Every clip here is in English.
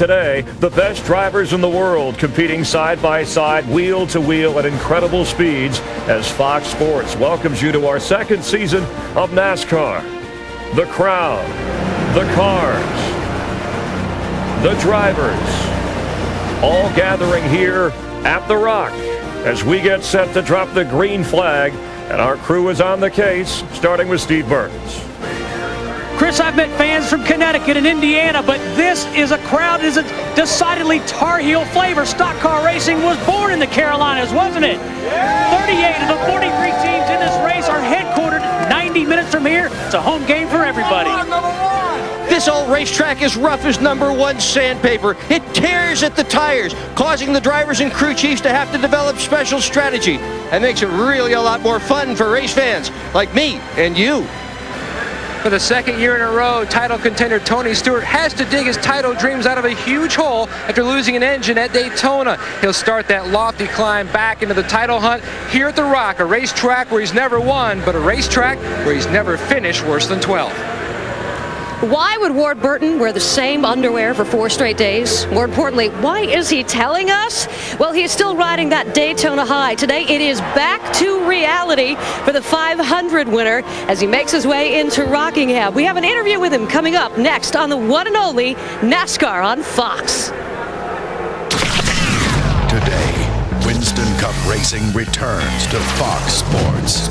Today, the best drivers in the world competing side by side, wheel to wheel at incredible speeds as Fox Sports welcomes you to our second season of NASCAR. The crowd, the cars, the drivers, all gathering here at the Rock as we get set to drop the green flag, and our crew is on the case, starting with Steve Burns. Chris, I've met fans from Connecticut and Indiana, but this is a crowd, is a decidedly Tar Heel flavor. Stock car racing was born in the Carolinas, wasn't it? 38 of the 43 teams in this race are headquartered 90 minutes from here. It's a home game for everybody. This old racetrack is rough as #1 sandpaper. It tears at the tires, causing the drivers and crew chiefs to have to develop special strategy. That makes it really a lot more fun for race fans like me and you. For the second year in a row, title contender Tony Stewart has to dig his title dreams out of a huge hole after losing an engine at Daytona. He'll start that lofty climb back into the title hunt here at the Rock, a racetrack where he's never won, but a racetrack where he's never finished worse than 12th. Why would Ward Burton wear the same underwear for 4 straight days? More importantly, why is he telling us? Well, he's still riding that Daytona high. Today, it is back to reality for the 500 winner as he makes his way into Rockingham. We have an interview with him coming up next on the one and only NASCAR on Fox. Today, Winston Cup Racing returns to Fox Sports.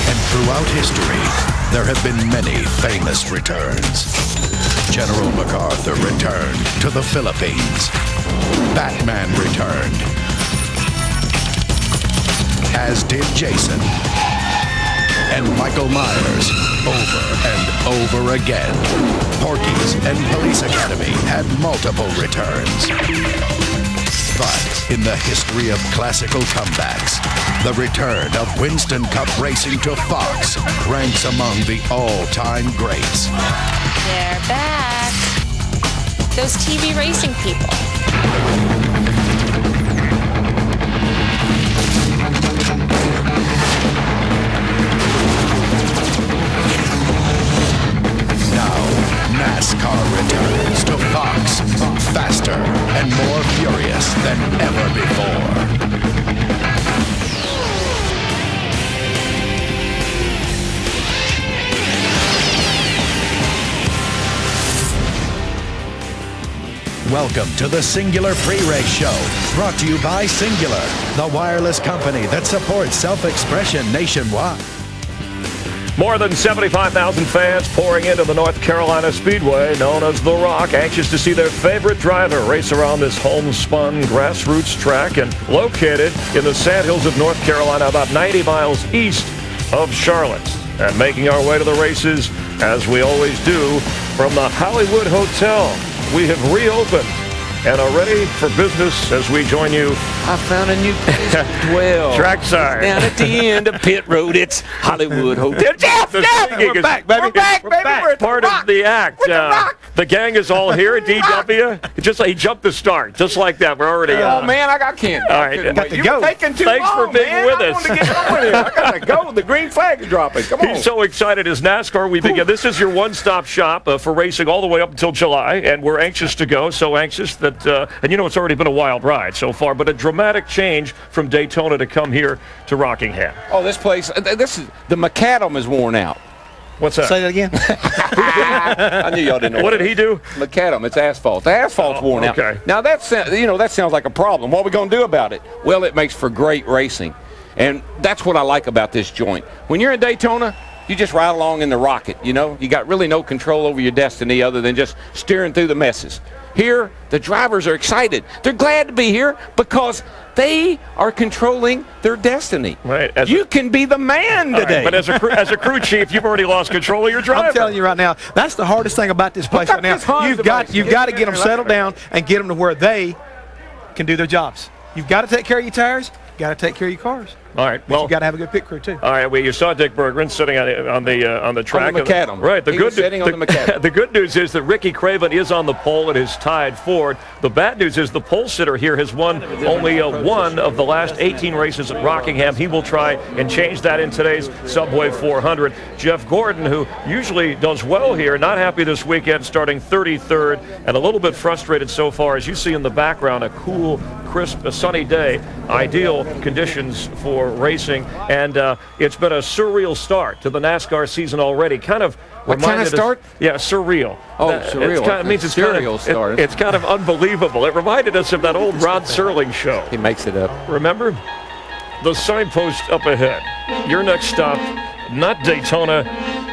And throughout history, there have been many famous returns. General MacArthur returned to the Philippines. Batman returned, as did Jason. And Michael Myers, over and over again. Porky's and Police Academy had multiple returns. But in the history of classical comebacks, the return of Winston Cup Racing to Fox ranks among the all-time greats. They're back. Those TV racing people. Now, NASCAR returns to Fox, faster and more furious than ever before. Welcome to the Singular Pre-Race Show, brought to you by Singular, the wireless company that supports self-expression nationwide. More than 75,000 fans pouring into the North Carolina Speedway, known as The Rock, anxious to see their favorite driver race around this homespun grassroots track and located in the Sandhills of North Carolina, about 90 miles east of Charlotte. And making our way to the races, as we always do, from the Hollywood Hotel. We have reopened and are ready for business as we join you. I found a new place to dwell. Trackside. Down at the end of Pit Road, it's Hollywood Hotel. Jeff! We're back, baby. We're back, baby. We're at part the Rock. of the act. The gang is all here at DW. Just like he jumped the start, just like that. We're already. Oh man, I got candy. All right, got to go. Taking too Thanks long, for being man. with us. I want to get going here. I got to go. The green flag is dropping. Come on. He's so excited as NASCAR. We begin. This is your one-stop shop for racing all the way up until July, and we're anxious to go. So anxious that, and you know, it's already been a wild ride so far, but a dramatic change from Daytona to come here to Rockingham. Oh, this place. This is the macadam is worn out. What's that? Say that again. I knew y'all didn't know. What did he do? Macadam. It's asphalt. The asphalt's worn out. Okay. Now that sounds like a problem. What are we going to do about it? Well, it makes for great racing, and that's what I like about this joint. When you're in Daytona, you just ride along in the rocket. You know, you got really no control over your destiny other than just steering through the messes. Here, the drivers are excited. They're glad to be here because they are controlling their destiny. Right. You can be the man today. Right, but as a crew chief, you've already lost control of your driver. I'm telling you right now, that's the hardest thing about this place right now. You've got to get them settled down and get them to where they can do their jobs. You've got to take care of your tires. got to take care of your cars. All right. Well, you got to have a good pit crew too. All right. Well, you saw Dick Berggren sitting on the track. On the macadam. Right. He was sitting on the macadam. The good news is that Ricky Craven is on the pole and is tied Ford. The bad news is the pole sitter here has won only one of the last 18 races at Rockingham. He will try and change that in today's Subway 400. Jeff Gordon, who usually does well here, not happy this weekend, starting 33rd and a little bit frustrated so far. As you see in the background, a cool, crisp, sunny day, ideal conditions for racing, and it's been a surreal start to the NASCAR season already. Kind of what kind of start? Yeah, surreal. Oh, surreal. It means it's serial start. It's kind of unbelievable. It reminded us of that old Rod Serling show. He makes it up. Remember? The signpost up ahead. Your next stop, not Daytona,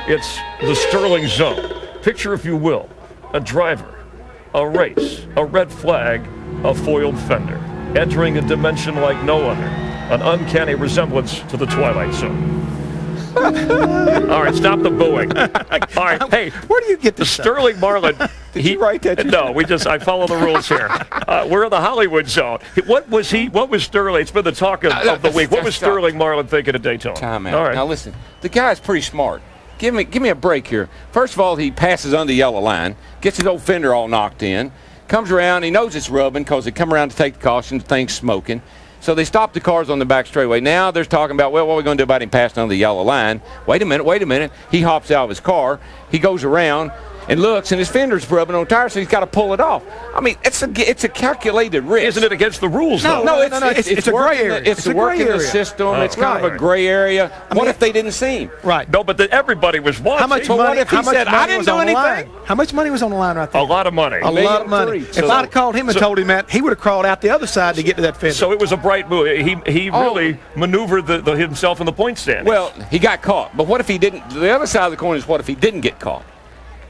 it's the Sterling Zone. Picture, if you will, a driver, a race, a red flag, a foiled fender, entering a dimension like no other, an uncanny resemblance to the Twilight Zone. All right, stop the booing. All right, hey, where do you get this Sterling Marlin? Did he write that? No, I follow the rules here. We're in the Hollywood zone. What was Sterling? It's been the talk of the week. What was Sterling Marlin thinking at Daytona? Time out. All right. Now listen, the guy's pretty smart. Give me a break here. First of all, he passes under the yellow line, gets his old fender all knocked in, comes around, he knows it's rubbing because they come around to take the caution, the thing's smoking. So they stop the cars on the back straightaway. Now they're talking about, well, what are we going to do about him passing under the yellow line? Wait a minute. He hops out of his car. He goes around and looks, and his fender's rubbing on the tire, so he's got to pull it off. I mean, it's a calculated risk. Isn't it against the rules, though? No, it's a gray area. It's a work in the system. It's kind of a gray area. What if they didn't see him? Right. No, but everybody was watching. How much money? What if he said, I didn't do anything? How much money was on the line right there? A lot of money. A lot of money. If I'd have called him and told him that, he would have crawled out the other side to get to that fender. So it was a bright move. He really maneuvered himself in the point stand. Well, he got caught. But what if he didn't? The other side of the coin is what if he didn't get caught?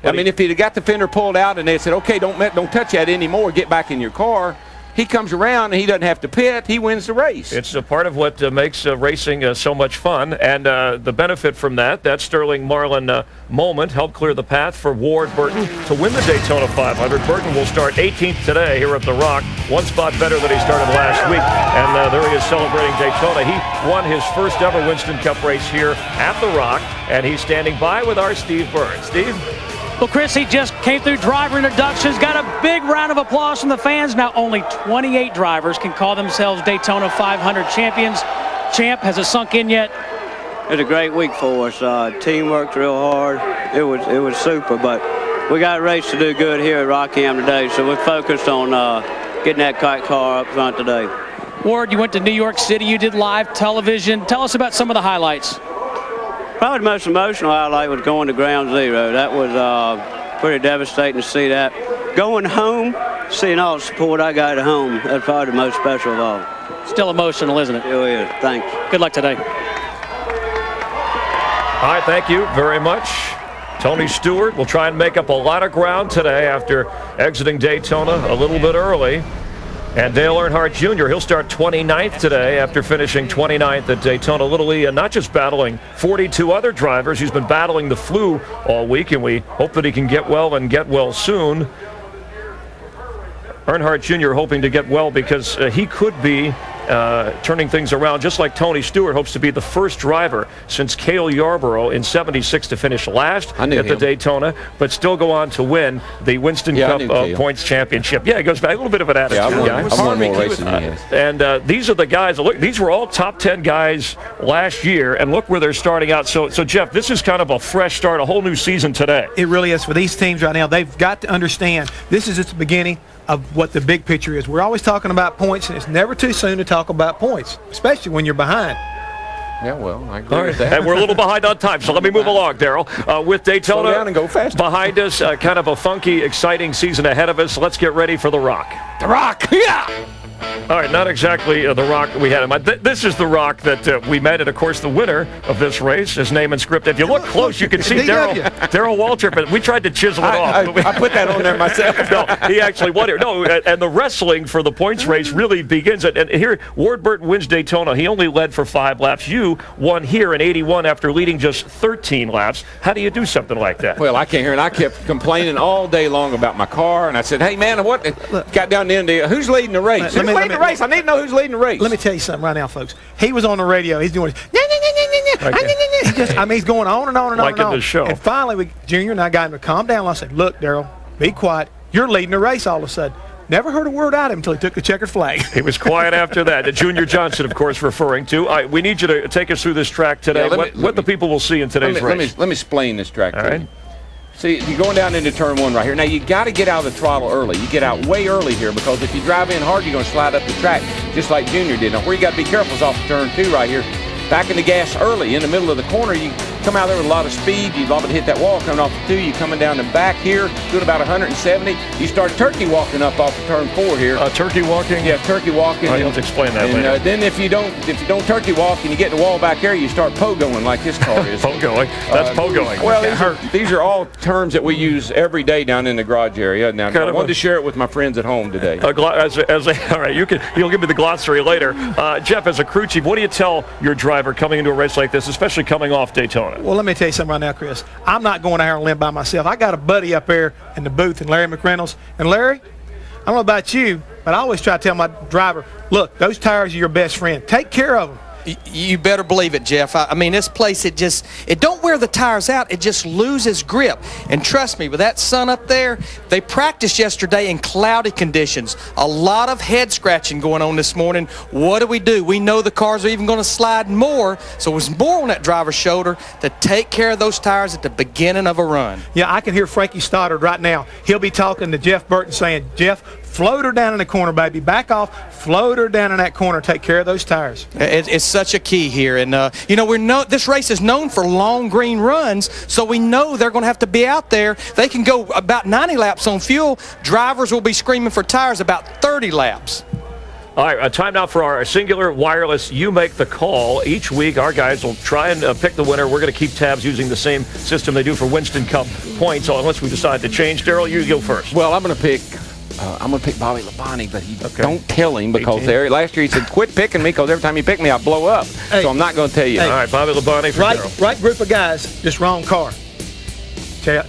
I mean, if he'd have got the fender pulled out and they said, okay, don't touch that anymore, get back in your car, he comes around and he doesn't have to pit, he wins the race. It's a part of what makes racing so much fun, and the benefit from that Sterling Marlin moment helped clear the path for Ward Burton to win the Daytona 500. Burton will start 18th today here at the Rock, one spot better than he started last week, and there he is celebrating Daytona. He won his first ever Winston Cup race here at the Rock, and he's standing by with our Steve Burns. Steve? Well, Chris, he just came through driver introductions, got a big round of applause from the fans. Now only 28 drivers can call themselves Daytona 500 champions. Champ, has it sunk in yet? It was a great week for us. Team worked real hard. It was super, but we got a race to do good here at Rockingham today, so we're focused on getting that kite car up front today. Ward, you went to New York City. You did live television. Tell us about some of the highlights. Probably the most emotional highlight was going to Ground Zero. That was pretty devastating to see that. Going home, seeing all the support I got at home, that's probably the most special of all. Still emotional, isn't it? It is. Thanks. Good luck today. All right, thank you very much. Tony Stewart will try and make up a lot of ground today after exiting Daytona a little bit early. And Dale Earnhardt Jr., he'll start 29th today after finishing 29th at Daytona. Little E, not just battling 42 other drivers, he's been battling the flu all week, and we hope that he can get well and get well soon. Earnhardt Jr. hoping to get well because he could be turning things around, just like Tony Stewart hopes to be the first driver since Cale Yarborough in '76 to finish last at the Daytona, but still go on to win the Winston Cup Points Championship. Yeah, it goes back a little bit of an attitude. I've won more races than he has. And these are the guys. Look, these were all top 10 guys last year, and look where they're starting out. So Jeff, this is kind of a fresh start, a whole new season today. It really is for these teams right now. They've got to understand this is just the beginning of what the big picture is. We're always talking about points, and it's never too soon to talk about points, especially when you're behind. Yeah, well, I agree with that. And we're a little behind on time, so let me move along, Darrell. With Daytona slow down and go fast behind us, kind of a funky, exciting season ahead of us. Let's get ready for the Rock. The Rock, yeah! All right, not exactly the Rock we had in mind. This is the Rock that we met, and of course the winner of this race, his name and script. If you look close, you can see Darrell Waltrip, but we tried to chisel it off. I put that on there myself. No, he actually won here. No, and the wrestling for the points race really begins. And here, Ward Burton wins Daytona. He only led for 5 laps. You won here in '81 after leading just 13 laps. How do you do something like that? Well, I can't hear it. I kept complaining all day long about my car, and I said, hey, man, what? Got down to the end. Who's leading the race? leading the race? I need to know who's leading the race. Let me tell you something right now, folks. He was on the radio. He's doing he's going on and on and on like and on. in the show. And finally, Junior and I got him to calm down. I said, look, Darrell, be quiet. You're leading the race all of a sudden. Never heard a word out of him until he took the checkered flag. He was quiet after that. Junior Johnson, of course, referring to. All right, we need you to take us through this track today. Yeah, what the people will see in today's race. Let me explain this track All to right. you. See, you're going down into turn 1 right here. Now, you got to get out of the throttle early. You get out way early here because if you drive in hard, you're going to slide up the track just like Junior did. Now, where you got to be careful is off of turn 2 right here. Back in the gas early in the middle of the corner, you come out there with a lot of speed. You're liable to hit that wall coming off the 2. You're coming down the back here, doing about 170. You start turkey walking up off of turn 4 here. Turkey walking? Yeah, turkey walking. You'll have to explain that later. Then if you don't turkey walk and you get in the wall back there, you start pogoing like this car is. Pogoing? That's pogoing. Well, these are all terms that we use every day down in the garage area. Now, I wanted to share it with my friends at home today. All right, you'll give me the glossary later. Jeff, as a crew chief, what do you tell your driver coming into a race like this, especially coming off Daytona? Well, let me tell you something right now, Chris. I'm not going out here and limb by myself. I got a buddy up there in the booth, and Larry McReynolds. And Larry, I don't know about you, but I always try to tell my driver, look, those tires are your best friend. Take care of them. You better believe it, Jeff. I mean, this place, it don't wear the tires out. It just loses grip. And trust me, with that sun up there, they practiced yesterday in cloudy conditions. A lot of head scratching going on this morning. What do? We know the cars are even going to slide more, so it's more on that driver's shoulder to take care of those tires at the beginning of a run. Yeah, I can hear Frankie Stoddard right now. He'll be talking to Jeff Burton saying, Jeff, float her down in the corner, baby. Back off. Float her down in that corner. Take care of those tires. It's such a key here. And, this race is known for long green runs, so we know they're going to have to be out there. They can go about 90 laps on fuel. Drivers will be screaming for tires about 30 laps. All right, time now for our singular wireless You Make the Call. Each week, our guys will try and pick the winner. We're going to keep tabs using the same system they do for Winston Cup points, unless we decide to change. Darrell, you go first. Well, I'm going to pick Bobby Labonte, but don't tell him because last year he said, quit picking me because every time you pick me, I blow up. Hey, so I'm not going to tell you. All right, Bobby Labonte for Darrell. Right group of guys, just wrong car.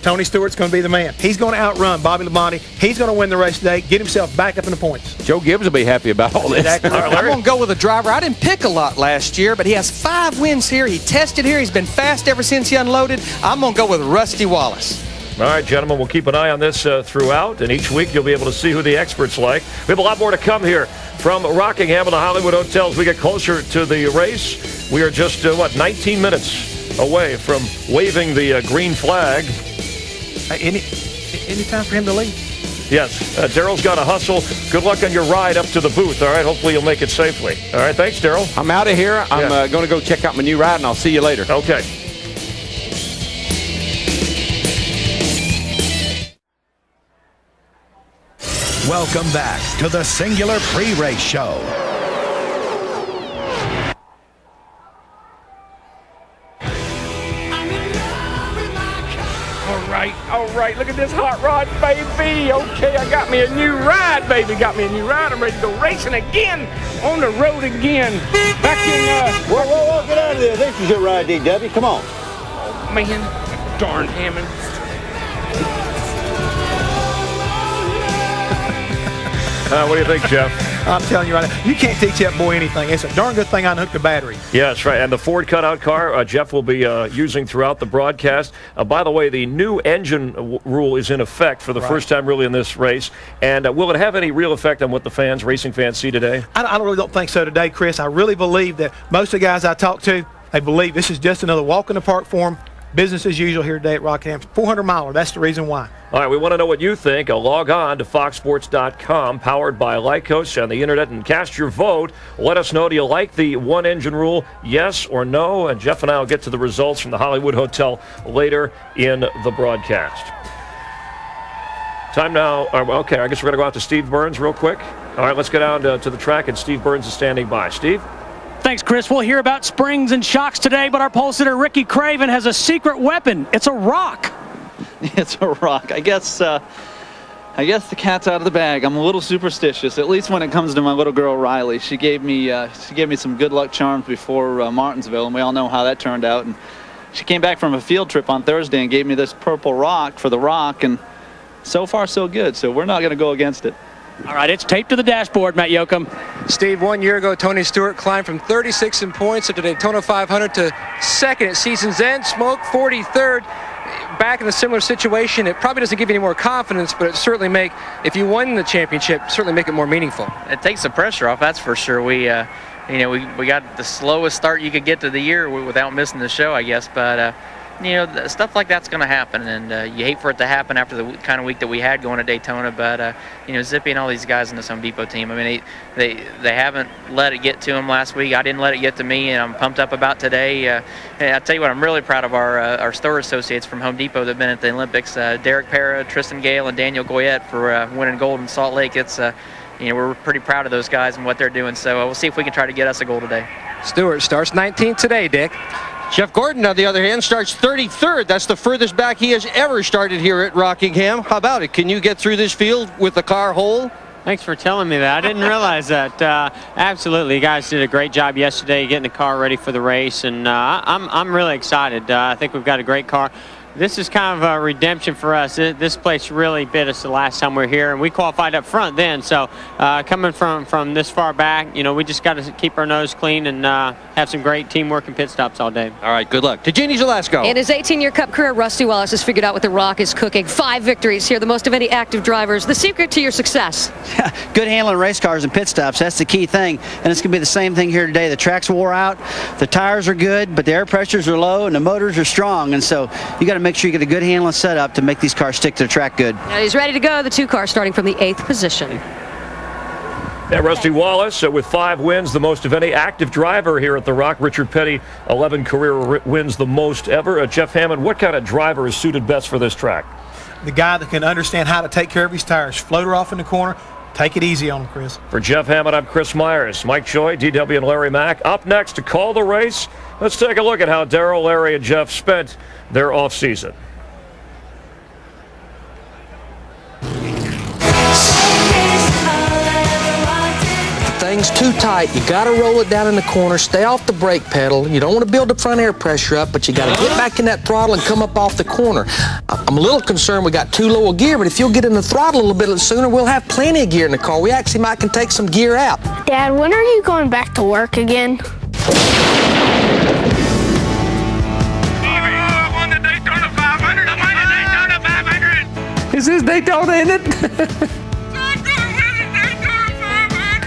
Tony Stewart's going to be the man. He's going to outrun Bobby Labonte. He's going to win the race today, get himself back up in the points. Joe Gibbs will be happy about all this. Exactly. I'm going to go with a driver. I didn't pick a lot last year, but he has 5 wins here. He tested here. He's been fast ever since he unloaded. I'm going to go with Rusty Wallace. All right, gentlemen, we'll keep an eye on this throughout, and each week you'll be able to see who the experts like. We have a lot more to come here from Rockingham and the Hollywood Hotels. We get closer to the race. We are just, 19 minutes away from waving the green flag. Any time for him to leave? Yes, Darrell's got to hustle. Good luck on your ride up to the booth, all right? Hopefully you'll make it safely. All right, thanks, Darrell. I'm out of here. I'm going to go check out my new ride, and I'll see you later. Okay. Welcome back to the Singular Pre-Race Show. All right, look at this hot rod, baby. Okay, I got me a new ride, baby. Got me a new ride. I'm ready to go racing again, on the road again. Back in, Whoa, get out of there. This is your ride, DW. Come on. Oh, man, darn Hammond. What do you think, Jeff? I'm telling you right now, you can't teach that boy anything. It's a darn good thing I unhooked the battery. Yeah, that's right. And the Ford cutout car, Jeff will be using throughout the broadcast. By the way, the new engine rule is in effect for the first time really in this race. And will it have any real effect on what the racing fans see today? I really don't think so today, Chris. I really believe that most of the guys I talk to, they believe this is just another walk in the park for them. Business as usual here today at Rockingham. 400-miler, that's the reason why. All right, we want to know what you think. Log on to foxsports.com, powered by Lycos on the internet, and cast your vote. Let us know, do you like the one-engine rule, yes or no? And Jeff and I will get to the results from the Hollywood Hotel later in the broadcast. Time now. Okay, I guess we're going to go out to Steve Burns real quick. All right, let's get down to the track, and Steve Burns is standing by. Steve? Thanks, Chris. We'll hear about springs and shocks today, but our pole sitter Ricky Craven has a secret weapon. It's a rock. It's a rock. I guess the cat's out of the bag. I'm a little superstitious, at least when it comes to my little girl Riley. She gave me some good luck charms before Martinsville, and we all know how that turned out. And she came back from a field trip on Thursday and gave me this purple rock for the rock, and so far so good. So we're not going to go against it. All right, it's taped to the dashboard, Matt Yoakum. Steve, 1 year ago, Tony Stewart climbed from 36 in points at the Daytona 500 to second at season's end. Smoke 43rd. Back in a similar situation, it probably doesn't give you any more confidence, but it certainly if you won the championship, certainly make it more meaningful. It takes the pressure off, that's for sure. We got the slowest start you could get to the year without missing the show, I guess. But stuff like that's going to happen, and you hate for it to happen after the kind of week that we had going to Daytona. But Zippy and all these guys in this Home Depot team, I mean, they haven't let it get to them last week. I didn't let it get to me, and I'm pumped up about today. I tell you what, I'm really proud of our store associates from Home Depot that have been at the Olympics. Derek Parra, Tristan Gale, and Daniel Goyette for winning gold in Salt Lake. It's we're pretty proud of those guys and what they're doing. So we'll see if we can try to get us a goal today. Stewart starts 19th today, Dick. Jeff Gordon, on the other hand, starts 33rd. That's the furthest back he has ever started here at Rockingham. How about it? Can you get through this field with the car whole? Thanks for telling me that. I didn't realize that. Absolutely, you guys did a great job yesterday getting the car ready for the race, and I'm really excited. I think we've got a great car. This is kind of a redemption for us. This place really bit us the last time we were here, and we qualified up front then. So coming from this far back, we just got to keep our nose clean and have some great teamwork and pit stops all day. All right, good luck. To Jeannie Zelasco. In his 18-year Cup career, Rusty Wallace has figured out what the Rock is cooking. 5 victories here, the most of any active drivers. The secret to your success? Good handling race cars and pit stops. That's the key thing. And it's going to be the same thing here today. The track's wore out, the tires are good, but the air pressures are low and the motors are strong. And so you got to make sure you get a good handling setup to make these cars stick to the track good. Now he's ready to go. The 2 car starting from the 8th position. Yeah, Rusty Wallace with 5 wins, the most of any active driver here at the Rock. Richard Petty, 11 career wins, the most ever. Jeff Hammond, what kind of driver is suited best for this track? The guy that can understand how to take care of his tires. Float her off in the corner. Take it easy on him, Chris. For Jeff Hammond, I'm Chris Myers. Mike Joy, DW, and Larry Mack. Up next to call the race, let's take a look at how Darrell, Larry, and Jeff spent their offseason. Thing's too tight. You got to roll it down in the corner, stay off the brake pedal. You don't want to build the front air pressure up, but you got to get back in that throttle and come up off the corner. I'm a little concerned we got too low a gear, but if you'll get in the throttle a little bit sooner, we'll have plenty of gear in the car. We actually might can take some gear out. Dad, when are you going back to work again? Is this Daytona in it?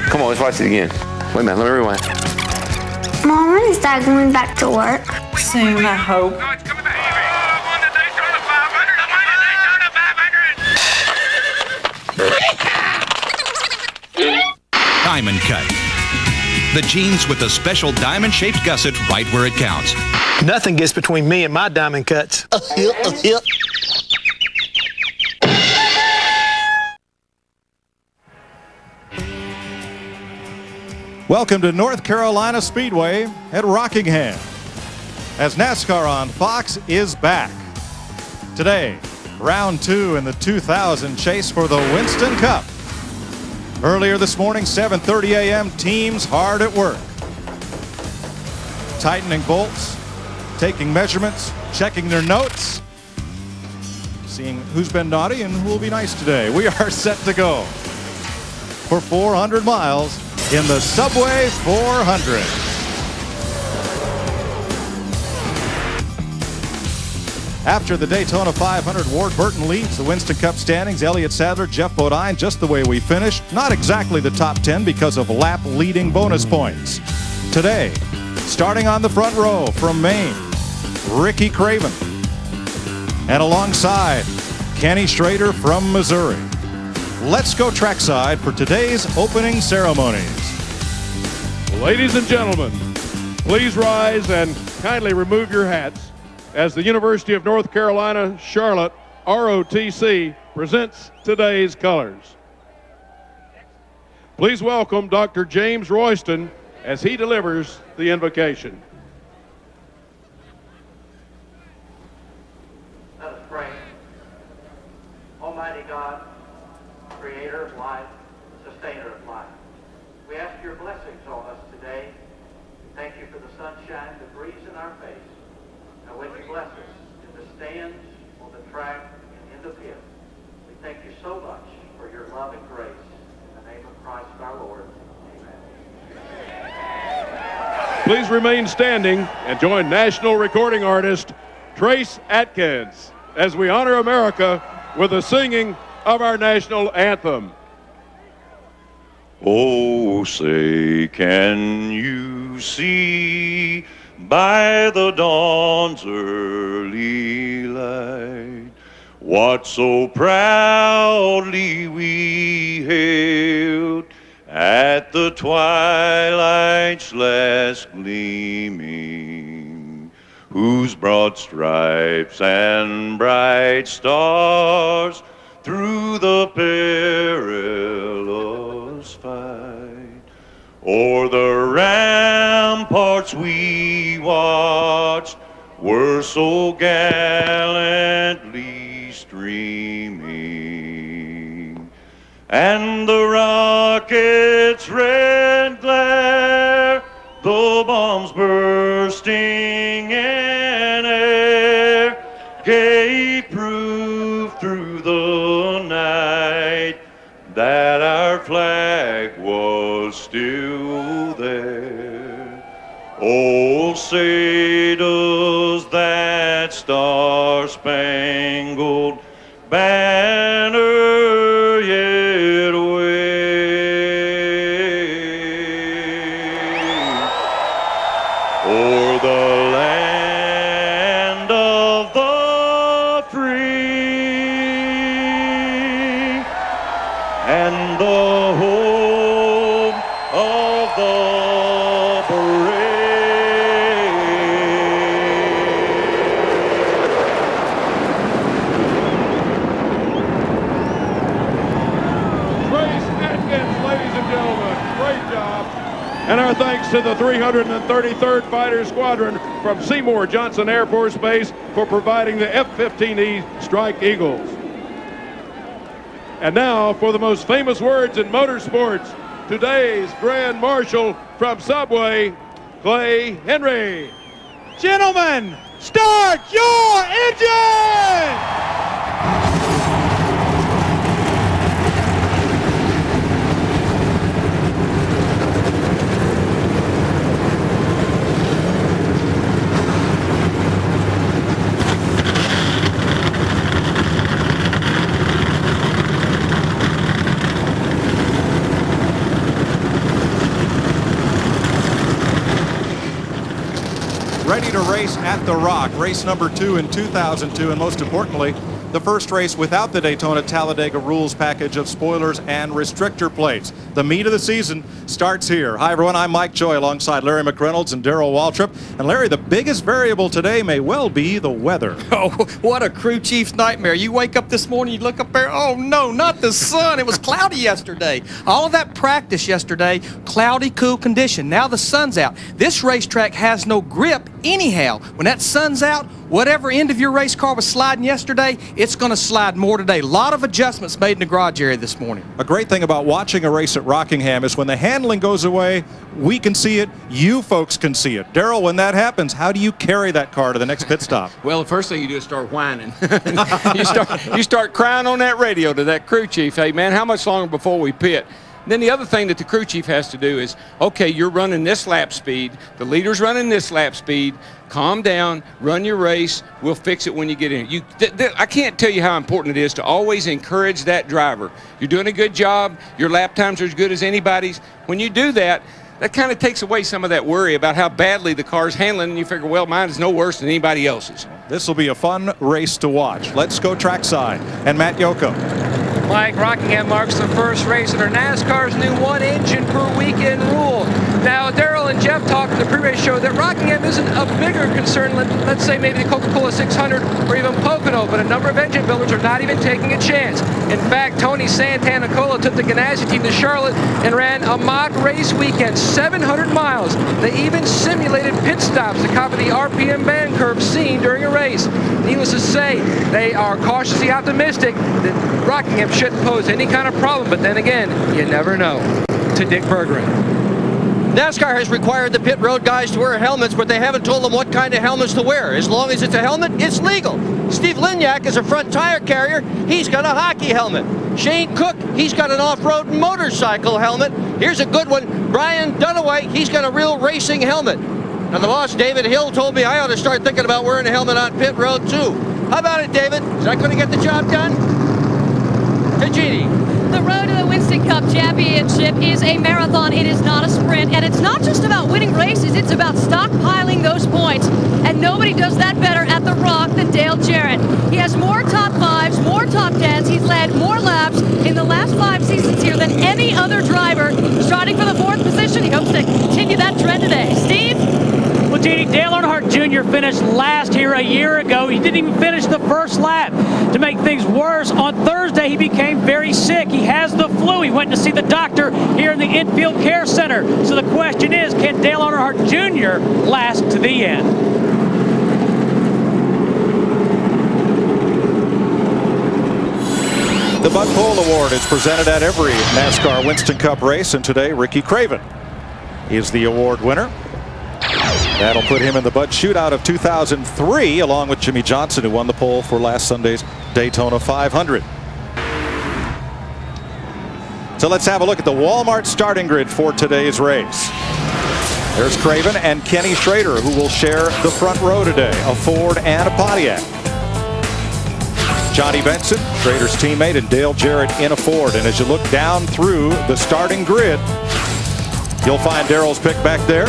Come on, let's watch it again. Wait a minute, let me rewind. Mom, when is Dad going back to work? Soon, I hope. Diamond Cut. The jeans with the special diamond-shaped gusset right where it counts. Nothing gets between me and my diamond cuts. Welcome to North Carolina Speedway at Rockingham, as NASCAR on Fox is back. Today, round 2 in the 2000 chase for the Winston Cup. Earlier this morning, 7:30 a.m., teams hard at work. Tightening bolts, taking measurements, checking their notes, seeing who's been naughty and who will be nice today. We are set to go for 400 miles in the Subway 400. After the Daytona 500, Ward Burton leads the Winston Cup standings. Elliott Sadler, Jeff Bodine, just the way we finished. Not exactly the top 10 because of lap leading bonus points. Today, starting on the front row from Maine, Ricky Craven. And alongside, Kenny Schrader from Missouri. Let's go trackside for today's opening ceremonies. Ladies and gentlemen, please rise and kindly remove your hats as the University of North Carolina, Charlotte, ROTC, presents today's colors. Please welcome Dr. James Royston as he delivers the invocation. Let us pray. Almighty God, creator of life, sustainer of life, we ask your blessings on us today. Thank you for the sunshine that breathes in our face. Now when you bless us in the stands, on the track, and in the pit, we thank you so much for your love and grace. name of Christ our Lord. Please remain standing and join national recording artist Trace Atkins as we honor America with the singing of our national anthem. Oh, say, can you see by the dawn's early light what so proudly we hailed at the twilight's last gleaming, whose broad stripes and bright stars through the perilous fight o'er the ramparts we watched were so gallantly streaming, and the rocket's red glare, the bombs bursting in air, gave proof through the night that our flag was still there. Oh, say does that star-spangled banner yet wave o'er the land of the free and the home of the brave. Trace Atkins, ladies and gentlemen, great job. And our thanks to the 333rd Fighter Squadron from Seymour Johnson Air Force Base for providing the F-15E Strike Eagles. And now for the most famous words in motorsports, today's Grand Marshal from Subway, Clay Henry. Gentlemen, start your engine! Ready to race at the Rock, race number 2 in 2002, and most importantly, the first race without the Daytona Talladega rules package of spoilers and restrictor plates. The meat of the season starts here. Hi everyone, I'm Mike Joy alongside Larry McReynolds and Darrell Waltrip. And Larry, the biggest variable today may well be the weather. Oh, what a crew chief's nightmare. You wake up this morning, you look up there, oh no, not the sun. It was cloudy yesterday. All of that practice yesterday, cloudy, cool condition. Now the sun's out. This racetrack has no grip anyhow. When that sun's out, whatever end of your race car was sliding yesterday, it's going to slide more today. A lot of adjustments made in the garage area this morning. A great thing about watching a race at Rockingham is when the handling goes away, we can see it, you folks can see it. Darrell, when that happens, how do you carry that car to the next pit stop? Well, the first thing you do is start whining. you start crying on that radio to that crew chief. Hey, man, how much longer before we pit? Then the other thing that the crew chief has to do is, okay, you're running this lap speed, the leader's running this lap speed, calm down, run your race, we'll fix it when you get in. I can't tell you how important it is to always encourage that driver. You're doing a good job, your lap times are as good as anybody's. When you do that, that kind of takes away some of that worry about how badly the car's handling, and you figure, well, mine is no worse than anybody else's. This will be a fun race to watch. Let's go trackside. And Matt Yoko. Mike, Rockingham marks the first race under NASCAR's new one engine per weekend rule. Now, Darrell and Jeff talked in the pre-race show that Rockingham isn't a bigger concern, let's say maybe the Coca-Cola 600 or even Pocono, but a number of engine builders are not even taking a chance. In fact, Tony Santanicola took the Ganassi team to Charlotte and ran a mock race weekend, 700 miles. They even simulated pit stops to copy the RPM band curve seen during a race. Needless to say, they are cautiously optimistic that Rockingham shouldn't pose any kind of problem, but then again, you never know. To Dick Bergeron. NASCAR has required the pit road guys to wear helmets, but they haven't told them what kind of helmets to wear. As long as it's a helmet, it's legal. Steve Lignac is a front tire carrier. He's got a hockey helmet. Shane Cook, he's got an off-road motorcycle helmet. Here's a good one. Brian Dunaway, he's got a real racing helmet. And the boss, David Hill, told me I ought to start thinking about wearing a helmet on pit road, too. How about it, David? Is that going to get the job done? Jeannie. The road to the Winston Cup Championship is a marathon. It is not a sprint. And it's not just about winning races. It's about stockpiling those points. And nobody does that better at the Rock than Dale Jarrett. He has more top 5s, more top 10s. He's led more laps in the last 5 seasons here than any other driver. Starting for the 4th position. He hopes to continue that trend today. Steve? Well, Jeannie, Dale Earnhardt Jr. finished last here a year ago. He didn't even finish the first lap. To make things worse, on Thursday he became very sick. He has the flu. He went to see the doctor here in the Infield Care Center. So the question is, can Dale Earnhardt Jr. last to the end? The Bud Pole Award is presented at every NASCAR Winston Cup race, and today Ricky Craven is the award winner. That'll put him in the Bud Shootout of 2003, along with Jimmy Johnson, who won the pole for last Sunday's Daytona 500. So let's have a look at the Walmart starting grid for today's race. There's Craven and Kenny Schrader, who will share the front row today, a Ford and a Pontiac. Johnny Benson, Schrader's teammate, and Dale Jarrett in a Ford. And as you look down through the starting grid, you'll find Darrell's pick back there.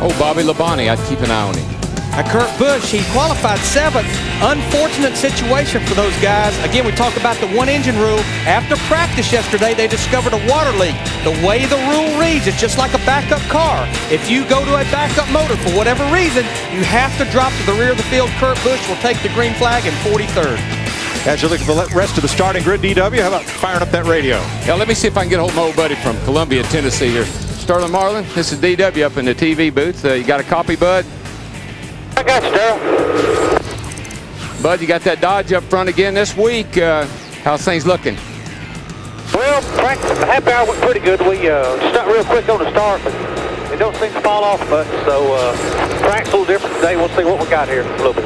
Oh, Bobby Labonte, I'd keep an eye on him. Kurt Busch, he qualified 7th. Unfortunate situation for those guys. Again, we talk about the one-engine rule. After practice yesterday, they discovered a water leak. The way the rule reads, it's just like a backup car. If you go to a backup motor for whatever reason, you have to drop to the rear of the field. Kurt Busch will take the green flag in 43rd. As you look at the rest of the starting grid, DW, how about firing up that radio? Yeah, let me see if I can get a hold of my old buddy from Columbia, Tennessee here. Sterling Marlin, this is DW up in the TV booth. You got a copy, Bud? I got you, Darrell. Bud, you got that Dodge up front again this week. How's things looking? Well, practice, happy hour went pretty good. We stuck real quick on the start, but it don't seem to fall off much. So practice a little different today. We'll see what we got here in a little bit.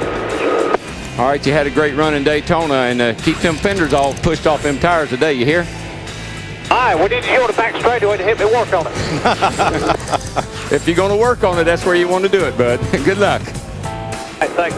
All right, you had a great run in Daytona, and keep them fenders all pushed off them tires today, you hear? All right, we need you on the back straightaway to help me work on it. If you're going to work on it, that's where you want to do it, bud. Good luck. Hey, thanks.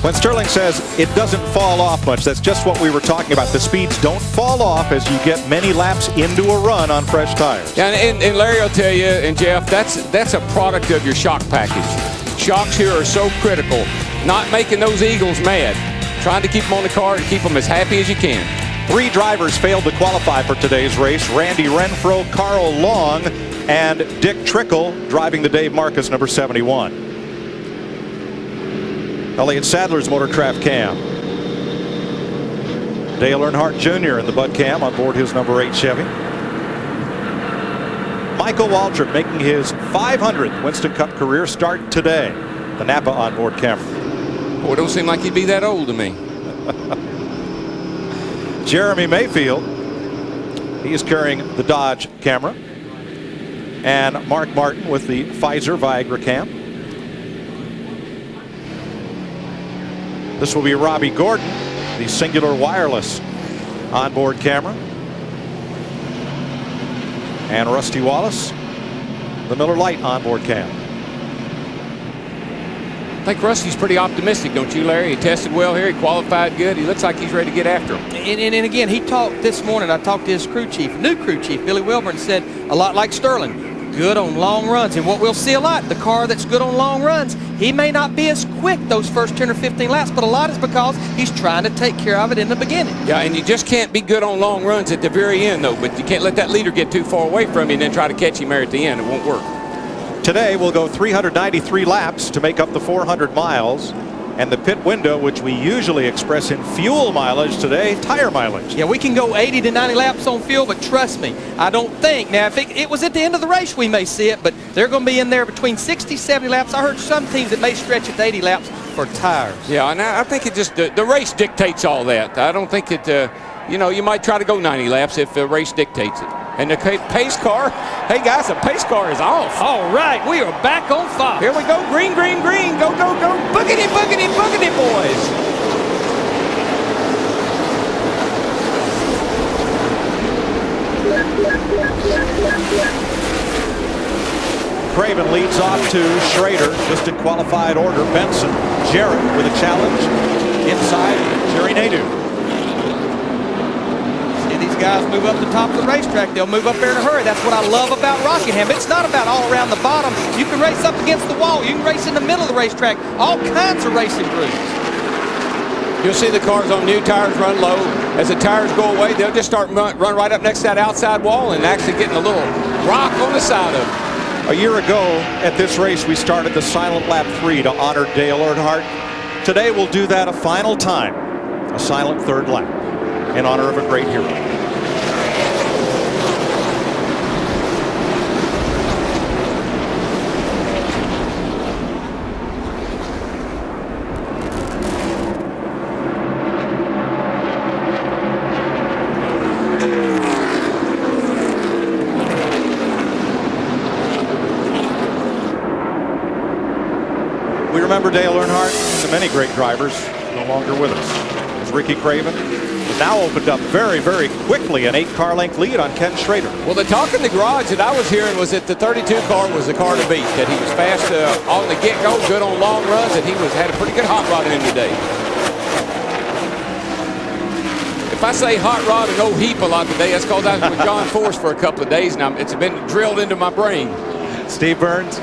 When Sterling says it doesn't fall off much, that's just what we were talking about. The speeds don't fall off as you get many laps into a run on fresh tires. Yeah, and Larry will tell you, and Jeff, that's a product of your shock package. Shocks here are so critical. Not making those Eagles mad. Trying to keep them on the car and keep them as happy as you can. 3 drivers failed to qualify for today's race. Randy Renfro, Carl Long, and Dick Trickle driving the Dave Marcus number 71. Elliott Sadler's Motorcraft cam. Dale Earnhardt Jr. in the Bud cam on board his number 8 Chevy. Michael Waltrip making his 500th Winston Cup career start today. The Napa onboard camera. Boy, it don't seem like he'd be that old to me. Jeremy Mayfield, he is carrying the Dodge camera. And Mark Martin with the Pfizer Viagra cam. This will be Robbie Gordon, the Singular Wireless onboard camera. And Rusty Wallace, the Miller Lite onboard cam. I think Rusty's pretty optimistic, don't you, Larry? He tested well here. He qualified good. He looks like he's ready to get after him. And again, he talked this morning. I talked to his crew chief, new crew chief, Billy Wilburn, said a lot like Sterling, good on long runs. And what we'll see a lot, the car that's good on long runs, he may not be as quick those first 10 or 15 laps, but a lot is because he's trying to take care of it in the beginning. Yeah, and you just can't be good on long runs at the very end, though. But you can't let that leader get too far away from you and then try to catch him there at the end. It won't work. Today we'll go 393 laps to make up the 400 miles. And the pit window, which we usually express in fuel mileage, today, tire mileage. Yeah, we can go 80 to 90 laps on fuel, but trust me, I don't think. Now, if it was at the end of the race, we may see it, but they're going to be in there between 60, 70 laps. I heard some teams that may stretch it to 80 laps for tires. Yeah, and I think it just, the race dictates all that. I don't think it, you know, you might try to go 90 laps if the race dictates it. And the pace car, hey guys, the pace car is off. All right, we are back on Fox. Here we go, green, green, green, go, go, go, boogity, boogity, boogity, boys. Craven leads off to Schrader, just in qualified order. Benson, Jarrett with a challenge inside Jerry Nadeau. See these guys move up the top of the racetrack. They'll move up there in a hurry. That's what I love about Rockingham. It's not about all around the bottom. You can race up against the wall. You can race in the middle of the racetrack. All kinds of racing grooves. You'll see the cars on new tires run low. As the tires go away, they'll just start run right up next to that outside wall and actually getting a little rock on the side of it. A year ago at this race, we started the silent lap 3 to honor Dale Earnhardt. Today we'll do that a final time, a silent third lap in honor of a great hero. We remember Dale Earnhardt and the many great drivers no longer with us. As Ricky Craven has now opened up very, very quickly an 8-car length lead on Ken Schrader. Well, the talk in the garage that I was hearing was that the 32 car was the car to beat, that he was fast on the get-go, good on long runs, that he had a pretty good hot rod in him today. If I say hot rod and no heap a lot today, that's because I was with John Force for a couple of days, and it's been drilled into my brain. Steve Burns.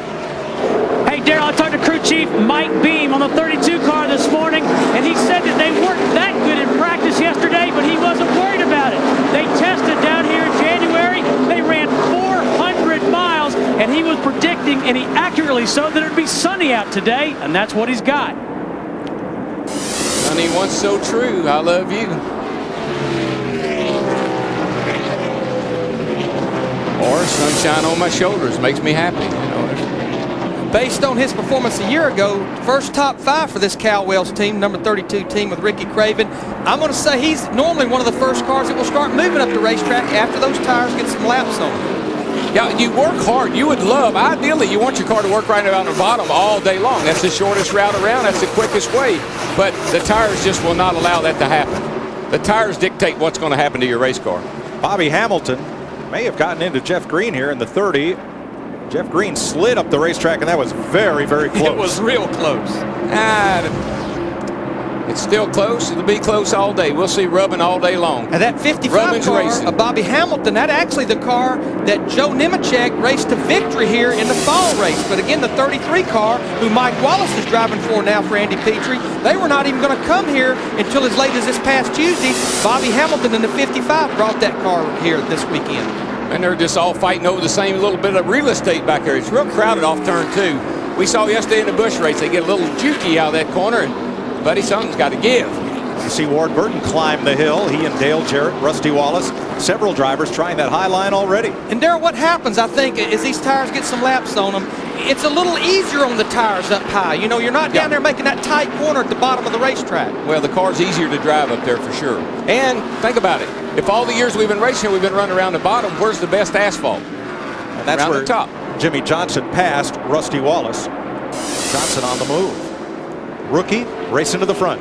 Hey, Darrell, I talked to crew chief Mike Beam on the 32 car this morning, and he said that they weren't that good in practice yesterday, but he wasn't worried about it. They tested down here in January. They ran 400 miles, and he was predicting, and he accurately so, that it would be sunny out today, and that's what he's got. Honey, once so true, I love you. Or sunshine on my shoulders makes me happy, you know. Based on his performance a year ago, first top 5 for this Cal Wells team, number 32 team with Ricky Craven. I'm going to say he's normally one of the first cars that will start moving up the racetrack after those tires get some laps on them. Yeah, you work hard. You would love, ideally, you want your car to work right around the bottom all day long. That's the shortest route around. That's the quickest way. But the tires just will not allow that to happen. The tires dictate what's going to happen to your race car. Bobby Hamilton may have gotten into Jeff Green here in the 30. Jeff Green slid up the racetrack, and that was very, very close. It was real close. It's still close. It'll be close all day. We'll see rubbing all day long. And that 55 car of Bobby Hamilton, that's actually the car that Joe Nemechek raced to victory here in the fall race. But again, the 33 car, who Mike Wallace is driving for now for Andy Petrie, they were not even going to come here until as late as this past Tuesday. Bobby Hamilton in the 55 brought that car here this weekend. And they're just all fighting over the same little bit of real estate back there. It's real crowded off turn 2. We saw yesterday in the Busch race, they get a little jukey out of that corner, and buddy, something's got to give. You see Ward Burton climb the hill. He and Dale Jarrett, Rusty Wallace, several drivers trying that high line already. And Darrell, what happens, I think, as these tires get some laps on them, it's a little easier on the tires up high. You know, you're not down there making that tight corner at the bottom of the racetrack. Well, the car's easier to drive up there for sure. And think about it. If all the years we've been racing, we've been running around the bottom, where's the best asphalt? And that's around where the top. Jimmy Johnson passed Rusty Wallace. Johnson on the move. Rookie racing to the front.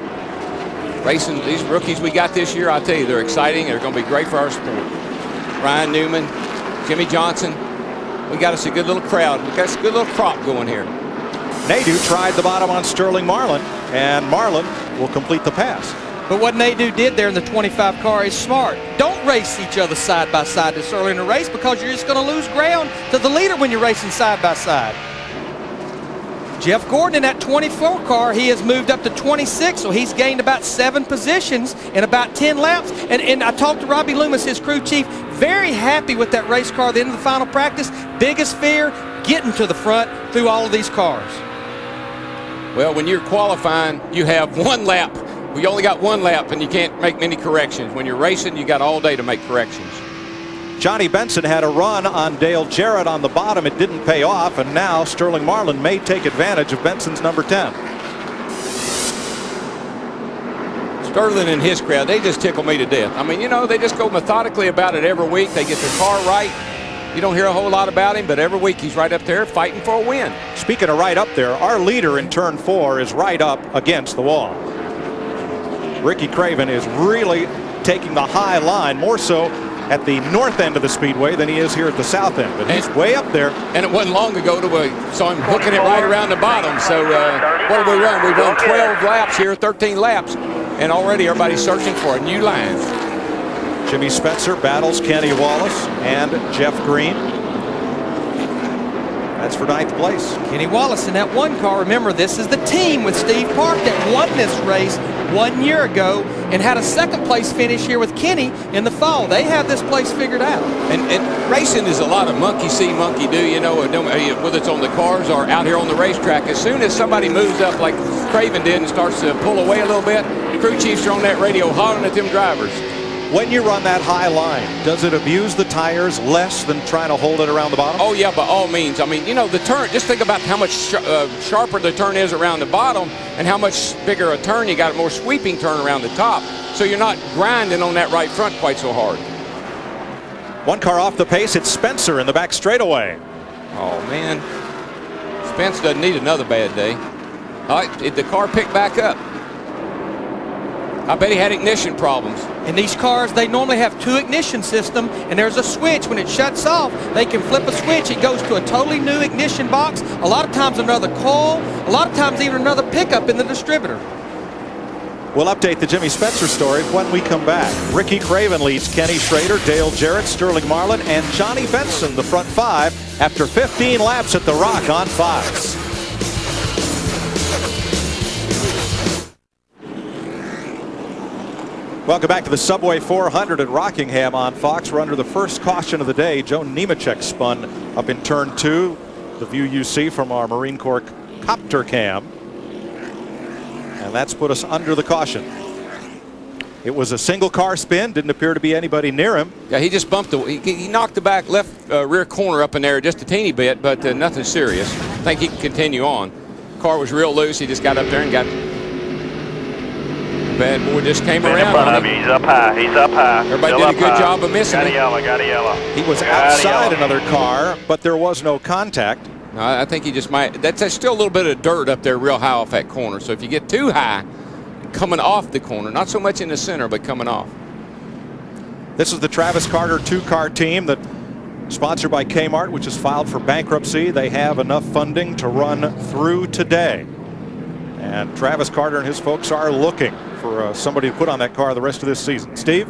Racing these rookies we got this year, I tell you, they're exciting. They're going to be great for our sport. Ryan Newman, Jimmy Johnson. We got us a good little crowd. We got us a good little crop going here. Nadeau tried the bottom on Sterling Marlin, and Marlin will complete the pass. But what Nadeau did there in the 25 car is smart. Don't race each other side by side this early in the race, because you're just going to lose ground to the leader when you're racing side by side. Jeff Gordon in that 24 car, he has moved up to 26, so he's gained about 7 positions in about 10 laps. And I talked to Robbie Loomis, his crew chief, very happy with that race car at the end of the final practice. Biggest fear, getting to the front through all of these cars. Well, when you're qualifying, you have 1 lap. We only got 1 lap, and you can't make many corrections. When you're racing, you got all day to make corrections. Johnny Benson had a run on Dale Jarrett on the bottom. It didn't pay off, and now Sterling Marlin may take advantage of Benson's number 10. Sterling and his crowd, they just tickle me to death. I mean, you know, they just go methodically about it every week. They get their car right. You don't hear a whole lot about him, but every week he's right up there fighting for a win. Speaking of right up there, our leader in turn 4 is right up against the wall. Ricky Craven is really taking the high line, more so at the north end of the speedway than he is here at the south end. But he's way up there. And it wasn't long ago that we saw him hooking it right around the bottom. So what did we run? We run 12 laps here, 13 laps, and already everybody's searching for a new line. Jimmy Spencer battles Kenny Wallace and Jeff Green. That's for 9th place. Kenny Wallace in that one car. Remember, this is the team with Steve Park that won this race 1 year ago and had a 2nd place finish here with Kenny in the fall. They have this place figured out. And racing is a lot of monkey see, monkey do, you know, whether it's on the cars or out here on the racetrack. As soon as somebody moves up like Craven did and starts to pull away a little bit, crew chiefs are on that radio hollering at them drivers. When you run that high line, does it abuse the tires less than trying to hold it around the bottom? Oh, yeah, by all means. I mean, you know, the turn, just think about how much sharper the turn is around the bottom and how much bigger a turn you got, a more sweeping turn around the top. So you're not grinding on that right front quite so hard. One car off the pace, it's Spencer in the back straightaway. Oh, man. Spence doesn't need another bad day. All right, did the car pick back up? I bet he had ignition problems. In these cars, they normally have 2 ignition system, and there's a switch. When it shuts off, they can flip a switch. It goes to a totally new ignition box. A lot of times another coil. A lot of times even another pickup in the distributor. We'll update the Jimmy Spencer story when we come back. Ricky Craven leads Kenny Schrader, Dale Jarrett, Sterling Marlin, and Johnny Benson, the front 5, after 15 laps at the Rock on Fox. Welcome back to the Subway 400 at Rockingham on Fox. We're under the first caution of the day. Joe Nemechek spun up in turn 2. The view you see from our Marine Corps copter cam. And that's put us under the caution. It was a single car spin. Didn't appear to be anybody near him. Yeah, he just bumped he knocked the back left rear corner up in there just a teeny bit, but nothing serious. I think he can continue on. Car was real loose. He just got up there and got... Bad boy just came around. In front of you. He's up high. He's up high. Everybody Still did a good job of missing Got a him. yellow. Got a yellow. He was outside another car, but there was no contact. No, I think he just might. That's still a little bit of dirt up there real high off that corner. So if you get too high coming off the corner, not so much in the center, but coming off. This is the Travis Carter 2-car team that sponsored by Kmart, which has filed for bankruptcy. They have enough funding to run through today. And Travis Carter and his folks are looking for somebody to put on that car the rest of this season. Steve?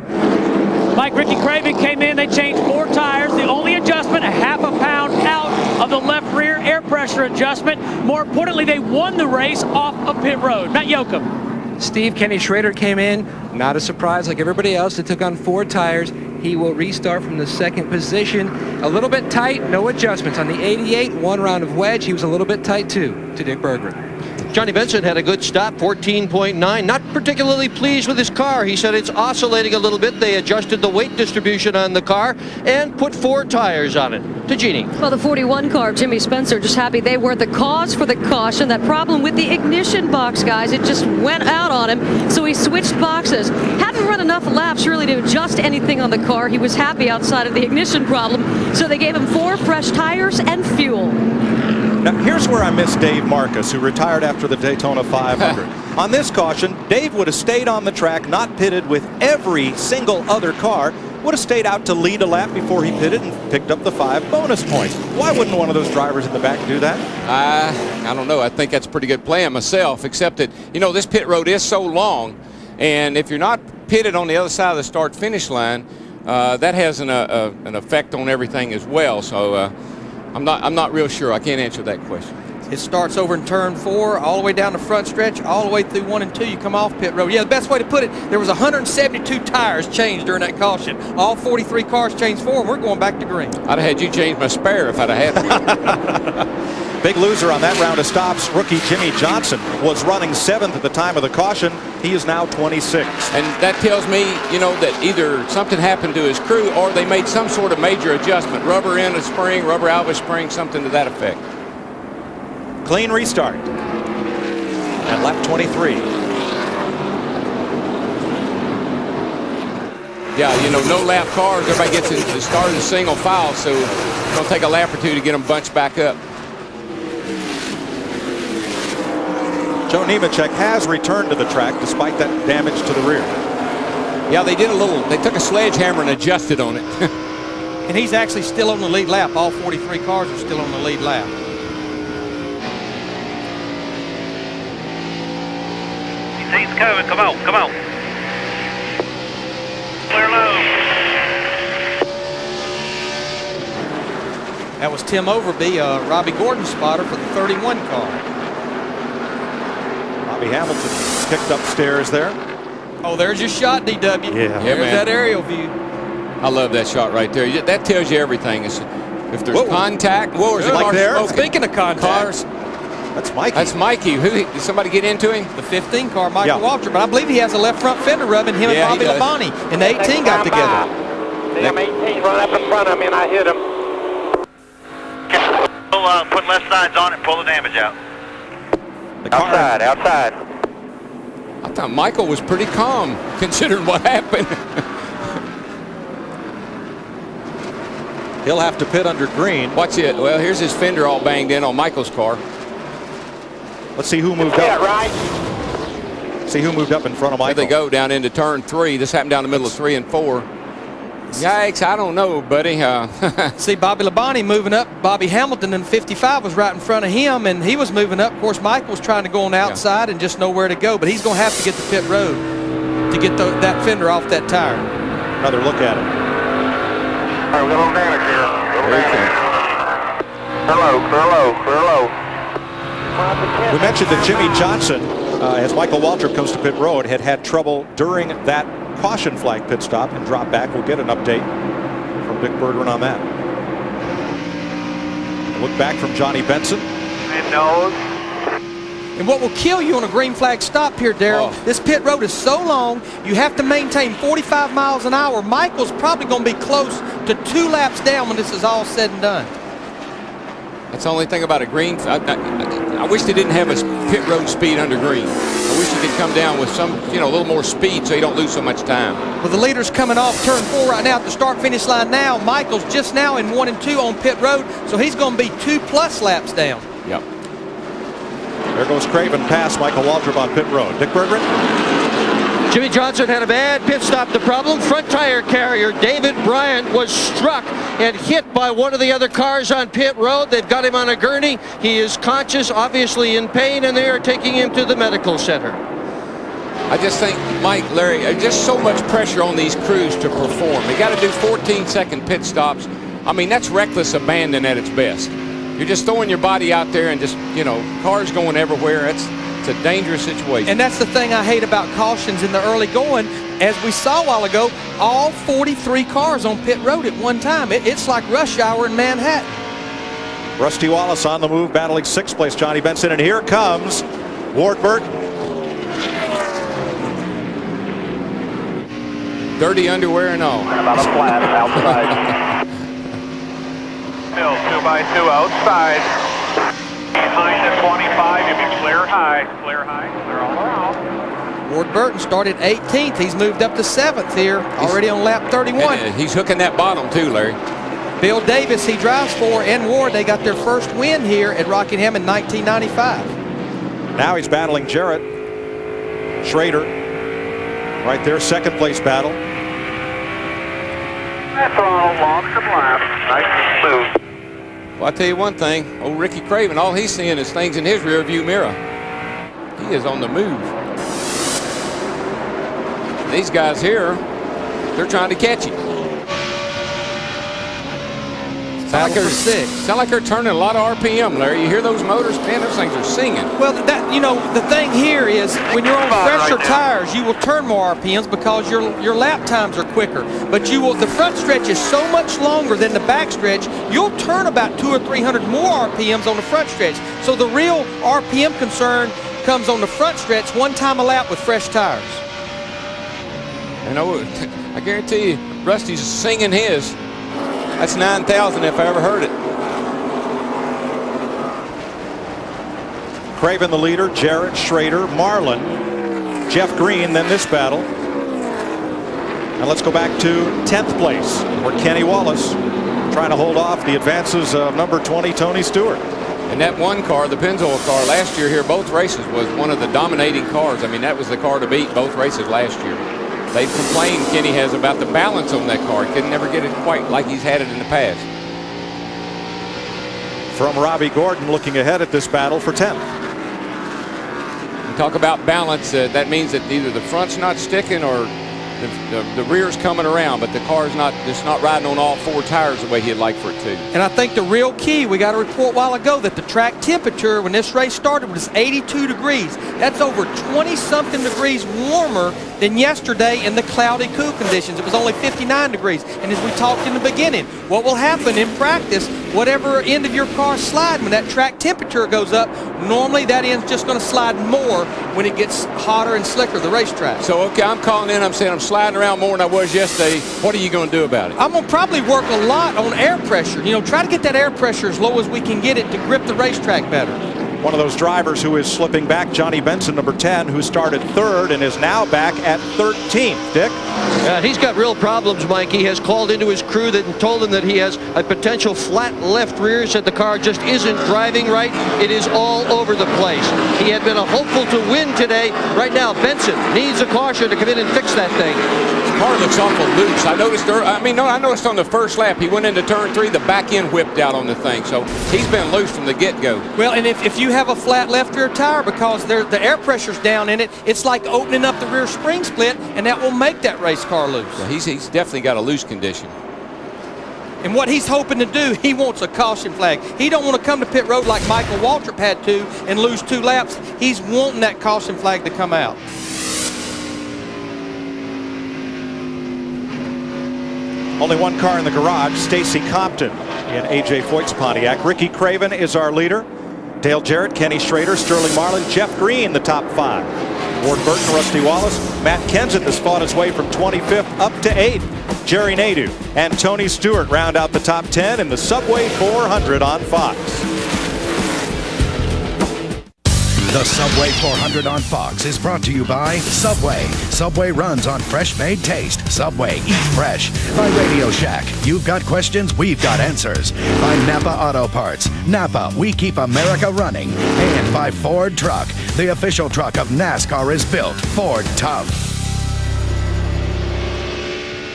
Mike, Ricky Craven came in. They changed 4 tires. The only adjustment, a ½ pound out of the left rear air pressure adjustment. More importantly, they won the race off of pit road. Matt Yoakum. Steve, Kenny Schrader came in. Not a surprise like everybody else. They took on 4 tires. He will restart from the 2nd position. A little bit tight, no adjustments. On the 88, 1 round of wedge. He was a little bit tight too, to Dick Berggren. Johnny Benson had a good stop, 14.9. Not particularly pleased with his car. He said it's oscillating a little bit. They adjusted the weight distribution on the car and put 4 tires on it. To Jeannie. Well, the 41 car of Jimmy Spencer just happy they were the cause for the caution. That problem with the ignition box, guys, it just went out on him. So he switched boxes. Hadn't run enough laps really to adjust anything on the car. He was happy outside of the ignition problem. So they gave him 4 fresh tires and fuel. Now, here's where I miss Dave Marcus, who retired after the Daytona 500. On this caution, Dave would have stayed on the track, not pitted with every single other car, would have stayed out to lead a lap before he pitted and picked up the 5 bonus points. Why wouldn't one of those drivers in the back do that? I don't know. I think that's a pretty good plan myself, except that, you know, this pit road is so long, and if you're not pitted on the other side of the start-finish line, that has an effect on everything as well. So I'm not real sure. I can't answer that question. It starts over in turn 4, all the way down the front stretch, all the way through 1 and 2. You come off pit road. Yeah, the best way to put it, there was 172 tires changed during that caution. All 43 cars changed forward. We're going back to green. I'd have had you change my spare if I'd have had Big loser on that round of stops, rookie Jimmy Johnson was running 7th at the time of the caution. He is now 26th. And that tells me, you know, that either something happened to his crew or they made some sort of major adjustment. Rubber in a spring, rubber out of a spring, something to that effect. Clean restart at lap 23. Yeah, you know, no lap cars. Everybody gets into the start of the single file, so it's going to take a lap or two to get them bunched back up. Joe Nemechek has returned to the track despite that damage to the rear. Yeah, they took a sledgehammer and adjusted on it. And he's actually still on the lead lap. All 43 cars are still on the lead lap. He sees coming. Come on, come on. Clear low. That was Tim Overby, Robbie Gordon's spotter for the 31 car. Bobby Hamilton kicked upstairs there. Oh, there's your shot, DW. Yeah, there's man. that aerial view. I love that shot right there. That tells you everything. If there's contact, there's a like car there? smoking. Speaking of contact, Cars. That's Mikey. That's Mikey. Did somebody get into him? The 15 car, Michael Waltrip. But I believe he has a left front fender rubbing him Yeah, and Bobby Labonte. And the 18 got together. Damn 18 run up in front of me and I hit him. Put left sides on it, pull the damage out. Outside. I thought Michael was pretty calm considering what happened. He'll have to pit under green. Watch it. Well, here's his fender all banged in on Michael's car. Let's see who moved Yeah, up. right. See who moved up in front of Michael. There they go down into turn 3. This happened down the middle of 3 and 4. Yikes, I don't know, buddy. See Bobby Labonte moving up. Bobby Hamilton in 55 was right in front of him, and he was moving up. Of course, Michael was trying to go on the outside and just know where to go, but he's going to have to get the pit road to get that fender off that tire. Another look at it. All right, we got a little damage here. Clear low. We mentioned that Jimmy Johnson, as Michael Waltrip comes to pit road, had trouble during that caution flag pit stop and drop back. We'll get an update from Dick Bergeron on that. Look back from Johnny Benson. And what will kill you on a green flag stop here, Darrell, this pit road is so long, you have to maintain 45 miles an hour. Michael's probably going to be close to 2 laps down when this is all said and done. That's the only thing about a green. I wish they didn't have a pit road speed under green. I wish you could come down with some, a little more speed so you don't lose so much time. Well, the leader's coming off turn 4 right now at the start-finish line now. Michael's just now in 1 and 2 on pit road, so he's going to be 2+ laps down. Yep. There goes Craven past Michael Waltrip on pit road. Dick Bergeron. Jimmy Johnson had a bad pit stop. The problem, front tire carrier David Bryant was struck and hit by one of the other cars on pit road. They've got him on a gurney. He is conscious, obviously in pain, and they are taking him to the medical center. I just think, Mike, Larry, just so much pressure on these crews to perform. They got to do 14-second pit stops. I mean, that's reckless abandon at its best. You're just throwing your body out there and just, cars going everywhere. It's a dangerous situation. And that's the thing I hate about cautions in the early going. As we saw a while ago, all 43 cars on pit road at one time. It's like rush hour in Manhattan. Rusty Wallace on the move, battling 6th place Johnny Benson. And here comes Ward Burton. Dirty underwear and all. About a flat outside. Still 2x2 outside. Behind the 25, you'll be clear high, clear all around. Ward Burton started 18th. He's moved up to 7th here, already on lap 31. And, he's hooking that bottom too, Larry. Bill Davis, he drives for, and Ward, they got their first win here at Rockingham in 1995. Now he's battling Jarrett Schrader. Right there, 2nd place battle. That's all long some laps. Nice and smooth. Well, I tell you one thing, old Ricky Craven, all he's seeing is things in his rearview mirror. He is on the move. These guys here, they're trying to catch him. Sound like they're turning a lot of RPM, Larry. You hear those motors? Man, those things are singing. Well, the thing here is when you're on fresher tires, you will turn more RPMs because your lap times are quicker. But the front stretch is so much longer than the back stretch, you'll turn about 200 or 300 more RPMs on the front stretch. So the real RPM concern comes on the front stretch 1 time a lap with fresh tires. I guarantee you, Rusty's singing his. That's 9,000 if I ever heard it. Craven the leader, Jarrett Schrader, Marlin, Jeff Green, then this battle. And let's go back to 10th place, where Kenny Wallace trying to hold off the advances of number 20, Tony Stewart. And that one car, the Pennzoil car, last year here, both races, was one of the dominating cars. I mean, that was the car to beat both races last year. They've complained, Kenny has, about the balance on that car. He could never get it quite like he's had it in the past. From Robbie Gordon looking ahead at this battle for 10th. You talk about balance, that means that either the front's not sticking or the rear's coming around, but the car's just not riding on all four tires the way he'd like for it to. And I think the real key, we got a report a while ago that the track temperature when this race started was 82 degrees. That's over 20-something degrees warmer than yesterday in the cloudy, cool conditions. It was only 59 degrees. And as we talked in the beginning, what will happen in practice, whatever end of your car slide, when that track temperature goes up, normally that end's just going to slide more when it gets hotter and slicker, the racetrack. So, okay, I'm calling in, I'm saying I'm sliding around more than I was yesterday. What are you going to do about it? I'm going to probably work a lot on air pressure. You know, try to get that air pressure as low as we can get it to grip the racetrack better. One of those drivers who is slipping back, Johnny Benson, number 10, who started 3rd and is now back at 13th. Dick? He's got real problems, Mike. He has called into his crew and told them that he has a potential flat left rear, said the car just isn't driving right. It is all over the place. He had been a hopeful to win today. Right now, Benson needs a caution to come in and fix that thing. His car looks awful loose. I noticed on the first lap, he went into turn 3, the back end whipped out on the thing. So he's been loose from the get-go. Well, and if you have a flat left rear tire, because the air pressure's down in it, it's like opening up the rear spring split, and that will make that race car loose. Well, he's definitely got a loose condition. And what he's hoping to do, he wants a caution flag. He don't want to come to pit road like Michael Waltrip had to and lose 2 laps. He's wanting that caution flag to come out. Only one car in the garage, Stacy Compton in A.J. Foyt's Pontiac. Ricky Craven is our leader. Dale Jarrett, Kenny Schrader, Sterling Marlin, Jeff Green, the top 5. Ward Burton, Rusty Wallace, Matt Kenseth has fought his way from 25th up to 8th. Jerry Nadeau and Tony Stewart round out the top 10 in the Subway 400 on Fox. The Subway 400 on Fox is brought to you by Subway. Subway runs on fresh-made taste. Subway, eat fresh. By Radio Shack. You've got questions, we've got answers. By Napa Auto Parts. Napa, we keep America running. And by Ford Truck. The official truck of NASCAR is built Ford tough.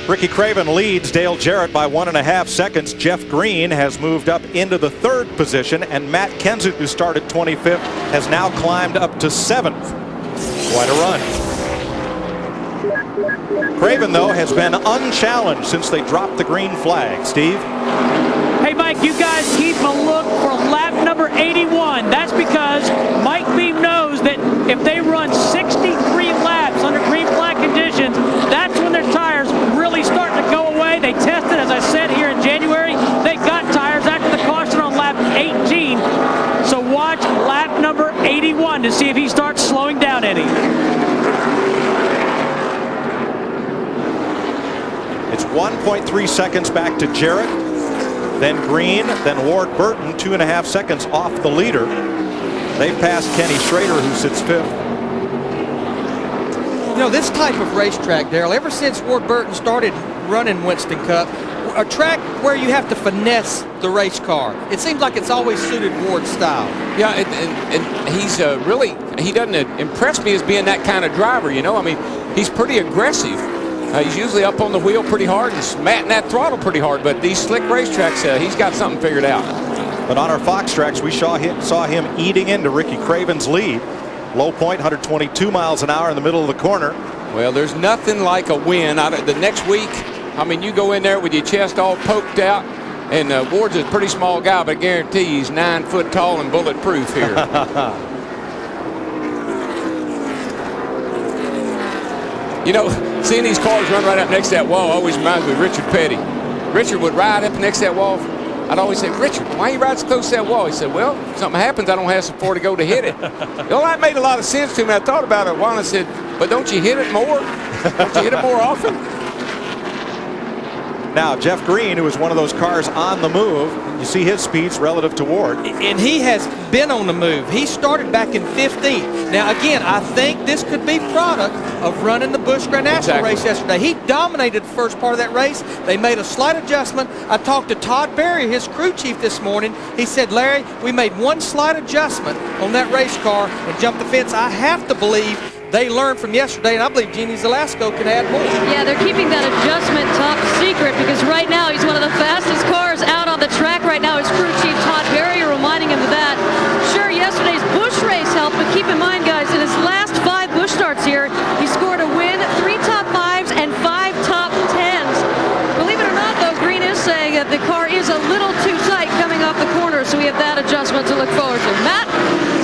Ricky Craven leads Dale Jarrett by 1.5 seconds. Jeff Green has moved up into the 3rd position, and Matt Kenseth, who started 25th, has now climbed up to 7th. Quite a run. Craven, though, has been unchallenged since they dropped the green flag. Steve? Hey, Mike, you guys keep a look for lap number 81. That's because Mike Beam knows that if they run 63 laps under green flag conditions, that's when their tires really start to go away. They tested, as I said, here in January. They got tires after the caution on lap 18. So watch lap number 81 to see if he starts slowing down any. It's 1.3 seconds back to Jarrett, then Green, then Ward Burton, 2.5 seconds off the leader. They've passed Kenny Schrader, who sits 5th. You know, this type of racetrack, Darrell, ever since Ward Burton started running Winston Cup, a track where you have to finesse the race car. It seems like it's always suited Ward's style. Yeah, and he's he doesn't impress me as being that kind of driver, you know. I mean, he's pretty aggressive. He's usually up on the wheel pretty hard and smatting that throttle pretty hard, but these slick racetracks, he's got something figured out. But on our Fox tracks, we saw him eating into Ricky Craven's lead. Low point, 122 miles an hour in the middle of the corner. Well, there's nothing like a win. The next week, I mean, you go in there with your chest all poked out, and Ward's a pretty small guy, but I guarantee he's 9 foot tall and bulletproof here. You know, seeing these cars run right up next to that wall always reminds me of Richard Petty. Richard would ride up next to that wall. I'd always say, Richard, why you ride so close to that wall? He said, well, if something happens, I don't have support to go to hit it. Well, that made a lot of sense to me. I thought about it a while and I said, but don't you hit it more? Don't you hit it more often? Now, Jeff Green, who is one of those cars on the move, you see his speeds relative to Ward. And he has been on the move. He started back in 15th. Now, again, I think this could be product of running the Busch Grand National race yesterday. He dominated the first part of that race. They made a slight adjustment. I talked to Todd Berry, his crew chief, this morning. He said, Larry, we made one slight adjustment on that race car and jumped the fence. I have to believe they learned from yesterday, and I believe Jeannie Zelasco can add more. Yeah, they're keeping that adjustment top secret because right now he's one of the fastest cars out on the track right now. His crew chief Todd Berry reminding him of that. Sure, yesterday's Busch race helped, but keep in mind, guys, in his last 5 Busch starts here, he scored a win, 3 top 5s, and 5 top 10s. Believe it or not, though, Green is saying that the car is a little too tight coming off the corner, so we have that adjustment to look forward to. Matt?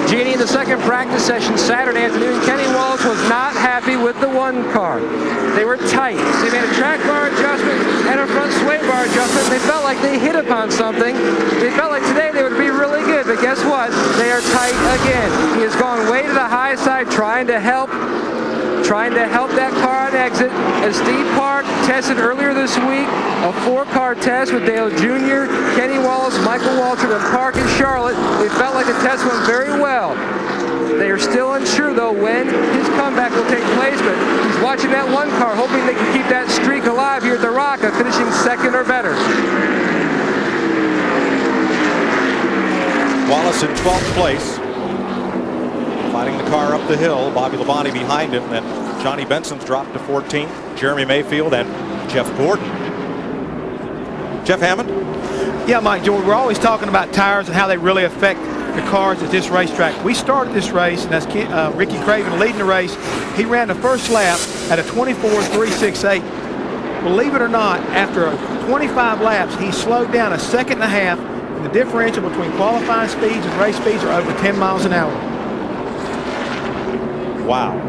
Jeannie, in the second practice session Saturday afternoon, Kenny Wallace was not happy with the 1 car. They were tight. They made a track bar adjustment and a front sway bar adjustment. They felt like they hit upon something. They felt like today they would be really good, but guess what? They are tight again. He has gone way to the high side trying to help that car on exit. As Steve Park tested earlier this week, a 4-car test with Dale Jr., Kenny Wallace, Michael Waltrip, and Park in Charlotte. They felt like the test went very well. They are still unsure, though, when his comeback will take place, but he's watching that 1 car, hoping they can keep that streak alive here at the Rock of finishing second or better. Wallace in 12th place. Fighting the car up the hill. Bobby Labonte behind him. Then Johnny Benson's dropped to 14th. Jeremy Mayfield and Jeff Gordon. Jeff Hammond? Yeah, Mike George, we're always talking about tires and how they really affect the cars at this racetrack. We started this race, and that's Ricky Craven leading the race. He ran the first lap at a 24.368. Believe it or not, after 25 laps, he slowed down a 1.5 seconds, and the differential between qualifying speeds and race speeds are over 10 miles an hour. Wow.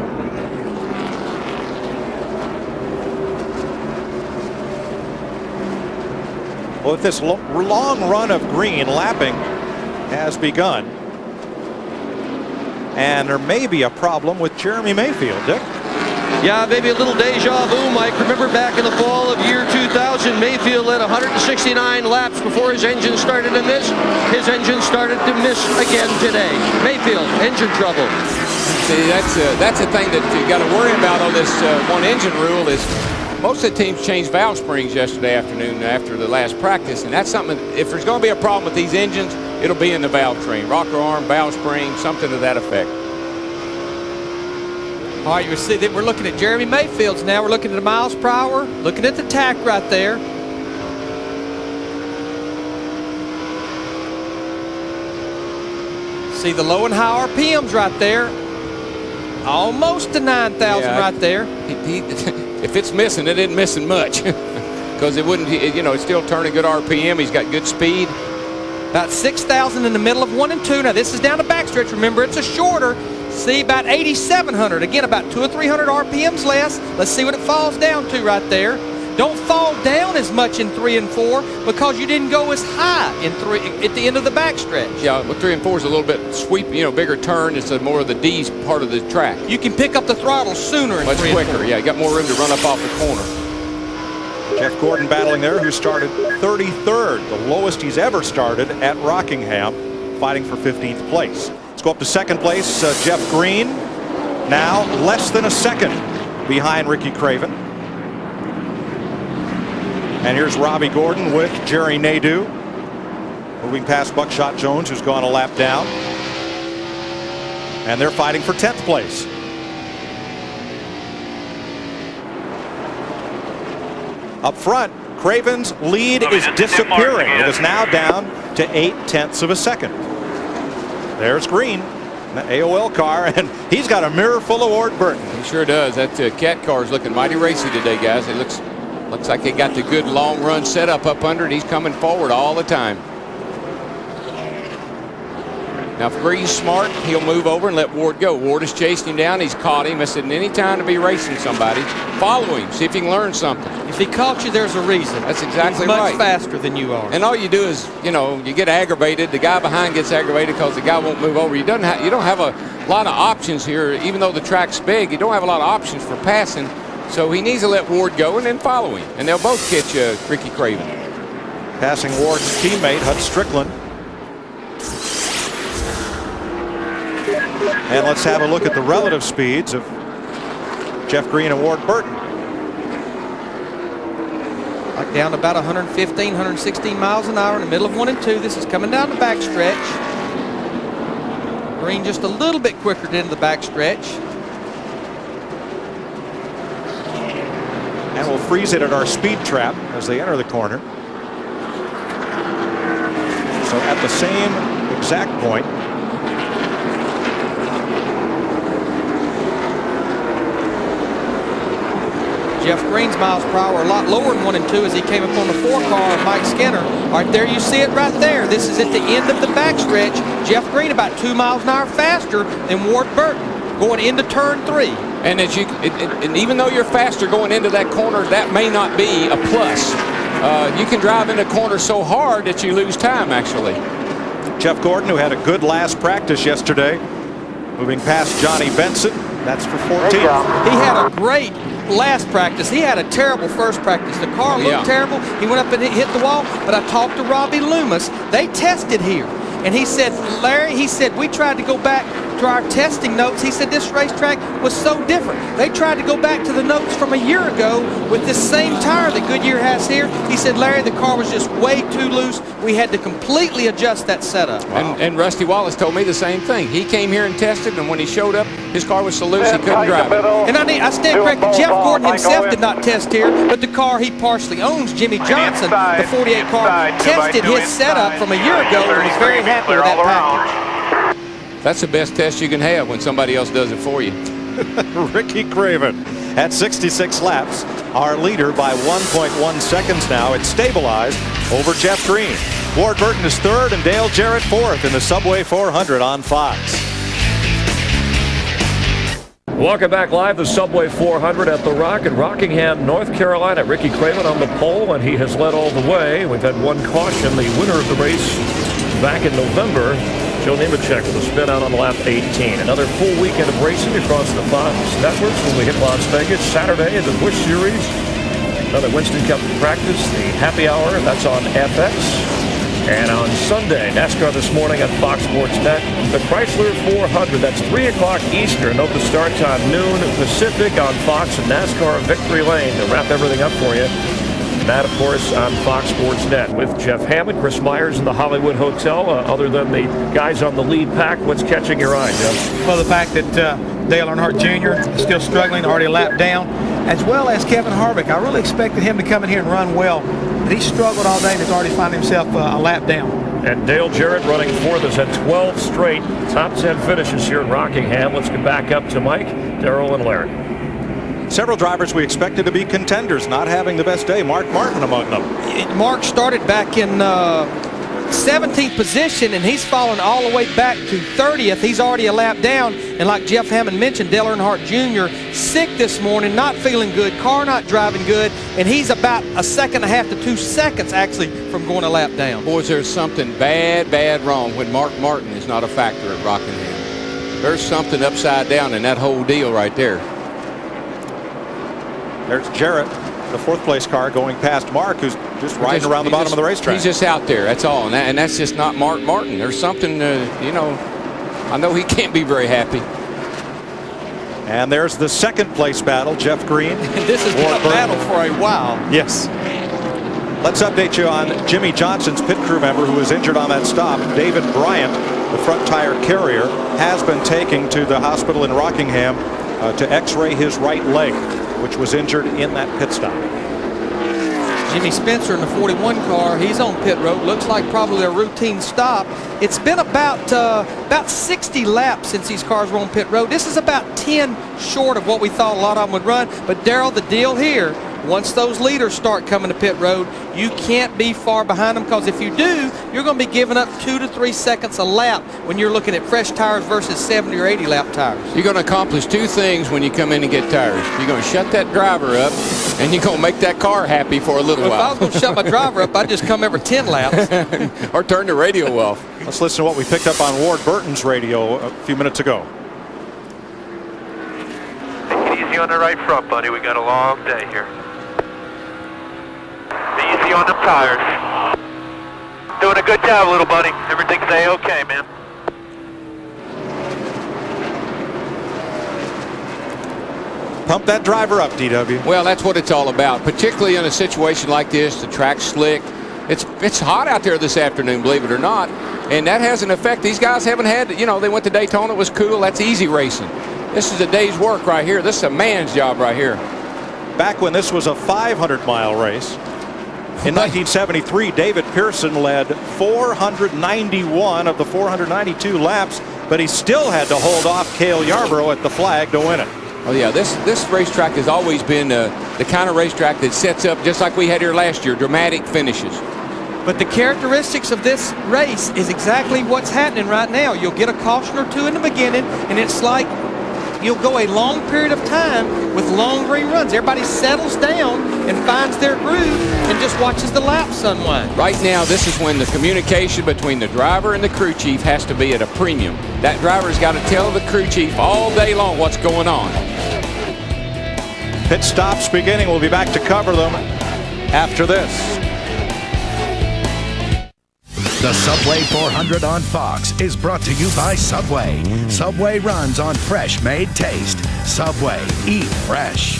Well, this long run of Green lapping has begun, and there may be a problem with Jeremy Mayfield, Dick. Yeah, maybe a little deja vu, Mike. Remember back in the fall of year 2000, Mayfield led 169 laps before his engine started to miss. His engine started to miss again today. Mayfield, engine trouble. See, that's a thing that you got to worry about on this one engine rule is most of the teams changed valve springs yesterday afternoon after the last practice, and that's something, if there's going to be a problem with these engines, it'll be in the valve train. Rocker arm, valve spring, something to that effect. All right, you see that we're looking at Jeremy Mayfield's now. We're looking at the miles per hour, looking at the tach right there. See the low and high RPMs right there. Almost to 9,000 right there. If it's missing, it isn't missing much because it wouldn't, it's still turning good RPM. He's got good speed. About 6,000 in the middle of 1 and 2. Now this is down the backstretch. Remember, it's a shorter. See, about 8,700. Again, about 200 or 300 RPMs less. Let's see what it falls down to right there. Don't fall down as much in 3 and 4 because you didn't go as high in 3 at the end of the backstretch. Yeah, well, 3 and 4 is a little bit sweep, bigger turn. It's more of the D part of the track. You can pick up the throttle sooner in much 3 quicker. and 4. Yeah, you got more room to run up off the corner. Jeff Gordon battling there, who started 33rd, the lowest he's ever started at Rockingham, fighting for 15th place. Let's go up to 2nd place. Jeff Green, now less than a second behind Ricky Craven. And here's Robbie Gordon with Jerry Nadeau, moving past Buckshot Jones, who's gone a lap down. And they're fighting for 10th place. Up front, Craven's lead is disappearing. It is now down to 0.8 seconds. There's Green, the AOL car, and he's got a mirror full of Ward Burton. He sure does. That cat car is looking mighty racy today, guys. It looks like they got the good long run setup up under it. He's coming forward all the time. Now, if Green's smart, he'll move over and let Ward go. Ward has chased him down. He's caught him. This isn't any time to be racing somebody. Follow him. See if he can learn something. If he caught you, there's a reason. That's exactly He's right. much faster than you are. And all you do is, you get aggravated. The guy behind gets aggravated because the guy won't move over. You don't have a lot of options here. Even though the track's big, you don't have a lot of options for passing So he needs to let Ward go and then follow him. And they'll both catch Ricky Craven. Passing Ward's teammate, Hud Strickland. And let's have a look at the relative speeds of Jeff Green and Ward Burton. Like down to about 115, 116 miles an hour in the middle of 1 and 2. This is coming down the backstretch. Green just a little bit quicker into the backstretch. And we'll freeze it at our speed trap as they enter the corner. So at the same exact point, Jeff Green's miles per hour a lot lower than 1 and 2 as he came up on the 4 car of Mike Skinner. Right there, you see it right there. This is at the end of the backstretch. Jeff Green about 2 miles an hour faster than Ward Burton going into turn 3. And as and even though you're faster going into that corner, that may not be a plus. You can drive in the corner so hard that you lose time, actually. Jeff Gordon, who had a good last practice yesterday, moving past Johnny Benson. That's for 14. He had a great last practice. He had a terrible first practice. The car looked terrible. He went up and hit the wall. But I talked to Robbie Loomis. They tested here. And he said, Larry, he said, we tried to go back to our testing notes. He said this racetrack was so different. They tried to go back to the notes from a year ago with this same tire that Goodyear has here. He said, Larry, the car was just way too loose. We had to completely adjust that setup. Wow. And Rusty Wallace told me the same thing. He came here and tested, and when he showed up, his car was so loose he couldn't drive it. And I stand corrected. Jeff Gordon himself did not test here, but the car he partially owns, Jimmy Johnson, the 48 car, tested his setup from a year ago and was very happy with that package. That's the best test you can have when somebody else does it for you. Ricky Craven at 66 laps, our leader by 1.1 seconds now. It's stabilized over Jeff Green. Ward Burton is third and Dale Jarrett fourth in the Subway 400 on Fox. Welcome back live, the Subway 400 at the Rock in Rockingham, North Carolina. Ricky Craven on the pole, and he has led all the way. We've had one caution. The winner of the race back in November, Joe Nemechek, with a spin out on lap 18. Another full weekend of racing across the Fox networks when we hit Las Vegas. Saturday, the Busch Series. Another Winston Cup practice, the happy hour, that's on FX. And on Sunday, NASCAR this morning on Fox Sports Net. The Chrysler 400, that's 3 o'clock Eastern. Note the start time, noon Pacific on Fox and NASCAR Victory Lane to wrap everything up for you. And that, of course, on Fox Sports Net with Jeff Hammond, Chris Myers in the Hollywood Hotel. Other than the guys on the lead pack, what's catching your eye, Jeff? Well, the fact that Dale Earnhardt Jr. is still struggling, already a lap down, as well as Kevin Harvick. I really expected him to come in here and run well, but he struggled all day and has already found himself a lap down. And Dale Jarrett running fourth has had 12 straight top 10 finishes here in Rockingham. Let's get back up to Mike, Darrell, and Larry. Several drivers we expected to be contenders not having the best day. Mark Martin among them. Mark started back in 17th position, and he's fallen all the way back to 30th. He's already a lap down. And like Jeff Hammond mentioned, Dale Earnhardt Jr. sick this morning, not feeling good, car not driving good, and he's about 1.5 to 2 seconds actually from going a lap down. Boys, there's something bad wrong when Mark Martin is not a factor at Rockingham. There's something upside down in that whole deal right there. There's Jarrett, the fourth place car, going past Mark, who's just riding around the bottom of the racetrack. He's just out there, that's all. And that's just not Mark Martin. There's something, you know, I know he can't be very happy. And there's the second place battle, Jeff Green. This has been a battle for a while. Yes. Let's update you on Jimmy Johnson's pit crew member who was injured on that stop. David Bryant, the front tire carrier, has been taken to the hospital in Rockingham to x-ray his right leg, which was injured in that pit stop. Jimmy Spencer in the 41 car, he's on pit road. Looks like probably a routine stop. It's been about 60 laps since these cars were on pit road. This is about 10 short of what we thought a lot of them would run. But Darrell, the deal here, once those leaders start coming to pit road, you can't be far behind them, because if you do, you're going to be giving up 2 to 3 seconds a lap when you're looking at fresh tires versus 70 or 80 lap tires. You're going to accomplish two things when you come in and get tires. You're going to shut that driver up, and you're going to make that car happy for a little while. If I was going to shut my driver up, I'd just come every 10 laps. Or turn the radio off. Let's listen to what we picked up on Ward Burton's radio a few minutes ago. Take it easy Easy on the right front, buddy. We got a long day here. Easy on the tires. Doing a good job, little buddy. Everything's A-okay, man. Pump that driver up, DW. Well, that's what it's all about, particularly in a situation like this. The track's slick. It's hot out there this afternoon, believe it or not, and that has an effect. These guys haven't had, you know, they went to Daytona, it was cool. That's easy racing. This is a day's work right here. This is a man's job right here. Back when this was a 500-mile race, in 1973, David Pearson led 491 of the 492 laps, but he still had to hold off Cale Yarborough at the flag to win it. Oh yeah, this racetrack has always been the kind of racetrack that sets up, just like we had here last year, dramatic finishes. But the characteristics of this race is exactly what's happening right now. You'll get a caution or two in the beginning, and it's like you'll go a long period of time with long green runs. Everybody settles down and finds their groove and just watches the laps unwind. Right now, this is when the communication between the driver and the crew chief has to be at a premium. That driver's got to tell the crew chief all day long what's going on. Pit stops beginning. We'll be back to cover them after this. The Subway 400 on Fox is brought to you by Subway. Subway runs on fresh-made taste. Subway, eat fresh.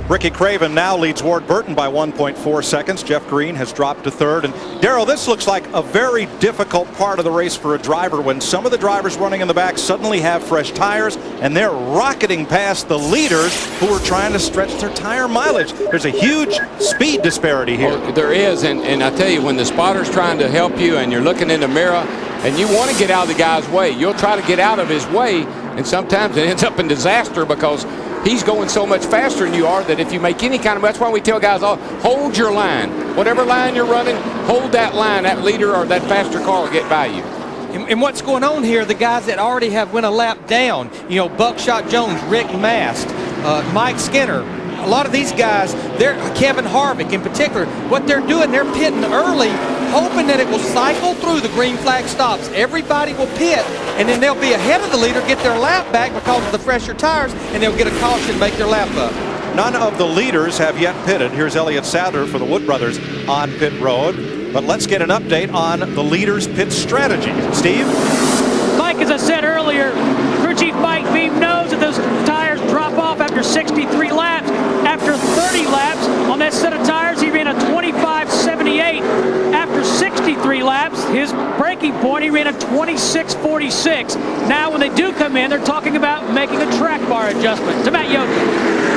Ricky Craven now leads Ward Burton by 1.4 seconds. Jeff Green has dropped to third. And Darrell, this looks like a very difficult part of the race for a driver when some of the drivers running in the back suddenly have fresh tires and they're rocketing past the leaders who are trying to stretch their tire mileage. There's a huge speed disparity here. Oh, there is, and I tell you, when the spotter's trying to help you and you're looking in the mirror and you want to get out of the guy's way, you'll try to get out of his way, and sometimes it ends up in disaster because he's going so much faster than you are that if you make any kind of, that's why we tell guys, oh, hold your line. Whatever line you're running, hold that line. That leader or that faster car will get by you. And what's going on here, the guys that already have went a lap down, you know, Buckshot Jones, Rick Mast, Mike Skinner, a lot of these guys, Kevin Harvick in particular, what they're doing, they're pitting early, hoping that it will cycle through the green flag stops. Everybody will pit, and then they'll be ahead of the leader, get their lap back because of the fresher tires, and they'll get a caution, make their lap up. None of the leaders have yet pitted. Here's Elliott Sadler for the Wood Brothers on pit road. But let's get an update on the leaders' pit strategy. Steve? Mike, as I said earlier, crew chief Mike Beam knows that those tires drop off after 63 laps. After 30 laps on that set of tires, he ran a 25.78. After 63 laps, his breaking point, he ran a 26.46. Now, when they do come in, they're talking about making a track bar adjustment. To Matt Yoder.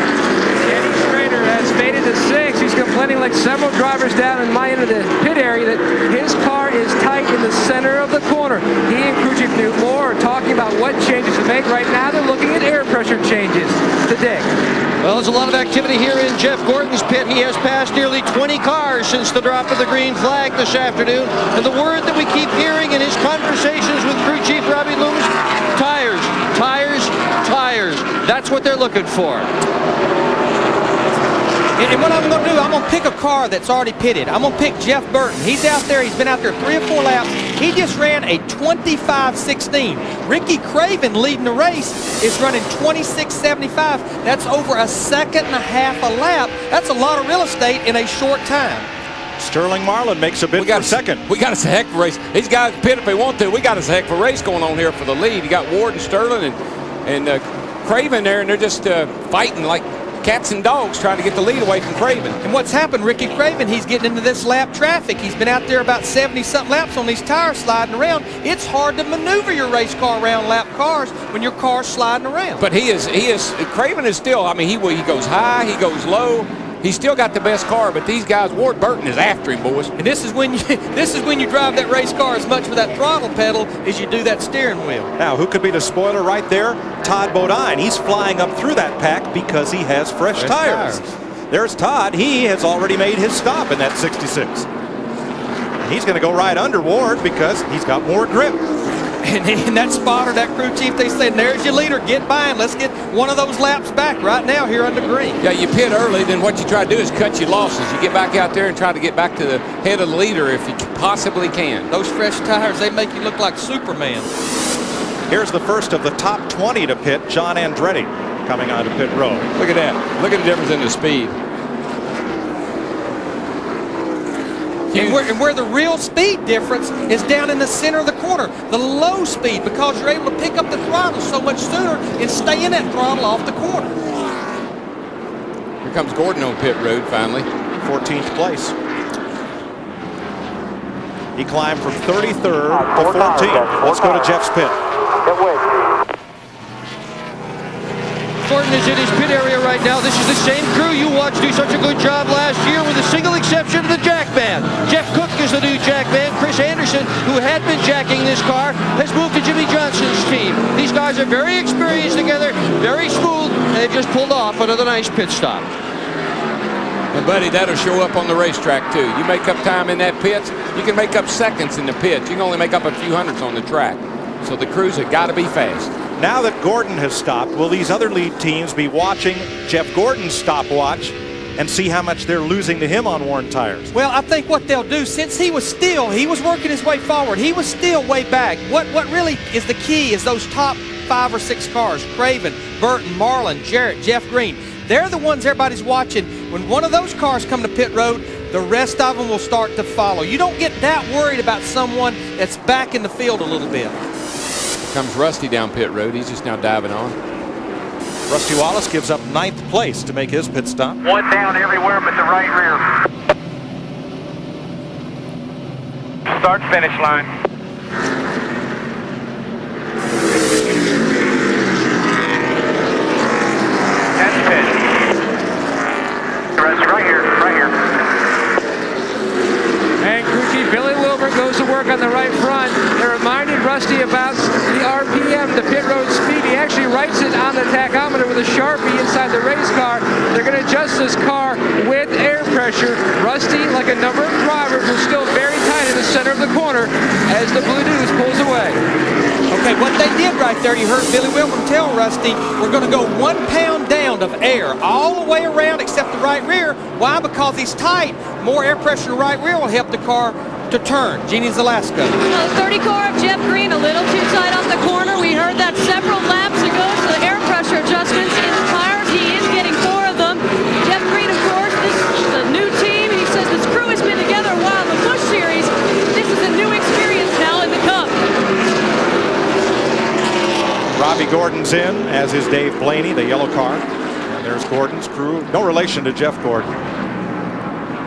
Has faded to 6. He's complaining like several drivers down in my end of the pit area that his car is tight in the center of the corner. He and crew chief Newt Moore are talking about what changes to make. Right now they're looking at air pressure changes today. Well, there's a lot of activity here in Jeff Gordon's pit. He has passed nearly 20 cars since the drop of the green flag this afternoon. And the word that we keep hearing in his conversations with crew chief Robbie Loomis, tires, tires, tires. That's what they're looking for. And what I'm going to do, I'm going to pick a car that's already pitted. I'm going to pick Jeff Burton. He's out there. He's been out there 3 or 4 laps. He just ran a 25.16. Ricky Craven, leading the race, is running 26.75. That's over a second and a half a lap. That's a lot of real estate in a short time. Sterling Marlin makes a bid for second. We got us a heck of a race. These guys pit if they want to. We got us a heck of a race going on here for the lead. You got Ward and Sterling and Craven there, and they're just fighting like cats and dogs trying to get the lead away from Craven. And what's happened, Ricky Craven, he's getting into this lap traffic. He's been out there about 70-something laps on these tires sliding around. It's hard to maneuver your race car around lap cars when your car's sliding around. But Craven is still, I mean, he goes high, he goes low. He's still got the best car, but these guys, Ward Burton is after him, boys. And this is when you drive that race car as much with that throttle pedal as you do that steering wheel. Now, who could be the spoiler right there? Todd Bodine. He's flying up through that pack because he has fresh tires. There's Todd. He has already made his stop in that 66. And he's going to go right under Ward because he's got more grip. And that spotter, that crew chief, they said, there's your leader, get by him. Let's get one of those laps back right now here under green. Yeah, you pit early, then what you try to do is cut your losses. You get back out there and try to get back to the head of the leader if you possibly can. Those fresh tires, they make you look like Superman. Here's the first of the top 20 to pit, John Andretti, coming onto pit road. Look at that. Look at the difference in the speed. And where the real speed difference is down in the center of the corner, the low speed, because you're able to pick up the throttle so much sooner and stay in that throttle off the corner. Here comes Gordon on pit road finally. 14th place. He climbed from 33rd to 14th. Let's go to Jeff's pit. Gordon is in his pit area right now. This is the same crew you watched do such a good job last year, with a single exception of the jack man. Jeff Cook is the new jack man. Chris Anderson, who had been jacking this car, has moved to Jimmy Johnson's team. These guys are very experienced together, very smooth, and they've just pulled off another nice pit stop. And buddy, that'll show up on the racetrack too. You make up time in that pit, you can make up seconds in the pit. You can only make up a few hundredths on the track. So the crews have got to be fast. Now that Gordon has stopped, will these other lead teams be watching Jeff Gordon's stopwatch and see how much they're losing to him on worn tires? Well, I think what they'll do, since he was working his way forward, he was still way back. What really is the key is those top 5 or 6 cars, Craven, Burton, Marlin, Jarrett, Jeff Green. They're the ones everybody's watching. When one of those cars come to pit road, the rest of them will start to follow. You don't get that worried about someone that's back in the field a little bit. Comes Rusty down pit road. He's just now diving on. Rusty Wallace gives up 9th place to make his pit stop. One down everywhere but the right rear. Start finish line. That's pit. Rest right here, right here. And crew chief Billy Wilbur goes to work on the right front. They reminded Rusty about the RPM, the pit road speed. He actually writes it on the tachometer with a Sharpie inside the race car. They're going to adjust this car with air pressure. Rusty, like a number of drivers, was still very tight in the center of the corner as the Blue News pulls away. Okay, what they did right there, you heard Billy Wilbur tell Rusty, we're going to go 1 pound down of air all the way around except the right rear. Why? Because he's tight. More air pressure in the right rear will help the car to turn. Jeannie Zalasko. 30 car of Jeff Green, a little too tight off the corner. We heard that several laps ago, so the air pressure adjustments in the tires. He is getting 4 of them. Jeff Green, of course, this is a new team. He says this crew has been together a while in the Busch Series. This is a new experience now in the Cup. Robbie Gordon's in, as is Dave Blaney, the yellow car. And there's Gordon's crew. No relation to Jeff Gordon.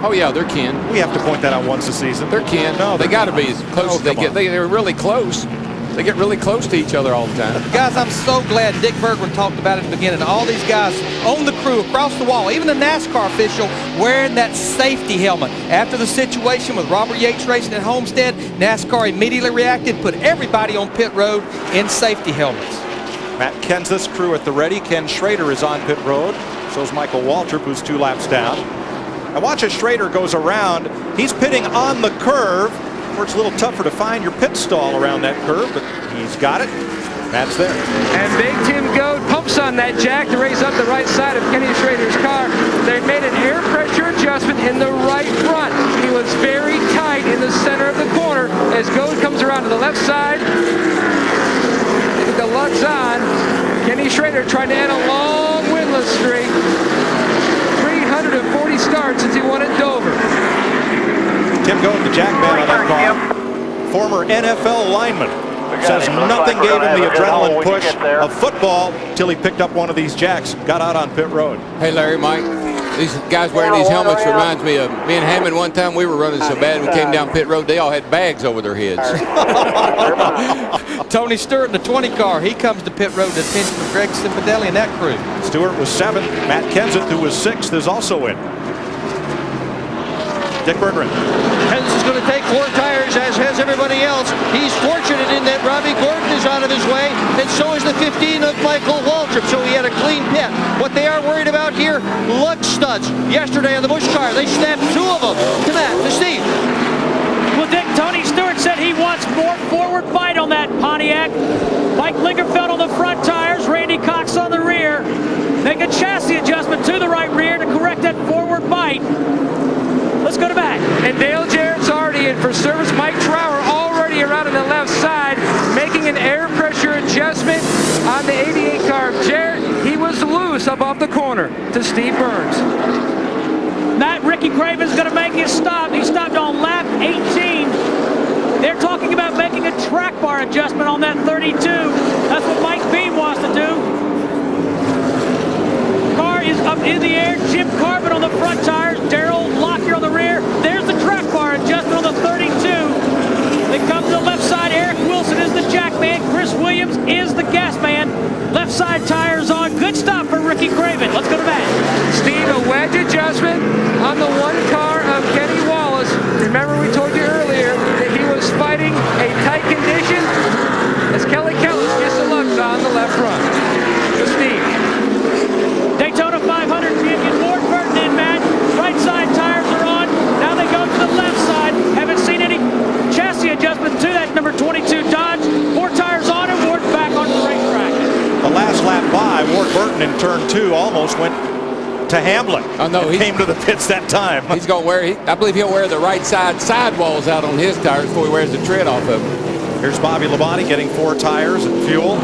Oh yeah, they're kin. We have to point that out once a season. They're kin. No, they got to be as close as they get. They're really close. They get really close to each other all the time. Guys, I'm so glad Dick Bergman talked about it at the beginning. All these guys on the crew across the wall, even the NASCAR official wearing that safety helmet. After the situation with Robert Yates Racing at Homestead, NASCAR immediately reacted, put everybody on pit road in safety helmets. Matt Kenseth's crew at the ready. Ken Schrader is on pit road. So is Michael Waltrip, who's 2 laps down. And watch as Schrader goes around. He's pitting on the curve, where it's a little tougher to find your pit stall around that curve, but he's got it. Matt's there. And Big Tim Goad pumps on that jack to raise up the right side of Kenny Schrader's car. They made an air pressure adjustment in the right front. He was very tight in the center of the corner as Goad comes around to the left side. With the Lux on, Kenny Schrader trying to end a long winless streak. 340 starts since he won at Dover. Tim Goad, the jack man on that car, former NFL lineman, says nothing gave him the adrenaline push of football till he picked up one of these jacks, got out on pit road. Hey Larry, Mike, these guys wearing these helmets reminds me of me and Hammond. One time we were running so bad we came down pit road, they all had bags over their heads. Tony Stewart in the 20 car, he comes to pit road to the attention of Greg Cimpadelli and that crew. Stewart was 7th. Matt Kenseth, who was 6th, is also in. Dick Berggren. Kenseth is going to take 4 tires, as has everybody else. He's fortunate in that Robbie Gordon is out of his way, and so is the 15 of Michael Waltrip, so he had a clean pit. What they are worried about here, lug studs. Yesterday on the Busch car, they snapped 2 of them. To Matt, to Steve. Well, Dick, Tony Stewart said he wants more forward bite on that Pontiac. Mike Lingerfeld on the front tires, Randy Cox on the rear. Make a chassis adjustment to the right rear to correct that forward bite. Let's go to Matt. And Dale Jarrett's already in for service. Mike Trower already around on the left side, making an air pressure adjustment adjustment on the 88 car of Jarrett. He was loose up off the corner to Steve Burns. Matt, Ricky Craven's going to make his stop. He stopped on lap 18. They're talking about making a track bar adjustment on that 32. That's what Mike Beam wants to do. Car is up in the air. Jim Carbon on the front tires. Darrell Lockyer on the rear. There's the track bar adjustment on the 32. They come to the left side. Eric Wilson is the jack man. Chris Williams is the gas man. Left side tires on. Good stop for Ricky Craven. Let's go to Matt. Steve, a wedge adjustment on the one car of Kenny Wallace. Remember we told you earlier that he was fighting a tight condition as Kelly Kellis gets the lugs on the left front. So Steve. Daytona 500 champion Ward Burton in, Matt. Right side tires are on. Now they go to the left side. Haven't seen any chassis adjustment to that number 22 Dodge. 4 tires on and Ward's back on the racetrack. The last lap by, Ward Burton in turn 2 almost went to Hamlin. Oh, no, he came to the pits that time. He's going to wear, I believe he'll wear the right side sidewalls out on his tires before he wears the tread off of them. Here's Bobby Labonte getting 4 tires and fuel.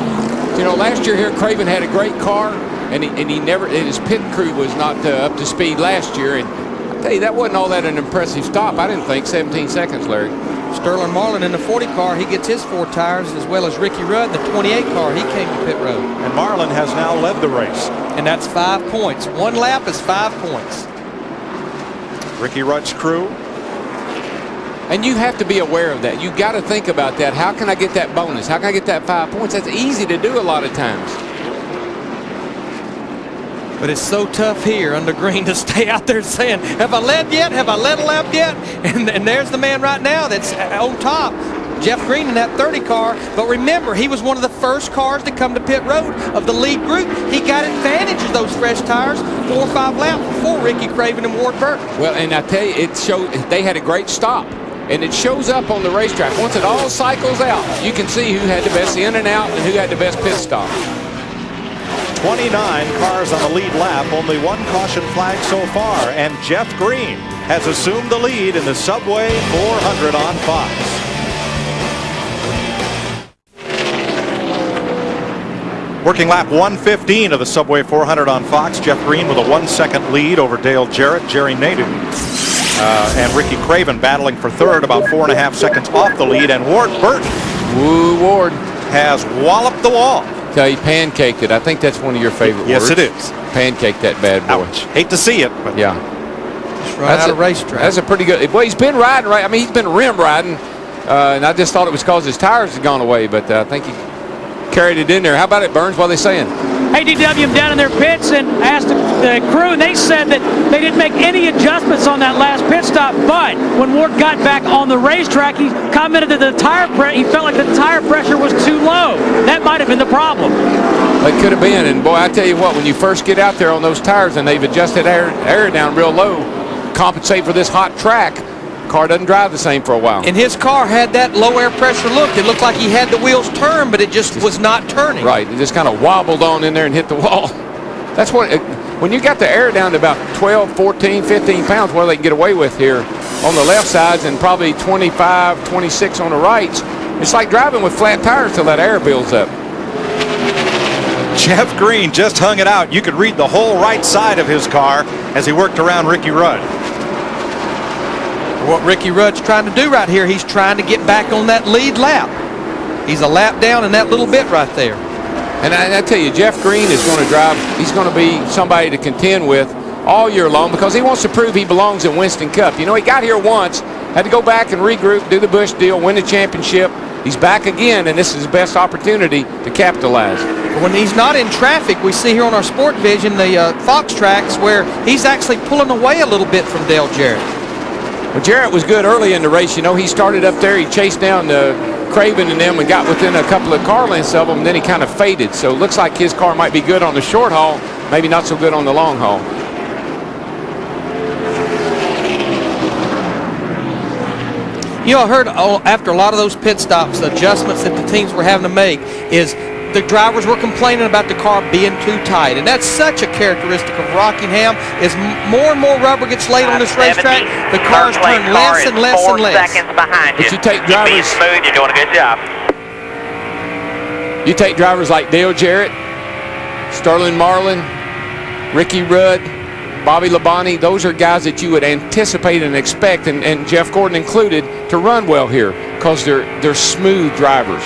You know, last year here, Craven had a great car, and he never, his pit crew was not up to speed last year. And I tell you, that wasn't all that an impressive stop. I didn't think 17 seconds, Larry. Sterling Marlin in the 40 car, he gets his 4 tires, as well as Ricky Rudd in the 28 car. He came to pit road. And Marlin has now led the race. And that's 5 points. 1 lap is 5 points. Ricky Rudd's crew. And you have to be aware of that. You got to think about that. How can I get that bonus? How can I get that 5 points? That's easy to do a lot of times. But it's so tough here under green to stay out there saying, have I led yet? Have I led a lap yet? And there's the man right now that's on top, Jeff Green in that 30 car. But remember, he was one of the first cars to come to pit road of the lead group. He got advantage of those fresh tires 4 or 5 laps before Ricky Craven and Ward Burton. Well, and I tell you, it showed they had a great stop. And it shows up on the racetrack. Once it all cycles out, you can see who had the best in and out and who had the best pit stop. 29 cars on the lead lap, only 1 caution flag so far, and Jeff Green has assumed the lead in the Subway 400 on Fox. Working lap 115 of the Subway 400 on Fox. Jeff Green with a 1-second lead over Dale Jarrett, Jerry Nadeau, and Ricky Craven battling for third, about 4.5 seconds off the lead, and Ward Burton. Woo, Ward has walloped the wall. Tell you, pancaked it. I think that's one of your favorite yes, words. Yes, it is. Pancake that bad boy. Ouch. Hate to see it, but yeah. Just run out of racetrack. That's a pretty good. Well, he's been riding right. I mean, he's been rim riding, and I just thought it was because his tires had gone away, but I think he carried it in there. How about it, Burns? What are they saying? ADW down in their pits and asked the crew, and they said that they didn't make any adjustments on that last pit stop. But when Ward got back on the racetrack, he commented that the tire he felt like the tire pressure was too low. That might have been the problem. It could have been, and boy, I tell you what, when you first get out there on those tires and they've adjusted air down real low, compensate for this hot track, car doesn't drive the same for a while. And his car had that low air pressure look. It looked like he had the wheels turned, but it just was not turning. Right, it just kind of wobbled on in there and hit the wall. That's what, when you got the air down to about 12, 14, 15 pounds, what they can get away with here on the left sides and probably 25, 26 on the rights, it's like driving with flat tires till that air builds up. Jeff Green just hung it out. You could read the whole right side of his car as he worked around Ricky Rudd. What Ricky Rudd's trying to do right here, he's trying to get back on that lead lap. He's a lap down in that little bit right there. And I tell you, Jeff Green is going to drive, he's going to be somebody to contend with all year long because he wants to prove he belongs in Winston Cup. You know, he got here once, had to go back and regroup, do the Busch deal, win the championship. He's back again, and this is his best opportunity to capitalize. When he's not in traffic, we see here on our Sport Vision the Fox tracks where he's actually pulling away a little bit from Dale Jarrett. Well, Jarrett was good early in the race. You know, he started up there. He chased down Craven and them and got within a couple of car lengths of them, and then he kind of faded. So it looks like his car might be good on the short haul, maybe not so good on the long haul. You know, I heard after a lot of those pit stops, the adjustments that the teams were having to make is the drivers were complaining about the car being too tight. And that's such a characteristic of Rockingham is more and more rubber gets laid on this racetrack, the cars turn less and less and less. 4 seconds behind you. But you take drivers, smooth, you're doing a good job. You take drivers like Dale Jarrett, Sterling Marlin, Ricky Rudd, Bobby Labonte. Those are guys that you would anticipate and expect, and Jeff Gordon included, to run well here because they're smooth drivers.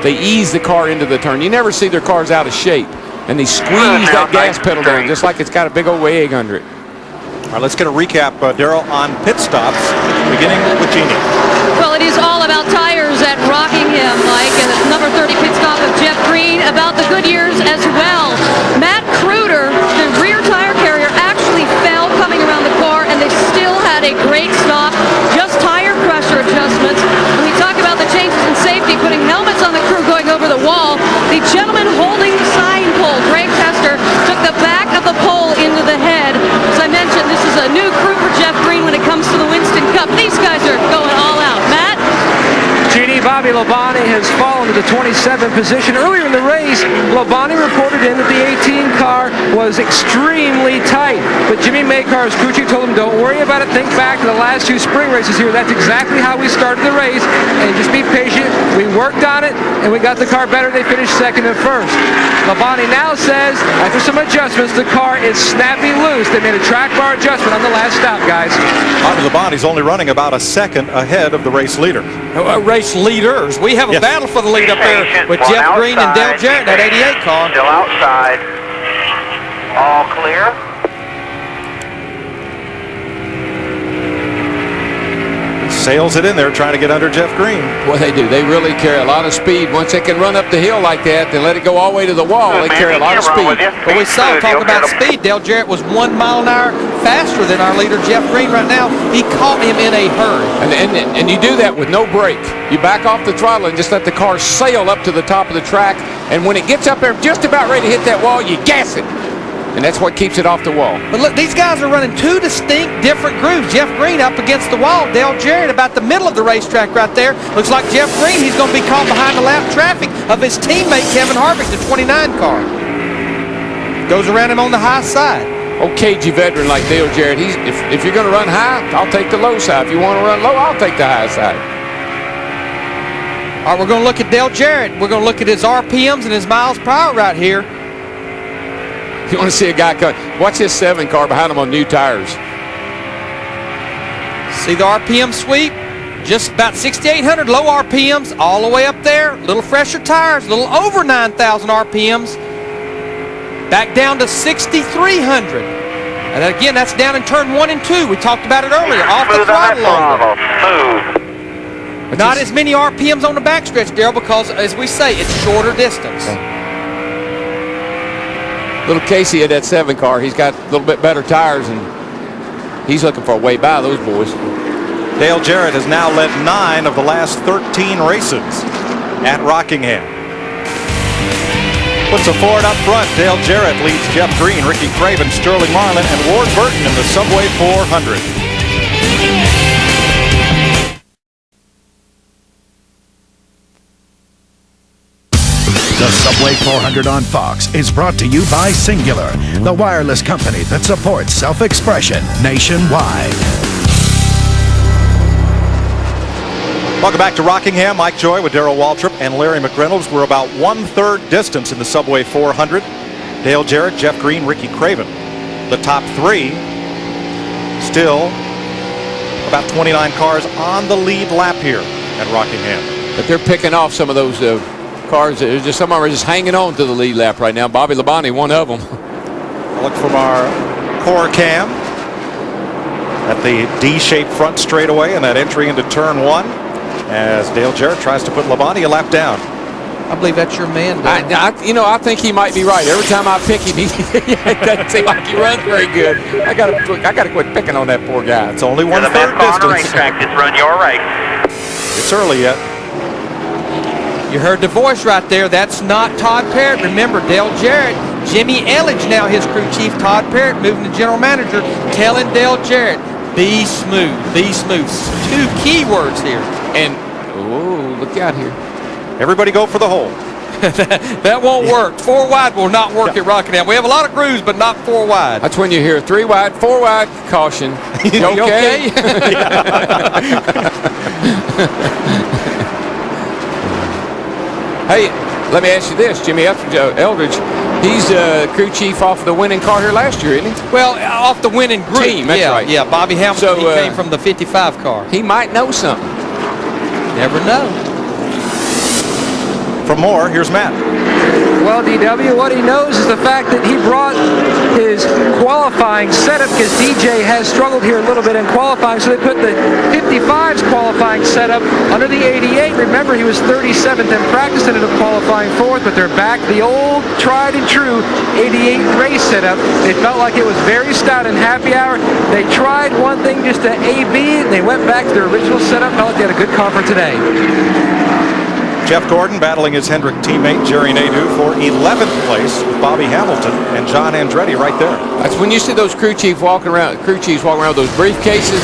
They ease the car into the turn. You never see their cars out of shape, and they squeeze that gas pedal down just like it's got a big old egg under it. All right, let's get a recap, Darrell, on pit stops, beginning with Jeannie. Well, it is all about tires at Rockingham, Mike, and the number 30 pit stop of Jeff Green, about the Goodyears as well. Matt Kruder, the rear tire carrier, actually fell coming around the car, and they still had a great stop, just tire pressure adjustments. When we talk about the changes in safety, putting helmets on the crew going over the wall, the gentleman holding the sign pole, Greg Tester, took the back of the pole into the head. As I mentioned, this is a new crew for Jeff Green when it comes to the Winston Cup. These guys are going all out. Matt? GD Bobby Labonte has fallen to the 27th position. Earlier in the race, Labonte reported in that the 18 car was extremely tight. But Jimmy Maycar's crew chief told him, don't worry about it. Think back to the last 2 spring races here. That's exactly how we started the race. And just be patient. We worked on it, and we got the car better. They finished second and first. Labonte now says, after some adjustments, the car is snappy loose. They made a track bar adjustment on the last stop, guys. Bobby Labonte's only running about a second ahead of the race leader. Race leaders. We have a battle for the lead up there with Jeff Green and Dale Jarrett, that 88 car. Still outside. All clear. Sails it in there, trying to get under Jeff Green. Well, they do. They really carry a lot of speed. Once they can run up the hill like that, then let it go all the way to the wall. They carry a lot of speed. But we saw, talk about speed, Dale Jarrett was 1 mile an hour faster than our leader, Jeff Green, right now. He caught him in a hurry. And you do that with no brake. You back off the throttle and just let the car sail up to the top of the track. And when it gets up there just about ready to hit that wall, you gas it. And that's what keeps it off the wall. But look, these guys are running 2 distinct different grooves. Jeff Green up against the wall. Dale Jarrett about the middle of the racetrack right there. Looks like Jeff Green, he's going to be caught behind the lap traffic of his teammate Kevin Harvick, the 29 car. Goes around him on the high side. Old cagey veteran like Dale Jarrett, if you're going to run high, I'll take the low side. If you want to run low, I'll take the high side. All right, we're going to look at Dale Jarrett. We're going to look at his RPMs and his miles per hour right here. You want to see a guy cut? Watch his 7 car behind him on new tires. See the RPM sweep? Just about 6,800 low RPMs all the way up there. Little fresher tires, a little over 9,000 RPMs. Back down to 6,300. And again, that's down in turn 1 and 2. We talked about it earlier. Off the throttle longer. Not as many RPMs on the backstretch, Darrell, because as we say, it's shorter distance. Little Casey had that 7 car. He's got a little bit better tires, and he's looking for a way by those boys. Dale Jarrett has now led 9 of the last 13 races at Rockingham. Puts a Ford up front. Dale Jarrett leads Jeff Green, Ricky Craven, Sterling Marlin, and Ward Burton in the Subway 400. The Subway 400 on Fox is brought to you by Singular, the wireless company that supports self-expression nationwide. Welcome back to Rockingham. Mike Joy with Darrell Waltrip and Larry McReynolds. We're about 1/3 distance in the Subway 400. Dale Jarrett, Jeff Green, Ricky Craven. The top 3 still about 29 cars on the lead lap here at Rockingham. But they're picking off some of those cars. There's just some of them are just hanging on to the lead lap right now. Bobby Labonte, one of them. Look from our core cam at the D-shaped front straightaway and that entry into turn 1 as Dale Jarrett tries to put Labonte a lap down. I believe that's your man, I think he might be right. Every time I pick him, it doesn't seem like he runs very good. I gotta quit picking on that poor guy. It's only 1/3 distance. Just run your race. It's early yet. You heard the voice right there. That's not Todd Parrott. Remember, Dale Jarrett, Jimmy Elledge, now his crew chief. Todd Parrott moving to general manager, telling Dale Jarrett, be smooth, be smooth. 2 key words here. And, oh, look out here. Everybody go for the hole. That won't work. 4 wide will not work at Rockingham. We have a lot of grooves, but not 4 wide. That's when you hear 3 wide, 4 wide, caution. You okay? let me ask you this, Jimmy Eldridge, he's crew chief off the winning car here last year, isn't he? Well, off the winning group. Team, that's right. Yeah, Bobby Hamilton, he came from the 55 car. He might know something. Never know. For more, here's Matt. Well, DW, what he knows is the fact that he brought his qualifying setup because DJ has struggled here a little bit in qualifying, so they put the 55's qualifying setup under the 88. Remember, he was 37th in practice, ended up qualifying 4th, but they're back the old tried and true 88 race setup. They felt like it was very stout in happy hour. They tried one thing just to A-B, and they went back to their original setup. Felt like they had a good car for today. Jeff Gordon battling his Hendrick teammate Jerry Nadeau for 11th place with Bobby Hamilton and John Andretti right there. That's when you see those crew chiefs walking around with those briefcases.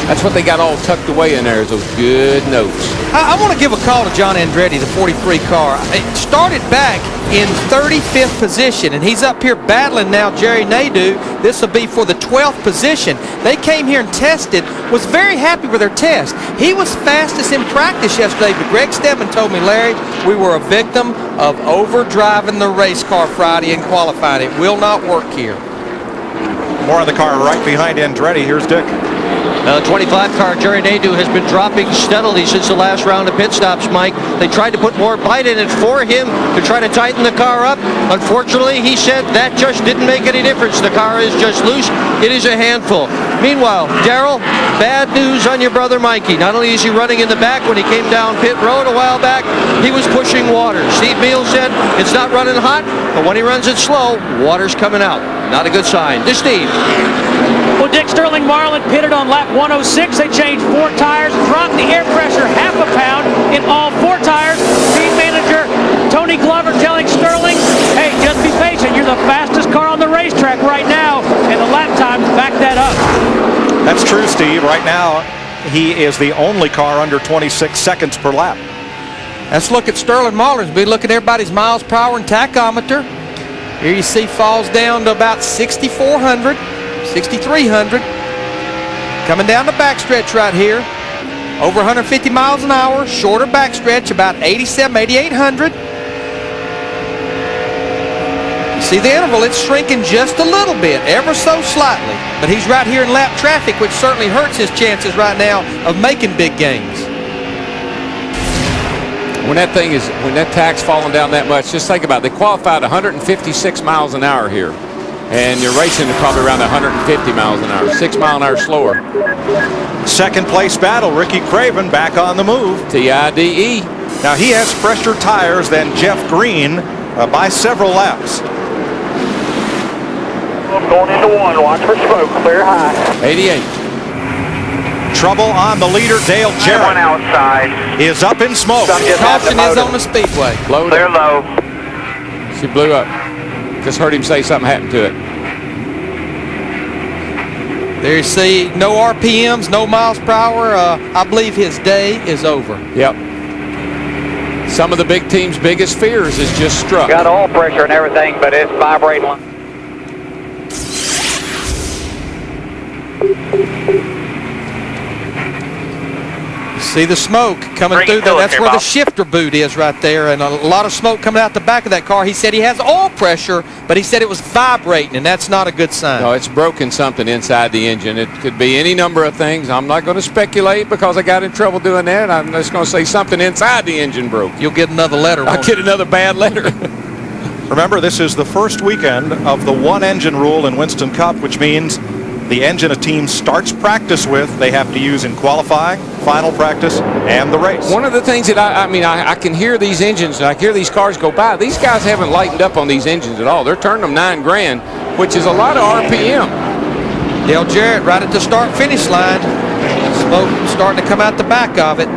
That's what they got all tucked away in there, is those good notes. I want to give a call to John Andretti, the 43 car. It started back in 35th position, and he's up here battling now Jerry Nadeau. This will be for the 12th position. They came here and tested, was very happy with their test. He was fastest in practice yesterday, but Greg Stedman told me, Larry, we were a victim of overdriving the race car Friday and qualifying. It will not work here. More on the car right behind Andretti. Here's Dick. The 25 car, Jerry Nadeau, has been dropping steadily since the last round of pit stops, Mike. They tried to put more bite in it for him to try to tighten the car up. Unfortunately, he said that just didn't make any difference. The car is just loose. It is a handful. Meanwhile, Darrell, bad news on your brother Mikey. Not only is he running in the back, when he came down pit road a while back, he was pushing water. Steve Beal said it's not running hot, but when he runs it slow, water's coming out. Not a good sign. To Steve. Well, Dick, Sterling Marlin pitted on lap 106. They changed 4 tires, dropped the air pressure half a pound in all 4 tires. Team manager Tony Glover telling Sterling, hey, just be patient. You're the fastest car on the racetrack right now, and the lap times back that up. That's true, Steve. Right now, he is the only car under 26 seconds per lap. Let's look at Sterling Marlin's. We look at everybody's miles per hour and tachometer. Here you see falls down to about 6,400. 6,300. Coming down the backstretch right here. Over 150 miles an hour. Shorter backstretch, about 87, 8,800. You see the interval, it's shrinking just a little bit, ever so slightly. But he's right here in lap traffic, which certainly hurts his chances right now of making big gains. When that tach's falling down that much, just think about it. They qualified 156 miles an hour here. And you're racing at probably around 150 miles an hour, 6 miles an hour slower. Second place battle, Ricky Craven back on the move. TIDE. Now he has fresher tires than Jeff Green by several laps. Going into 1, watch for smoke, clear high. 88. Trouble on the leader, Dale Jarrett. One outside. Is up in smoke. Caution is on the speedway. Clear low. She blew up. Just heard him say something happened to it. There you see, no RPMs, no miles per hour. I believe his day is over. Yep. Some of the big teams' biggest fears is just struck. Got oil pressure and everything, but it's vibrating. See the smoke coming through there. That's where the shifter boot is right there, and a lot of smoke coming out the back of that car. He said he has oil pressure, but he said it was vibrating, and that's not a good sign. No, it's broken something inside the engine. It could be any number of things. I'm not going to speculate because I got in trouble doing that. I'm just going to say something inside the engine broke. You'll get another letter. I'll get another bad letter. Remember, this is the first weekend of the one engine rule in Winston Cup, which means the engine a team starts practice with, they have to use in qualifying, final practice, and the race. One of the things that I can hear these engines, I hear these cars go by. These guys haven't lightened up on these engines at all. They're turning them 9 grand, which is a lot of RPM. Dale Jarrett right at the start-finish line. Smoke starting to come out the back of it.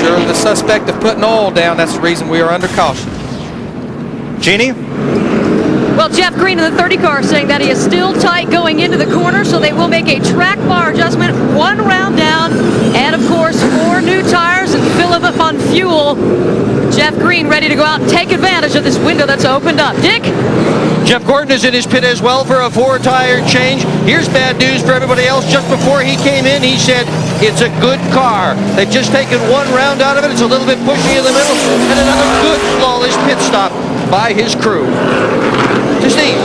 Sure, the suspect of putting oil down. That's the reason we are under caution. Jeannie? Well, Jeff Green in the 30 car saying that he is still tight going into the corner, so they will make a track bar adjustment 1 round down. And, of course, 4 new tires and fill them up on fuel. Jeff Green ready to go out and take advantage of this window that's opened up. Dick? Jeff Gordon is in his pit as well for a 4-tire change. Here's bad news for everybody else. Just before he came in, he said it's a good car. They've just taken one round out of it. It's a little bit pushy in the middle. And another good, flawless pit stop by his crew. To Steve.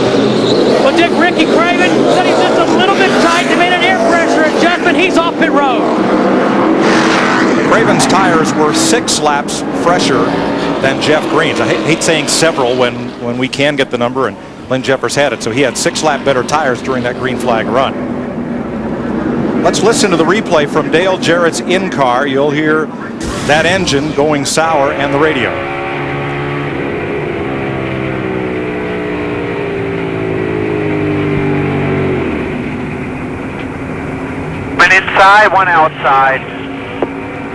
Well, Dick, Ricky Craven said he's just a little bit tight. They made an air pressure adjustment. He's off pit road. Craven's tires were 6 laps fresher than Jeff Green's. I hate saying several when we can get the number, and Lynn Jeffers had it. So he had 6 lap better tires during that green flag run. Let's listen to the replay from Dale Jarrett's in-car. You'll hear that engine going sour and the radio. One inside, one outside.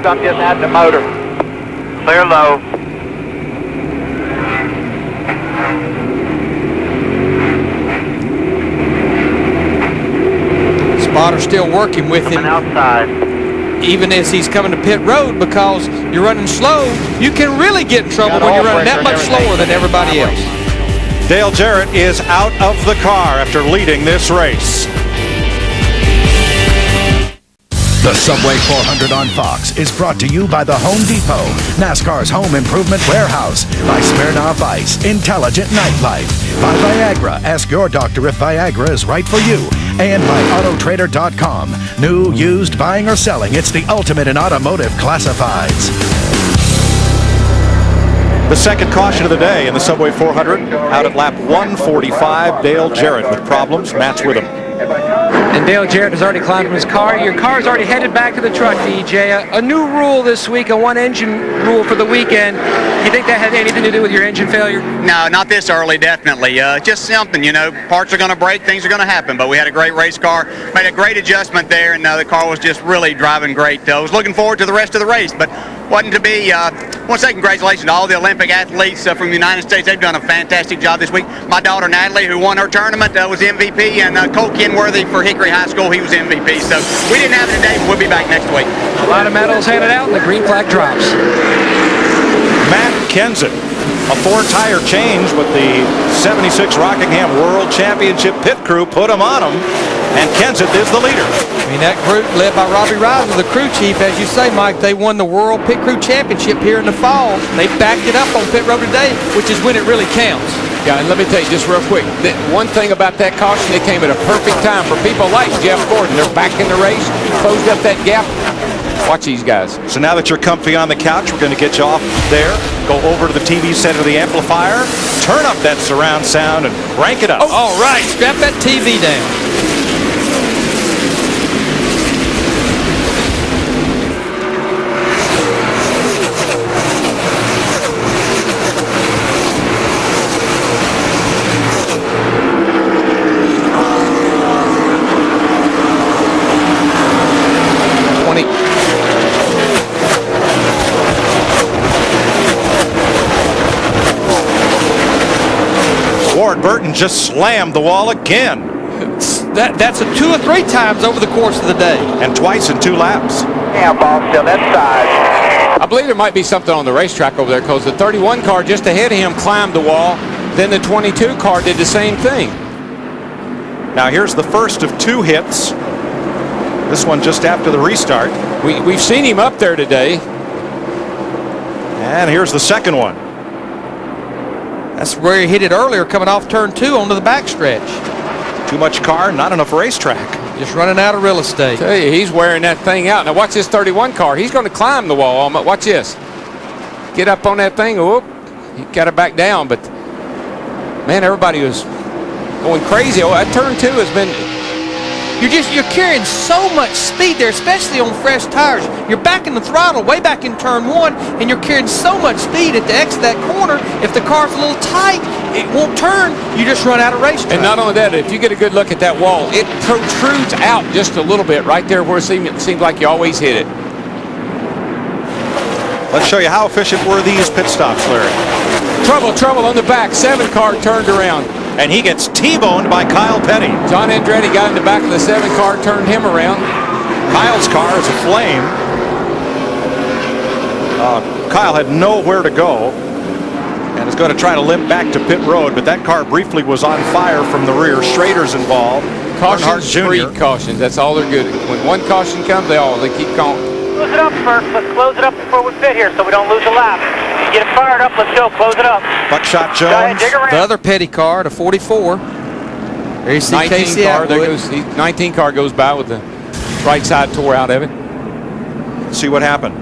I'm just adding the motor. Clear low. Spotter's still working with him outside. even as he's coming to pit road, because you're running slow. You can really get in trouble when you're running that much slower than everybody else. Dale Jarrett is out of the car after leading this race. The Subway 400 on Fox is brought to you by the Home Depot, NASCAR's home improvement warehouse, by Smirnoff Ice, Intelligent Nightlife, by Viagra, ask your doctor if Viagra is right for you, and by Autotrader.com. New, used, buying, or selling, it's the ultimate in automotive classifieds. The second caution of the day in the Subway 400, out at lap 145, Dale Jarrett with problems. Matt's with him. And Dale Jarrett has already climbed from his car. Your car's already headed back to the truck, DJ. A new rule this week, a one-engine rule for the weekend. You think that had anything to do with your engine failure? No, not this early, definitely. Just something, you know, parts are going to break, things are going to happen. But we had a great race car, made a great adjustment there, and the car was just really driving great. I was looking forward to the rest of the race, but wasn't to be. I want to say congratulations to all the Olympic athletes from the United States. They've done a fantastic job this week. My daughter Natalie, who won her tournament, was MVP, and Cole Kenworthy for Hickory High School, he was MVP. So we didn't have it today, but we'll be back next week. A lot of medals handed out, and the green flag drops. Matt Kenseth, a 4-tire change with the 76 Rockingham World Championship pit crew put him on him, and Kenseth is the leader. I mean, that group led by Robbie Reiser, the crew chief, as you say, Mike, they won the World Pit Crew Championship here in the fall. They backed it up on pit road today, which is when it really counts. Yeah, and let me tell you just real quick, one thing about that caution, it came at a perfect time for people like Jeff Gordon. They're back in the race, closed up that gap. Watch these guys. So now that you're comfy on the couch, we're going to get you off there, go over to the TV set of the amplifier, turn up that surround sound, and crank it up. Oh, all right, strap that TV down. Burton just slammed the wall again. That's 2 or 3 times over the course of the day. And twice in 2 laps. Yeah, ball still that side. I believe there might be something on the racetrack over there, because the 31 car just ahead of him climbed the wall. Then the 22 car did the same thing. Now here's the first of 2 hits. This one just after the restart. We've seen him up there today. And here's the second one. That's where he hit it earlier, coming off turn 2 onto the backstretch. Too much car, not enough racetrack. Just running out of real estate. Tell you, he's wearing that thing out. Now watch this 31 car. He's going to climb the wall. Watch this. Get up on that thing. Whoop. He got it back down, but man, everybody was going crazy. Oh, that turn 2 has been. You're carrying so much speed there, especially on fresh tires. You're back in the throttle, way back in turn 1, and you're carrying so much speed at the exit of that corner. If the car's a little tight, it won't turn. You just run out of racetrack. And not only that, if you get a good look at that wall, it protrudes out just a little bit right there where it seems like you always hit it. Let's show you how efficient were these pit stops, Larry. Trouble on the back. 7 car turned around. And he gets T-boned by Kyle Petty. John Andretti got in the back of the 7 car, turned him around. Kyle's car is aflame. Kyle had nowhere to go and is going to try to limp back to pit road, but that car briefly was on fire from the rear. Schrader's involved. Cautions, free cautions. That's all they're good at. When one caution comes, they keep calling. Close it up first. Let's close it up before we fit here so we don't lose a lap. You get it fired up. Let's go. Close it up. Buckshot Go ahead, Jones. dig around. The other Petty car, the 44. There you see 19 Casey car. There Atwood. goes 19 car goes by with the right side tore out of it. Let's see what happened.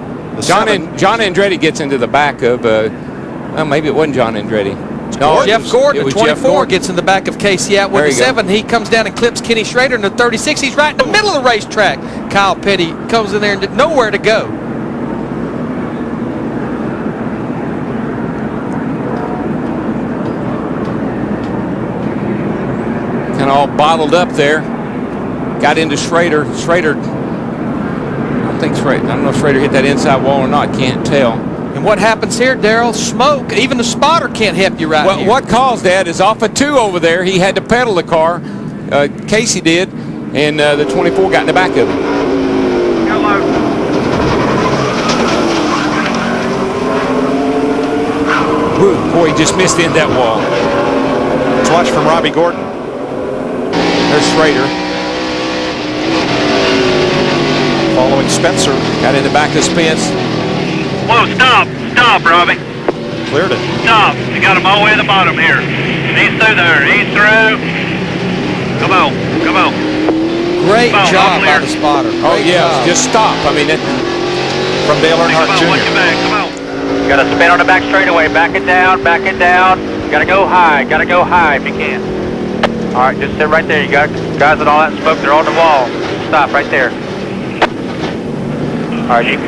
John Andretti gets into the back of. Well, maybe it wasn't John Andretti. No, Jeff Gordon, the 24, gets in the back of Casey Atwood. The 7, he comes down and clips Kenny Schrader in the 36. He's right in the middle of the racetrack. Kyle Petty comes in there and nowhere to go. Kind of all bottled up there. Got into Schrader. I don't know if Schrader hit that inside wall or not. Can't tell. And what happens here, Darrell? Smoke. Even the spotter can't help you right here. What caused that is off of 2 over there. He had to pedal the car. Casey did, and the 24 got in the back of it. Woo, boy, he just missed in that wall. Let's watch from Robbie Gordon. There's Schrader. Following Spencer. Got in the back of Spence. Whoa, stop, Robbie. Cleared it. Stop. You got him all the way at the bottom here. He's through there. He's through. Come on. Great job by the spotter. Great job. Just stop. I mean, from Dale Earnhardt Jr. Watch your back. Come on. Got to spin on the back straightaway. Back it down. Got to go high if you can. All right, just sit right there. You got guys with all that smoke. They're on the wall. Stop right there. All right, you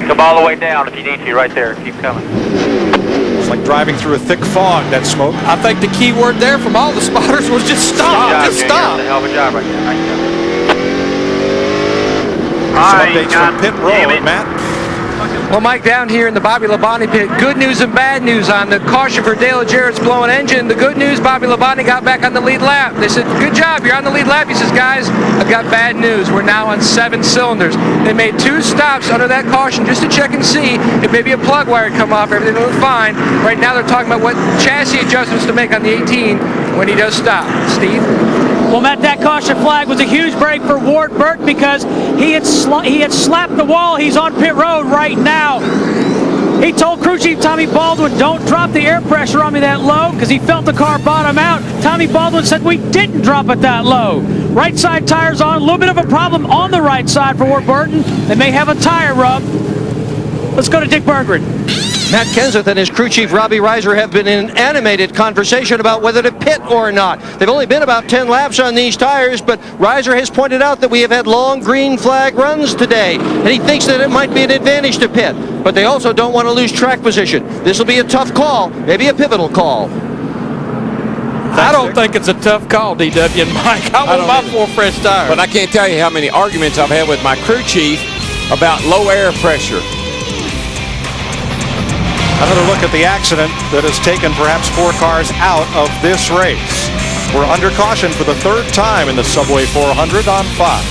come all the way down if you need to right there. Keep coming. It's like driving through a thick fog, that smoke. I think the key word there from all the spotters was just stop. Just stop. That's a hell of a job right there. Nice job. Some updates from pit road, Matt. Well, Mike, down here in the Bobby Labonte pit, good news and bad news on the caution for Dale Jarrett's blowing engine. The good news, Bobby Labonte got back on the lead lap. They said, good job, you're on the lead lap. He says, guys, I've got bad news. We're now on 7 cylinders. They made 2 stops under that caution just to check and see if maybe a plug wire had come off. Everything looked fine. Right now they're talking about what chassis adjustments to make on the 18 when he does stop. Steve? Well, Matt, that caution flag was a huge break for Ward Burton because he had slapped the wall. He's on pit road right now. He told crew chief Tommy Baldwin, don't drop the air pressure on me that low, because he felt the car bottom out. Tommy Baldwin said we didn't drop it that low. Right side tires on, a little bit of a problem on the right side for Ward Burton. They may have a tire rub. Let's go to Dick Berggren. Matt Kenseth and his crew chief Robbie Reiser have been in an animated conversation about whether to pit or not. They've only been about 10 laps on these tires, but Reiser has pointed out that we have had long green flag runs today, and he thinks that it might be an advantage to pit. But they also don't want to lose track position. This will be a tough call, maybe a pivotal call. I don't think it's a tough call, DW and Mike. I want my 4 fresh tires. But I can't tell you how many arguments I've had with my crew chief about low air pressure. Another look at the accident that has taken perhaps 4 cars out of this race. We're under caution for the 3rd time in the Subway 400 on Fox.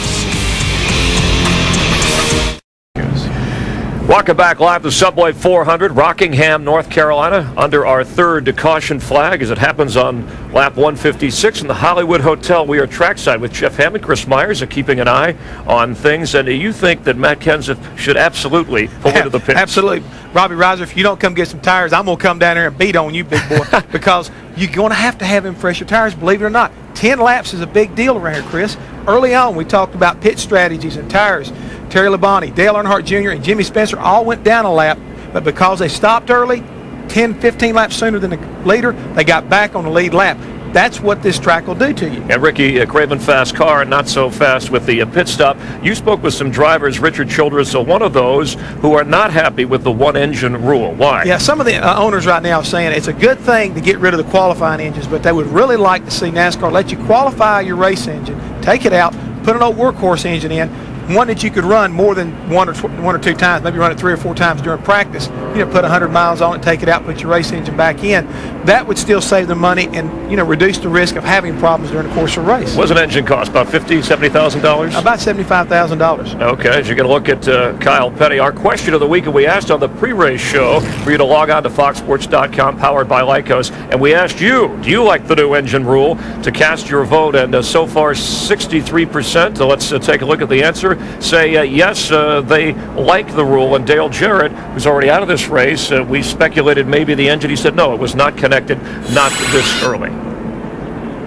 Welcome back live to Subway 400, Rockingham, North Carolina, under our 3rd caution flag as it happens on lap 156 in the Hollywood Hotel. We are trackside with Jeff Hammond, Chris Myers are keeping an eye on things. And do you think that Matt Kenseth should absolutely pull into the pit? Absolutely. Robbie Reiser, if you don't come get some tires, I'm going to come down there and beat on you, big boy, because you're going to have him fresher tires, believe it or not. 10 laps is a big deal around here, Chris. Early on, we talked about pit strategies and tires. Terry Labonte, Dale Earnhardt Jr., and Jimmy Spencer all went down a lap, but because they stopped early, 10, 15 laps sooner than the leader, they got back on the lead lap. That's what this track will do to you. And Ricky, Craven fast car, not so fast with the pit stop. You spoke with some drivers, Richard Childress, so one of those who are not happy with the one-engine rule. Why? Yeah, some of the owners right now are saying it's a good thing to get rid of the qualifying engines, but they would really like to see NASCAR let you qualify your race engine, take it out, put an old workhorse engine in, one that you could run more than one or two times, maybe run it 3 or 4 times during practice. Put 100 miles on it, take it out, put your race engine back in. That would still save the money and reduce the risk of having problems during the course of a race. What's an engine cost? About $50,000-$70,000? About $75,000. Okay, as you're going to look at Kyle Petty, our question of the week, and we asked on the pre-race show for you to log on to foxsports.com, powered by Lycos, and we asked you, do you like the new engine rule, to cast your vote, and so far 63%, let's take a look at the answer, say yes, they like the rule. And Dale Jarrett, who's already out of this race, we speculated maybe the engine. He said no, it was not connected, not this early.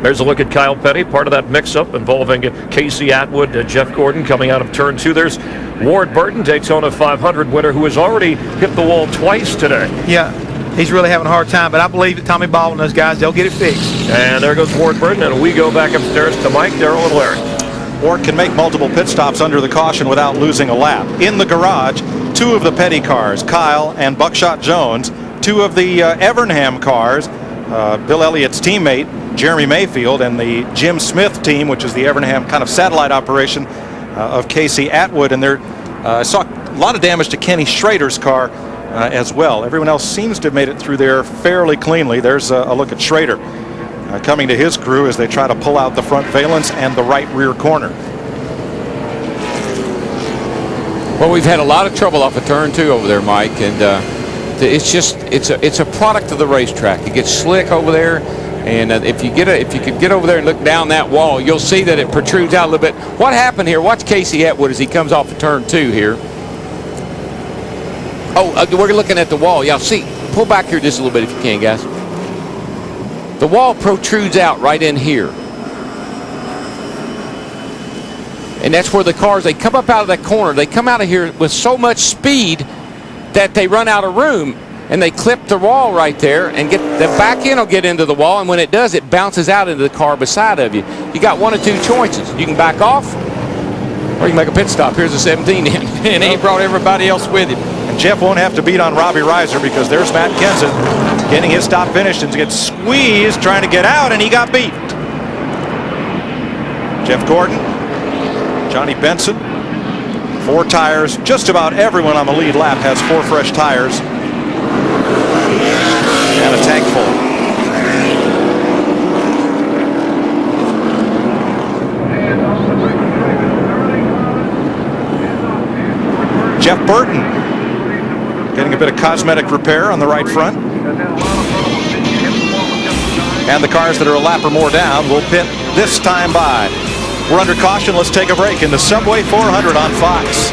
There's a look at Kyle Petty, part of that mix-up involving Casey Atwood, Jeff Gordon coming out of turn 2. There's Ward Burton, Daytona 500 winner, who has already hit the wall twice today. Yeah, he's really having a hard time, but I believe that Tommy Ball and those guys, they'll get it fixed. And there goes Ward Burton, and we go back upstairs to Mike, Darrell, and Larry. Ward can make multiple pit stops under the caution without losing a lap. In the garage, 2 of the Petty cars, Kyle and Buckshot Jones, 2 of the Evernham cars, Bill Elliott's teammate, Jeremy Mayfield, and the Jim Smith team, which is the Evernham kind of satellite operation of Casey Atwood. And I saw a lot of damage to Kenny Schrader's car as well. Everyone else seems to have made it through there fairly cleanly. There's a look at Schrader. Coming to his crew as they try to pull out the front valence and the right rear corner. Well, we've had a lot of trouble off of turn 2 over there, Mike, and it's a product of the racetrack. It gets slick over there, and if you could get over there and look down that wall, you'll see that it protrudes out a little bit. What happened here? Watch Casey Atwood as he comes off of turn 2 here. Oh, we're looking at the wall. Y'all see? Pull back here just a little bit if you can, guys. The wall protrudes out right in here. And that's where the cars, they come up out of that corner. They come out of here with so much speed that they run out of room. And they clip the wall right there, and the back end will get into the wall. And when it does, it bounces out into the car beside of you. You got 1 of 2 choices. You can back off, or you can make a pit stop. Here's a 17 in. And he brought everybody else with him. And Jeff won't have to beat on Robbie Reiser because there's Matt Kenseth getting his stop finished and gets squeezed trying to get out, and he got beat. Jeff Gordon, Johnny Benson, 4 tires. Just about everyone on the lead lap has 4 fresh tires and a tank full. Jeff Burton getting a bit of cosmetic repair on the right front. And the cars that are a lap or more down will pit this time by. We're under caution. Let's take a break in the Subway 400 on Fox.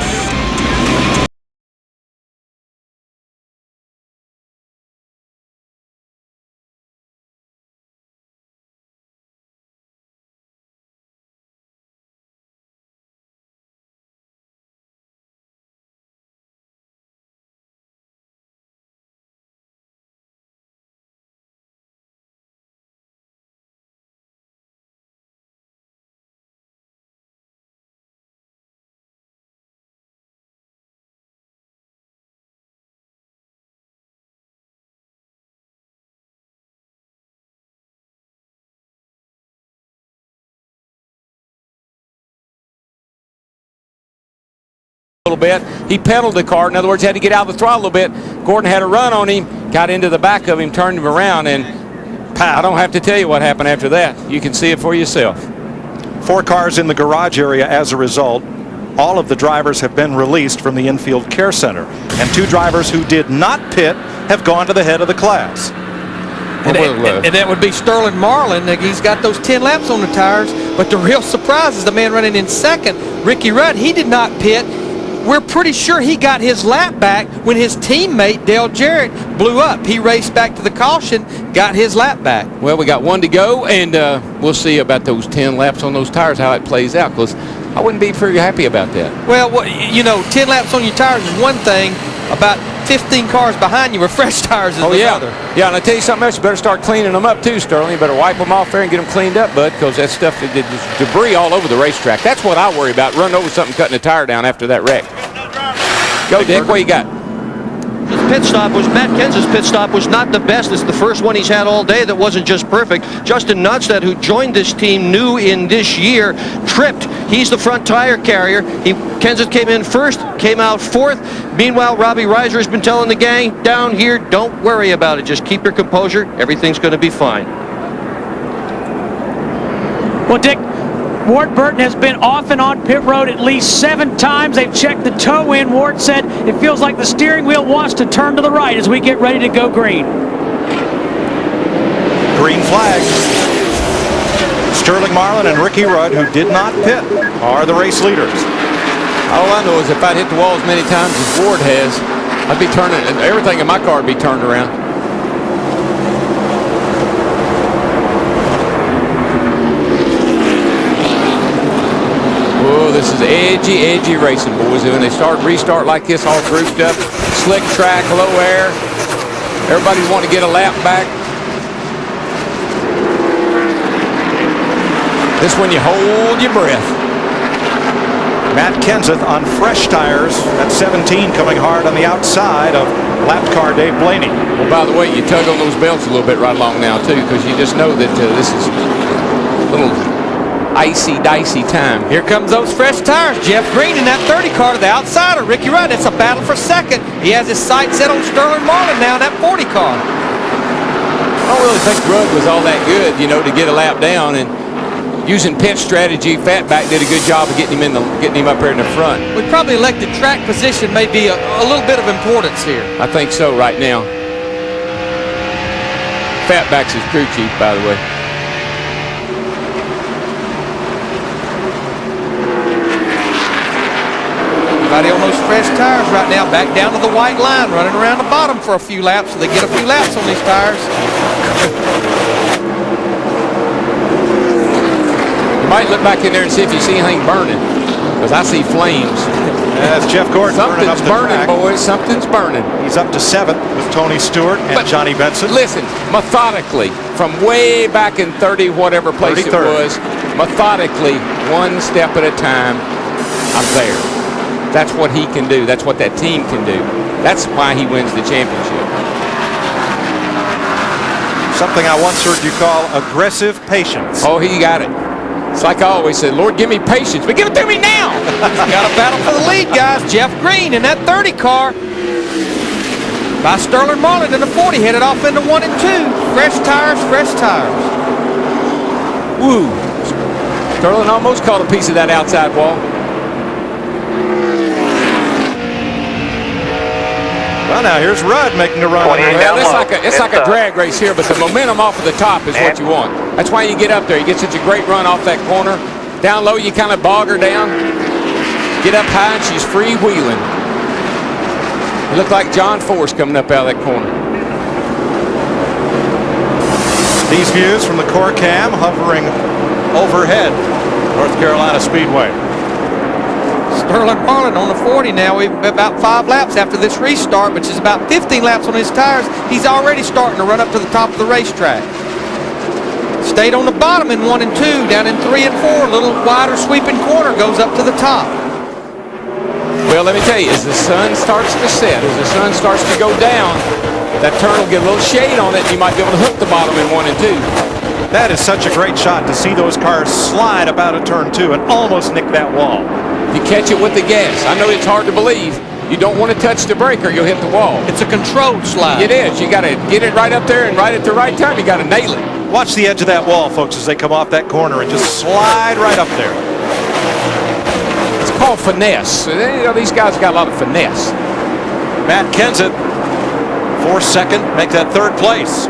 Little bit. He pedaled the car. In other words, had to get out of the throttle a little bit. Gordon had a run on him, got into the back of him, turned him around, and I don't have to tell you what happened after that. You can see it for yourself. 4 cars in the garage area as a result. All of the drivers have been released from the infield care center, and 2 drivers who did not pit have gone to the head of the class. And that would be Sterling Marlin. He's got those 10 laps on the tires, but the real surprise is the man running in second, Ricky Rudd. He did not pit. We're pretty sure he got his lap back when his teammate Dale Jarrett blew up. He raced back to the caution, got his lap back. Well, we got 1 to go, and we'll see about those 10 laps on those tires, how it plays out, because I wouldn't be very happy about that. Well, 10 laps on your tires is one thing. About 15 cars behind you with fresh tires is another. Yeah, and I tell you something else, you better start cleaning them up too, Sterling. You better wipe them off there and get them cleaned up, bud, because that stuff, there's debris all over the racetrack. That's what I worry about, running over something, cutting a tire down after that wreck. Go, Dick, what you got? Matt Kenseth's pit stop was not the best. It's the first one he's had all day that wasn't just perfect. Justin Nonstedt, who joined this team new in this year, tripped. He's the front tire carrier. Kenseth came in first, came out fourth. Meanwhile, Robbie Reiser has been telling the gang down here, don't worry about it. Just keep your composure. Everything's going to be fine. Well, Dick, Ward Burton has been off and on pit road at least 7 times. They've checked the toe in. Ward said it feels like the steering wheel wants to turn to the right as we get ready to go green. Green flag. Sterling Marlin and Ricky Rudd, who did not pit, are the race leaders. All I know is if I'd hit the wall as many times as Ward has, I'd be turning, everything in my car would be turned around. Oh, this is edgy racing, boys. When they restart like this, all grouped up, slick track, low air, everybody's wanting to get a lap back. This one you hold your breath. Matt Kenseth on fresh tires at 17, coming hard on the outside of lap car Dave Blaney. Well, by the way, you tug on those belts a little bit right along now, too, because you just know that this is a little icy-dicey time. Here comes those fresh tires. Jeff Green in that 30 car to the outside of Ricky Rudd. It's a battle for second. He has his sight set on Sterling Marlin now in that 40 car. I don't really think Rudd was all that good, you know, to get a lap down, and using pit strategy, Fatback did a good job of getting him up here in the front. We probably elected track position may be a little bit of importance here. I think so right now. Fatback's his crew chief, by the way. Everybody on those fresh tires right now, back down to the white line, running around the bottom for a few laps, so they get a few laps on these tires. You might look back in there and see if you see anything burning, because I see flames. As Jeff Gordon Something's burning, boys. Something's burning. He's up to 7th with Tony Stewart and Johnny Benson. Listen, methodically, from way back in 30 whatever place 33rd. It was, methodically, one step at a time, I'm there. That's what he can do. That's what that team can do. That's why he wins the championship. Something I once heard you call aggressive patience. Oh, he got it. It's like I always said, Lord, give me patience, but give it to me now. Got a battle for the lead, guys. Jeff Green in that 30 car by Sterling Marlin in the 40, headed off into 1 and 2. Fresh tires, fresh tires. Woo. Sterling almost caught a piece of that outside wall. Well, now here's Rudd making a run. Well, it's like a drag race here, but the momentum off of the top is what you want. That's why you get up there. You get such a great run off that corner. Down low, you kind of bog her down. Get up high, and she's freewheeling. You look like John Force coming up out of that corner. These views from the core cam hovering overhead, North Carolina Speedway. Sterling Marlin on the 40 now. We've about 5 laps after this restart, which is about 15 laps on his tires. He's already starting to run up to the top of the racetrack. Stayed on the bottom in 1 and 2, down in 3 and 4. A little wider sweeping corner goes up to the top. Well, let me tell you, as the sun starts to set, as the sun starts to go down, that turn will get a little shade on it. You might be able to hook the bottom in 1 and 2. That is such a great shot to see those cars slide about a turn 2 and almost nick that wall. You catch it with the gas. I know it's hard to believe. You don't want to touch the brake or you'll hit the wall. It's a controlled slide. It is. You got to get it right up there, and right at the right time, you got to nail it. Watch the edge of that wall, folks, as they come off that corner and just slide right up there. It's called finesse. You know, these guys got a lot of finesse. Matt Kenseth for second, make that 3rd place.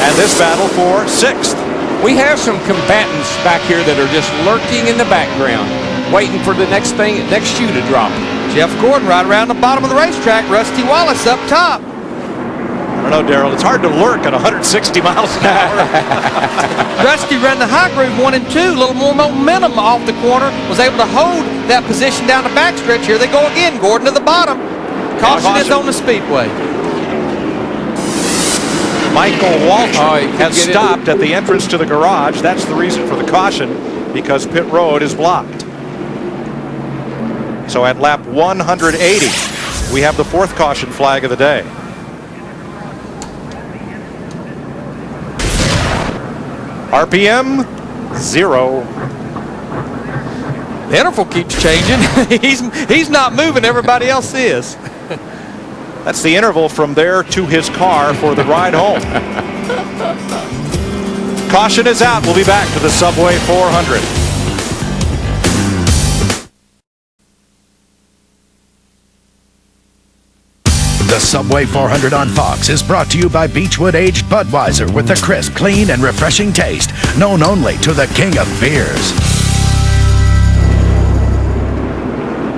And this battle for 6th. We have some combatants back here that are just lurking in the background, waiting for the next shoe to drop. Jeff Gordon right around the bottom of the racetrack. Rusty Wallace up top. I don't know, Darrell. It's hard to lurk at 160 miles an hour. Rusty ran the high groove 1 and 2. A little more momentum off the corner. Was able to hold that position down the backstretch. Here they go again. Gordon to the bottom. Caution is on the Speedway. Michael Waltrip has stopped at the entrance to the garage. That's the reason for the caution, because pit road is blocked. So So at lap 180, we have the 4th caution flag of the day. RPM 0. The interval keeps changing. he's not moving. Everybody else is. That's the interval from there to his car for the ride home. Caution is out. We'll be back to the Subway 400. The Subway 400 on Fox is brought to you by Beechwood Aged Budweiser with a crisp, clean, and refreshing taste, known only to the king of beers.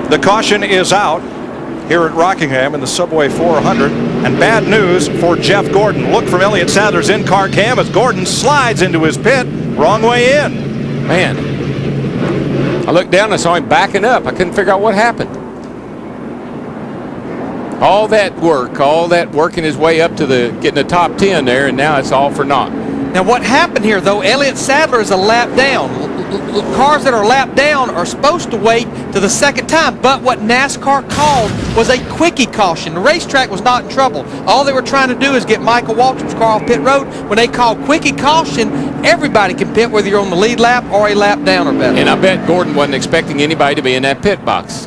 The caution is out here at Rockingham in the Subway 400, and bad news for Jeff Gordon. Look from Elliott Sadler's in-car cam as Gordon slides into his pit, wrong way in. Man, I looked down and I saw him backing up. I couldn't figure out what happened. All that working his way up to getting the top 10 there, and now it's all for naught. Now what happened here, though, Elliott Sadler is a lap down. Cars that are lap down are supposed to wait to the second time, but what NASCAR called was a quickie caution. The racetrack was not in trouble. All they were trying to do is get Michael Waltrip's car off pit road. When they call quickie caution, everybody can pit, whether you're on the lead lap or a lap down or better. And I bet Gordon wasn't expecting anybody to be in that pit box.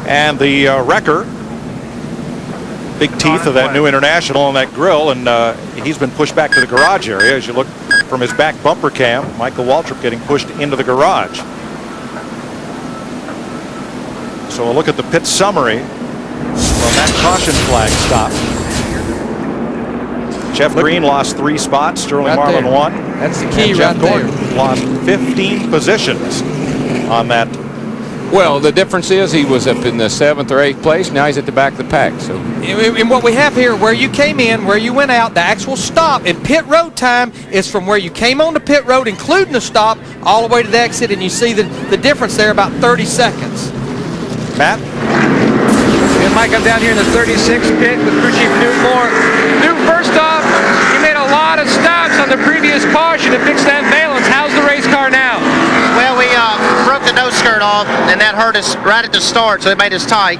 And the wrecker, big teeth of that new International on that grill, and he's been pushed back to the garage area. As you look from his back bumper cam, Michael Waltrip getting pushed into the garage. So we'll look at the pit summary from that caution flag stop. Jeff Green lost 3 spots, Sterling Marlin 1. That's the key, and Jeff right Gordon lost 15 positions on that. Well, the difference is he was up in the 7th or 8th place. Now he's at the back of the pack. So, and what we have here, where you came in, where you went out, the actual stop and pit road time is from where you came on the pit road, including the stop, all the way to the exit, and you see the difference there, about 30 seconds. Matt? And Mike, I'm down here in the 36th pit with crew chief Newt Moore. Newt, first off, you made a lot of stops on the previous caution to fix that valence. How's the race car now? Well, we broke the nose skirt off, and that hurt us right at the start, so it made us tight.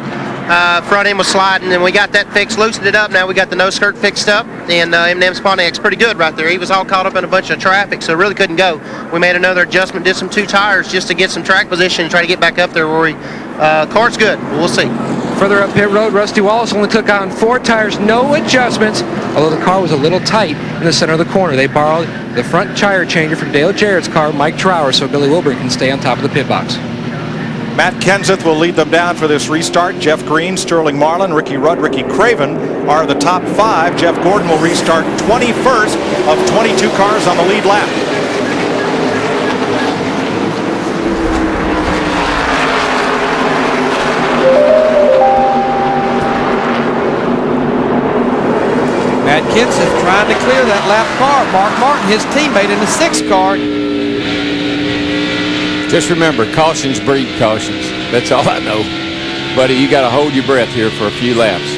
Front end was sliding, and we got that fixed, loosened it up. Now we got the nose skirt fixed up, and M&M's Pontiac's pretty good right there. He was all caught up in a bunch of traffic, so really couldn't go. We made another adjustment, did some 2 tires just to get some track position and try to get back up there where we, car's good. We'll see. Further up pit road, Rusty Wallace only took on 4 tires, no adjustments, although the car was a little tight in the center of the corner. They borrowed the front tire changer from Dale Jarrett's car, Mike Trower, so Billy Wilburn can stay on top of the pit box. Matt Kenseth will lead them down for this restart. Jeff Green, Sterling Marlin, Ricky Rudd, Ricky Craven are the top 5. Jeff Gordon will restart 21st of 22 cars on the lead lap. Matt Kenseth trying to clear that lap car. Mark Martin, his teammate, in the 6th car. just remember, cautions breed cautions. That's all I know. Buddy, you got to hold your breath here for a few laps.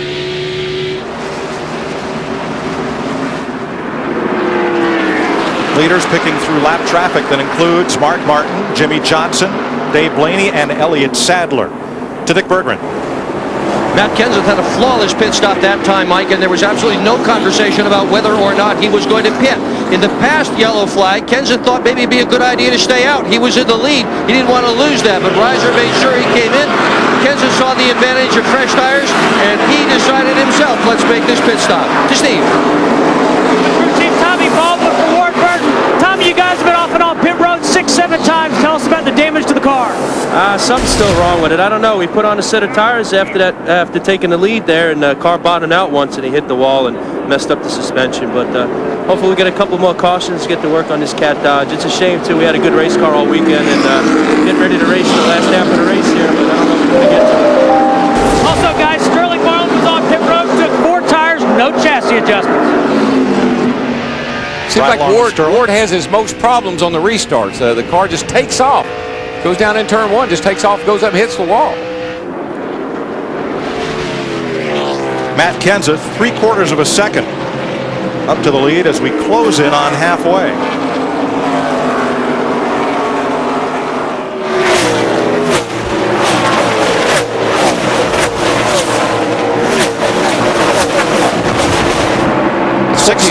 Leaders picking through lap traffic that includes Mark Martin, Jimmy Johnson, Dave Blaney, and Elliott Sadler. To Dick Bergman. Matt Kenseth had a flawless pit stop that time, Mike, and there was absolutely no conversation about whether or not he was going to pit. In the past yellow flag, Kenseth thought maybe it'd be a good idea to stay out. He was in the lead. He didn't want to lose that, but Reiser made sure he came in. Kenseth saw the advantage of fresh tires, and he decided himself, let's make this pit stop. To Steve. Crew Chief Tommy Baldwin for Ward Burton. Tommy, you guys have been off and on pit road 6-7 times. Tell us about the damage to the car. Something's still wrong with it. I don't know. We put on a set of tires after taking the lead there, and the car bottomed out once, and he hit the wall and messed up the suspension. But hopefully we get a couple more cautions, get to work on this cat Dodge. It's a shame, too. We had a good race car all weekend, and getting ready to race the last half of the race here, but I don't know if we're going to get to it. Also, guys, Sterling Marlin was on pit road, took 4 tires, no chassis adjustments. Seems like Ward has his most problems on the restarts. The car just takes off. Goes down in turn 1, just takes off, goes up and hits the wall. Matt Kenseth, 3/4 of a second up to the lead as we close in on halfway.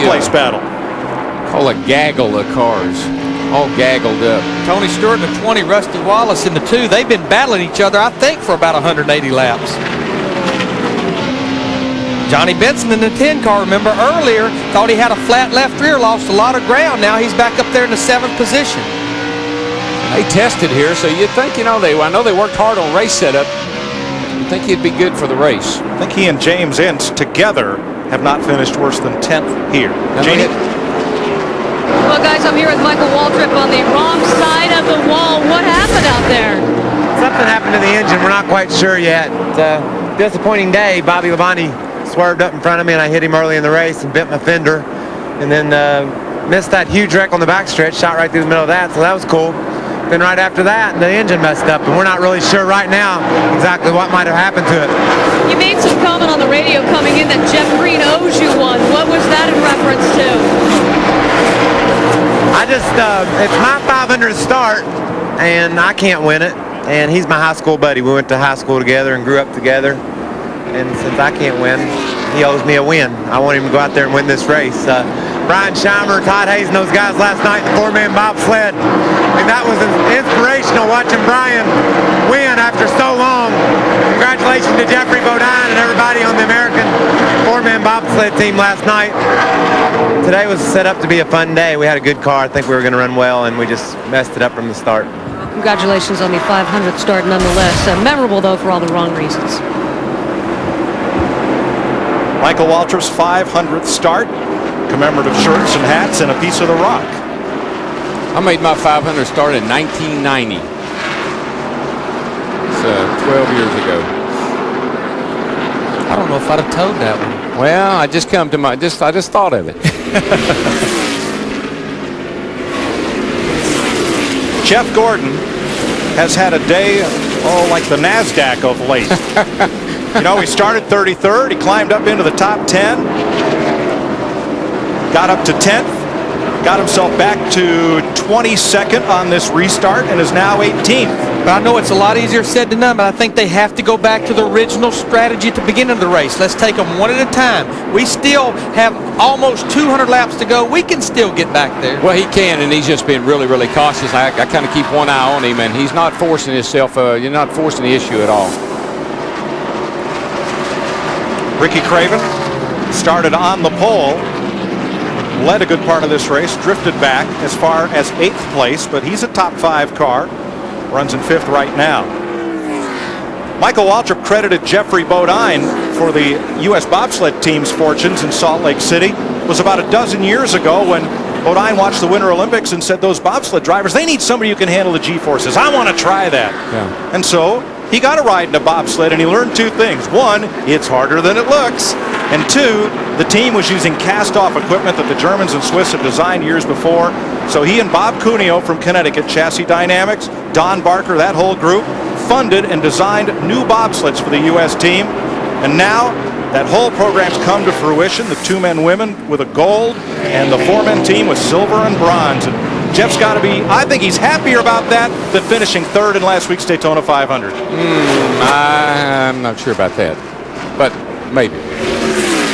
place battle. Call a gaggle of cars, all gaggled up. Tony Stewart in the 20, Rusty Wallace in the 2. They've been battling each other, I think, for about 180 laps. Johnny Benson in the 10 car, remember earlier, thought he had a flat left rear, lost a lot of ground. Now he's back up there in the 7th position. They tested here, so you'd think, I know they worked hard on race setup. You'd think he'd be good for the race. I think he and James Ince together have not finished worse than 10th here. Janie? Well, guys, I'm here with Michael Waltrip on the wrong side of the wall. What happened out there? Something happened to the engine. We're not quite sure yet. It's a disappointing day. Bobby Labonte swerved up in front of me, and I hit him early in the race and bent my fender. And then missed that huge wreck on the backstretch, shot right through the middle of that, so that was cool. Then right after that, the engine messed up, and we're not really sure right now exactly what might have happened to it. You made some comment on the radio coming in that Jeff Green owes you one. What was that in reference to? It's my 500th start, and I can't win it. And he's my high school buddy. We went to high school together and grew up together. And since I can't win, he owes me a win. I want him to go out there and win this race. Brian Scheimer, Todd Hayes, and those guys last night in the 4-man bobsled. And that was inspirational watching Brian win after so long. Congratulations to Jeffrey Bodine and everybody on the American 4-man bobsled team last night. Today was set up to be a fun day. We had a good car. I think we were going to run well, and we just messed it up from the start. Congratulations on the 500th start nonetheless. Memorable, though, for all the wrong reasons. Michael Waltrip's 500th start. Commemorative shirts and hats and a piece of the rock. I made my 500 start in 1990. It's 12 years ago. I don't know if I'd have towed that one. Well, I just thought of it. Jeff Gordon has had a day, like the NASDAQ of late. He started 33rd. He climbed up into the top 10. Got up to 10th. Got himself back to 22nd on this restart and is now 18th. But I know it's a lot easier said than done, but I think they have to go back to the original strategy at the beginning of the race. Let's take them one at a time. We still have almost 200 laps to go. We can still get back there. Well, he can, and he's just been really, really cautious. I kind of keep one eye on him, and he's not forcing himself. You're not forcing the issue at all. Ricky Craven started on the pole. Led a good part of this race, drifted back as far as 8th place, but he's a top 5 car. Runs in 5th right now. Michael Waltrip credited Jeffrey Bodine for the U.S. bobsled team's fortunes in Salt Lake City. It was about a dozen years ago when Bodine watched the Winter Olympics and said, those bobsled drivers, they need somebody who can handle the G-forces. I want to try that. Yeah. And so he got a ride in a bobsled, and he learned 2 things. 1, it's harder than it looks. And 2, the team was using cast-off equipment that the Germans and Swiss had designed years before. So he and Bob Cuneo from Connecticut, Chassis Dynamics, Don Barker, that whole group, funded and designed new bobsleds for the U.S. team. And now that whole program's come to fruition. The 2-men women with a gold and the 4-men team with silver and bronze. And Jeff's got to be, I think he's happier about that than finishing 3rd in last week's Daytona 500. I'm not sure about that, but maybe.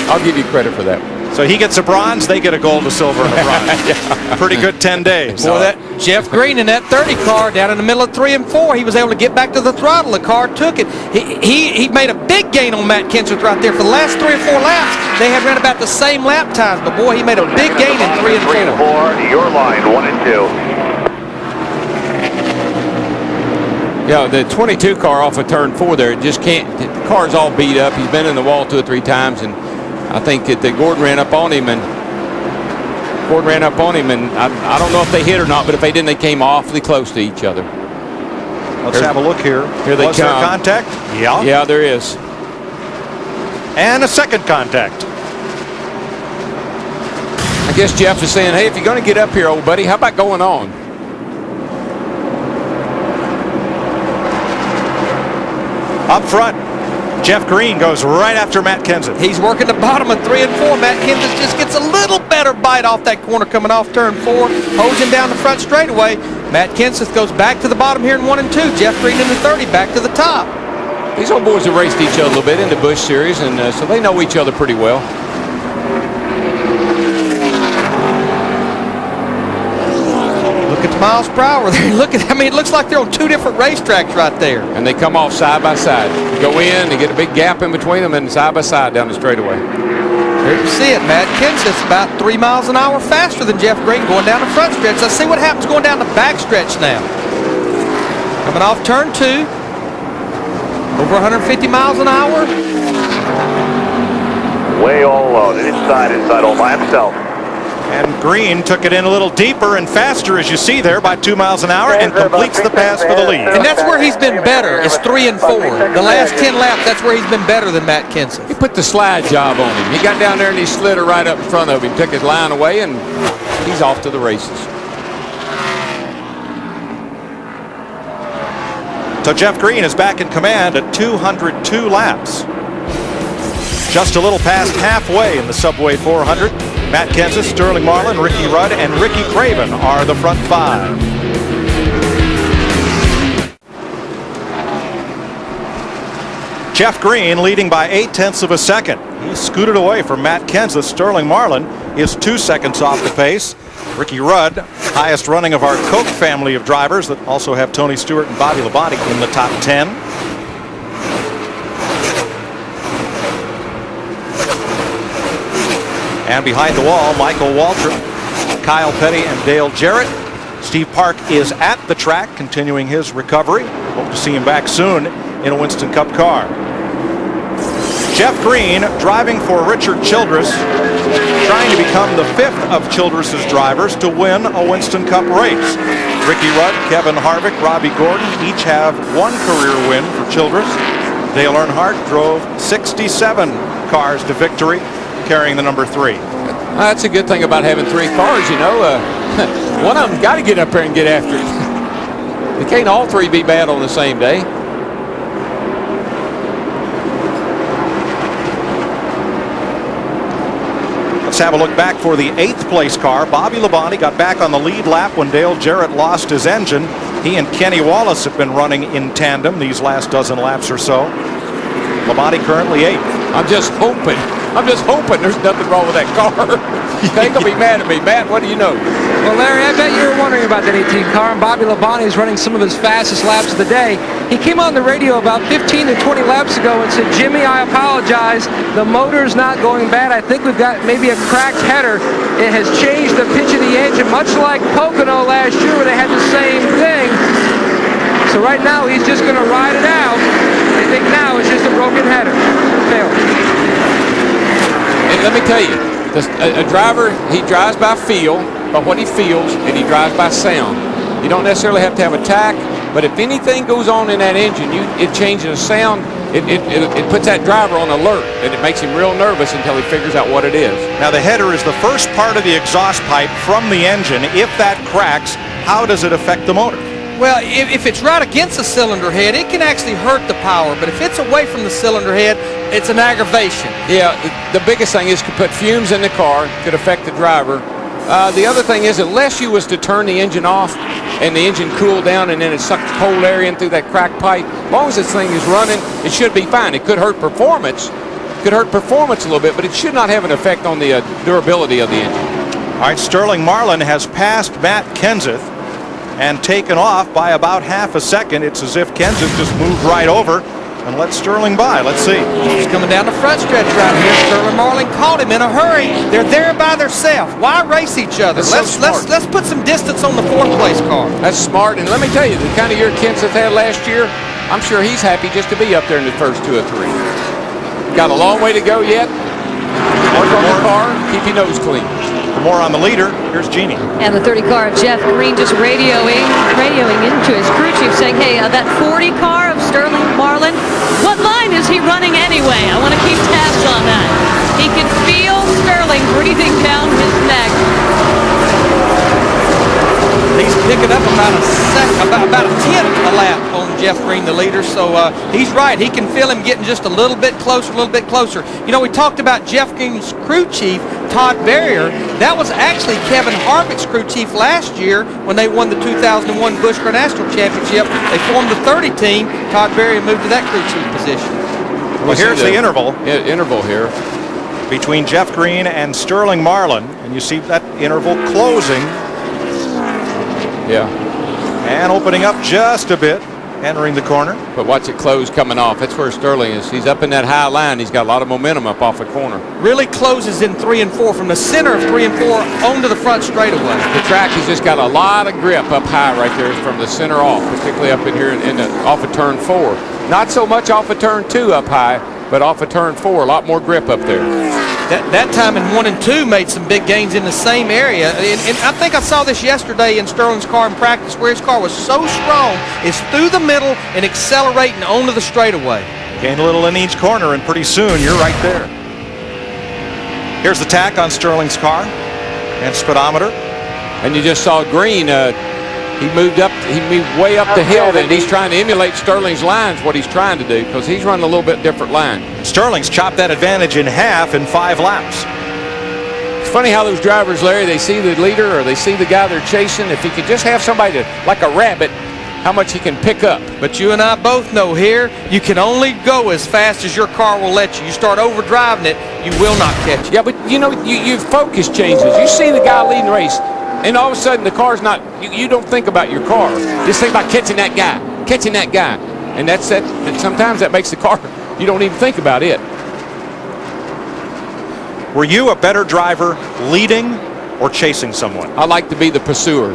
I'll give you credit for that. So he gets a bronze, they get a gold, a silver, and a bronze. Yeah. Pretty good 10 days. Boy, that Jeff Green in that 30 car down in the middle of 3 and 4, he was able to get back to the throttle. The car took it. He made a big gain on Matt Kenseth right there. For the last 3 or 4 laps, they had ran about the same lap times, but boy, he made a big gain in 3 and 4. 3 and 4, your line, 1 and 2. Yeah, the 22 car off of turn 4 there, it just can't, the car's all beat up. He's been in the wall 2 or 3 times, and I think that Gordon ran up on him, and I don't know if they hit or not, but if they didn't, they came awfully close to each other. Let's have a look here. Here they come. Was there contact? Yeah. Yeah, there is. And a second contact. I guess Jeff is saying, hey, if you're going to get up here, old buddy, how about going on? Up front, Jeff Green goes right after Matt Kenseth. He's working the bottom of 3 and 4. Matt Kenseth just gets a little better bite off that corner coming off turn 4. Holds him down the front straightaway. Matt Kenseth goes back to the bottom here in 1 and 2. Jeff Green in the 30 back to the top. These old boys have raced each other a little bit in the Busch Series, and so they know each other pretty well. miles per hour there. Look at, I mean, it looks like they're on two different racetracks right there. And they come off side by side. Go in, they get a big gap in between them, and side by side down the straightaway. There you see it, Matt Kenseth's about 3 miles an hour faster than Jeff Green going down the front stretch. Let's see what happens going down the back stretch now. Coming off turn 2, over 150 miles an hour. Way all loaded, inside all by himself. And Green took it in a little deeper and faster, as you see there, by 2 miles an hour, and completes the pass for the lead. And that's where he's been better, is 3 and 4. The last 10 laps, that's where he's been better than Matt Kenseth. He put the slide job on him. He got down there and he slid her right up in front of him, took his line away, and he's off to the races. So Jeff Green is back in command at 202 laps. Just a little past halfway in the Subway 400. Matt Kenseth, Sterling Marlin, Ricky Rudd, and Ricky Craven are the front 5. Jeff Green leading by 0.8 of a second. He scooted away from Matt Kenseth. Sterling Marlin is 2 seconds off the pace. Ricky Rudd, highest running of our Koch family of drivers that also have Tony Stewart and Bobby Labonte in the top 10. And behind the wall, Michael Waltrip, Kyle Petty, and Dale Jarrett. Steve Park is at the track, continuing his recovery. Hope to see him back soon in a Winston Cup car. Jeff Green driving for Richard Childress, trying to become the 5th of Childress's drivers to win a Winston Cup race. Ricky Rudd, Kevin Harvick, Robbie Gordon each have 1 career win for Childress. Dale Earnhardt drove 67 cars to victory, carrying the number 3. That's a good thing about having 3 cars, you know. One of them got to get up there and get after it. They can't all 3 be bad on the same day. Let's have a look back for the 8th place car. Bobby Labonte got back on the lead lap when Dale Jarrett lost his engine. He and Kenny Wallace have been running in tandem these last dozen laps or so. Labonte currently 8th. I'm just hoping there's nothing wrong with that car. They gonna be mad at me. Matt, what do you know? Well, Larry, I bet you were wondering about that 18 car, and Bobby Labonte is running some of his fastest laps of the day. He came on the radio about 15 to 20 laps ago and said, Jimmy, I apologize. The motor's not going bad. I think we've got maybe a cracked header. It has changed the pitch of the engine, much like Pocono last year where they had the same thing. So right now, he's just going to ride it out. I think now it's just a broken header. And let me tell you, a driver, he drives by feel, by what he feels, and he drives by sound. You don't necessarily have to have a tack, but if anything goes on in that engine, it changes the sound. It puts that driver on alert, and it makes him real nervous until he figures out what it is. Now the header is the first part of the exhaust pipe from the engine. If that cracks, how does it affect the motor? Well, if it's right against the cylinder head, it can actually hurt the power. But if it's away from the cylinder head, it's an aggravation. Yeah, the biggest thing is could put fumes in the car, could affect the driver. The other thing is, unless you was to turn the engine off and the engine cooled down and then it sucked cold air in through that cracked pipe, as long as this thing is running, it should be fine. It could hurt performance. Could hurt performance a little bit, but it should not have an effect on the durability of the engine. All right, Sterling Marlin has passed Matt Kenseth and taken off by about half a second. It's as if Kenseth just moved right over and let Sterling by. Let's see. He's coming down the front stretch right here. Sterling Marlin caught him in a hurry. They're there by themselves. Why race each other? Let's put some distance on the 4th place car. That's smart. And let me tell you, the kind of year Kenseth had last year, I'm sure he's happy just to be up there in the first 2 or 3. Got a long way to go yet. Work on the car. Keep your nose clean. For more on the leader, here's Jeannie. And the 30 car of Jeff Green just radioing into his crew chief saying, hey, that 40 car of Sterling Marlin, what line is he running anyway? I want to keep tabs on that. He can feel Sterling breathing down his neck. He's picking up about a 10th a lap on Jeff Green, the leader. So he's right. He can feel him getting just a little bit closer, You know, we talked about Jeff Green's crew chief, Todd Berrier. That was actually Kevin Harvick's crew chief last year when they won the 2001 Busch Car National Championship. They formed the 30 team. Todd Berrier moved to that crew chief position. Well, here's the interval. Interval here. Between Jeff Green and Sterling Marlin. And you see that interval closing. Yeah. And opening up just a bit, entering the corner. But watch it close coming off. That's where Sterling is. He's up in that high line. He's got a lot of momentum up off the corner. Really closes in 3 and 4 from the center of 3 and 4 onto the front straightaway. The track, he's just got a lot of grip up high right there from the center off, particularly up in here off of turn 4. Not so much off of turn 2 up high, but off of turn 4, a lot more grip up there. That time in 1 and 2 made some big gains in the same area. And I think I saw this yesterday in Sterling's car in practice, where his car was so strong, it's through the middle and accelerating onto the straightaway. Gain a little in each corner, and pretty soon you're right there. Here's the tack on Sterling's car and speedometer. And you just saw Green. He moved way up the hill, and he's trying to emulate Sterling's lines, what he's trying to do, because he's running a little bit different line. Sterling's chopped that advantage in half in 5 laps. It's funny how those drivers, Larry, they see the leader or they see the guy they're chasing. If he could just have somebody like a rabbit, how much he can pick up. But you and I both know here, you can only go as fast as your car will let you. You start overdriving it, you will not catch it. Yeah, but you know, your focus changes. You see the guy leading the race, and all of a sudden the car's not, you don't think about your car. Just think about catching that guy. And that's that. And sometimes that makes the car, you don't even think about it. Were you a better driver leading or chasing someone? I like to be the pursuer.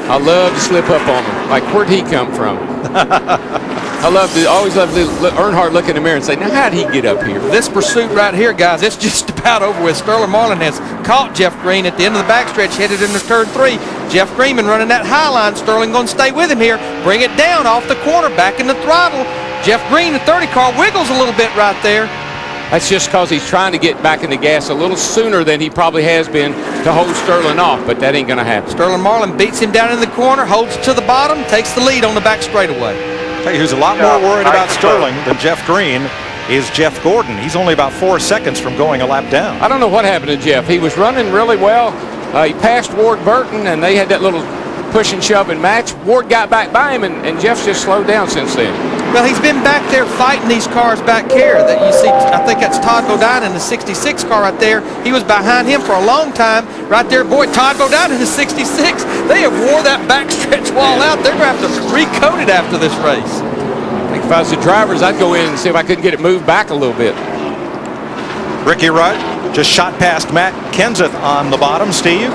I love to slip up on him. Like, where'd he come from? I always love to Earnhardt look in the mirror and say, now how'd he get up here? This pursuit right here, guys, it's just about over with. Sterling Marlin has caught Jeff Green at the end of the backstretch, headed into turn 3. Jeff Greenman running that high line. Sterling going to stay with him here. Bring it down off the corner, back in the throttle. Jeff Green, the 30 car, wiggles a little bit right there. That's just because he's trying to get back in the gas a little sooner than he probably has been to hold Sterling off, but that ain't going to happen. Sterling Marlin beats him down in the corner, holds to the bottom, takes the lead on the back straightaway. Tell you who's a lot more worried about Sterling than Jeff Green is Jeff Gordon. He's only about 4 seconds from going a lap down. I don't know what happened to Jeff. He was running really well. He passed Ward Burton, and they had that little push and shove and match. Ward got back by him, and Jeff's just slowed down since then. Well, he's been back there fighting these cars back here. That you see, I think that's Todd Bodine in the 66 car right there. He was behind him for a long time. Right there, boy, Todd Bodine in the 66. They have wore that backstretch wall out. They're going to have to recoat it after this race. I think if I was the drivers, I'd go in and see if I couldn't get it moved back a little bit. Ricky Rudd just shot past Matt Kenseth on the bottom. Steve?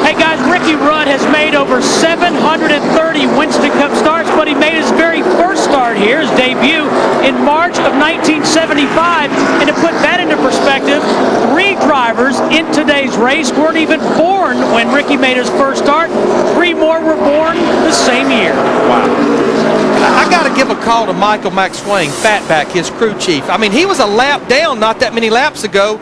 Hey guys, Ricky Rudd has made over 730 Winston Cup starts, but he made his very first start here, his debut, in March of 1975. And to put that into perspective, 3 drivers in today's race weren't even born when Ricky made his first start. 3 more were born the same year. Wow. I got to give a call to Michael McSwain, Fatback, his crew chief. I mean, he was a lap down not that many laps ago.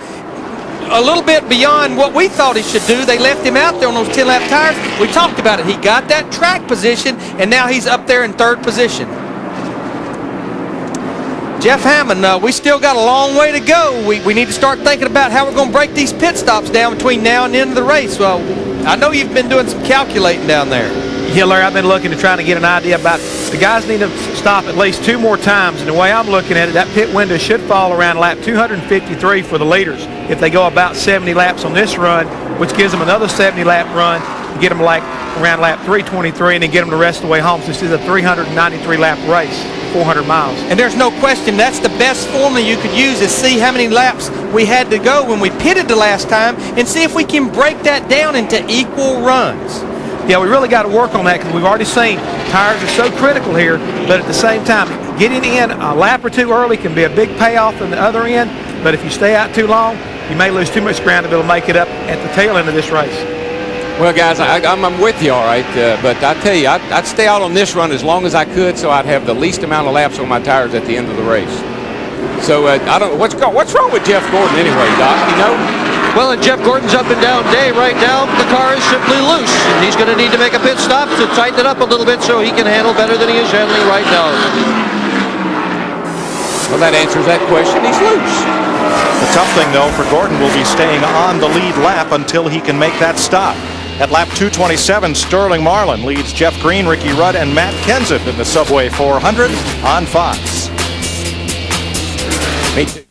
A little bit beyond what we thought he should do. They left him out there on those 10-lap tires. We talked about it. He got that track position, and now he's up there in 3rd position. Jeff Hammond, we still got a long way to go. We need to start thinking about how we're going to break these pit stops down between now and the end of the race. Well, I know you've been doing some calculating down there. Yeah, Larry, I've been looking to trying to get an idea about the guys need to stop at least 2 more times. And the way I'm looking at it, that pit window should fall around lap 253 for the leaders if they go about 70 laps on this run, which gives them another 70-lap run to get them like around lap 323 and then get them the rest of the way home. So this is a 393-lap race, 400 miles. And there's no question that's the best formula you could use is see how many laps we had to go when we pitted the last time and see if we can break that down into equal runs. Yeah, we really got to work on that because we've already seen tires are so critical here, but at the same time, getting in a lap or 2 early can be a big payoff on the other end, but if you stay out too long, you may lose too much ground to be able to make it up at the tail end of this race. Well, guys, I'm with you, all right, but I tell you, I'd stay out on this run as long as I could so I'd have the least amount of laps on my tires at the end of the race. So I don't know, what's wrong with Jeff Gordon anyway, Doc, you know? Well, and Jeff Gordon's up and down day right now. The car is simply loose, and he's going to need to make a pit stop to tighten it up a little bit so he can handle better than he is handling right now. Well, that answers that question. He's loose. The tough thing, though, for Gordon will be staying on the lead lap until he can make that stop. At lap 227, Sterling Marlin leads Jeff Green, Ricky Rudd, and Matt Kenseth in the Subway 400 on Fox. Me too.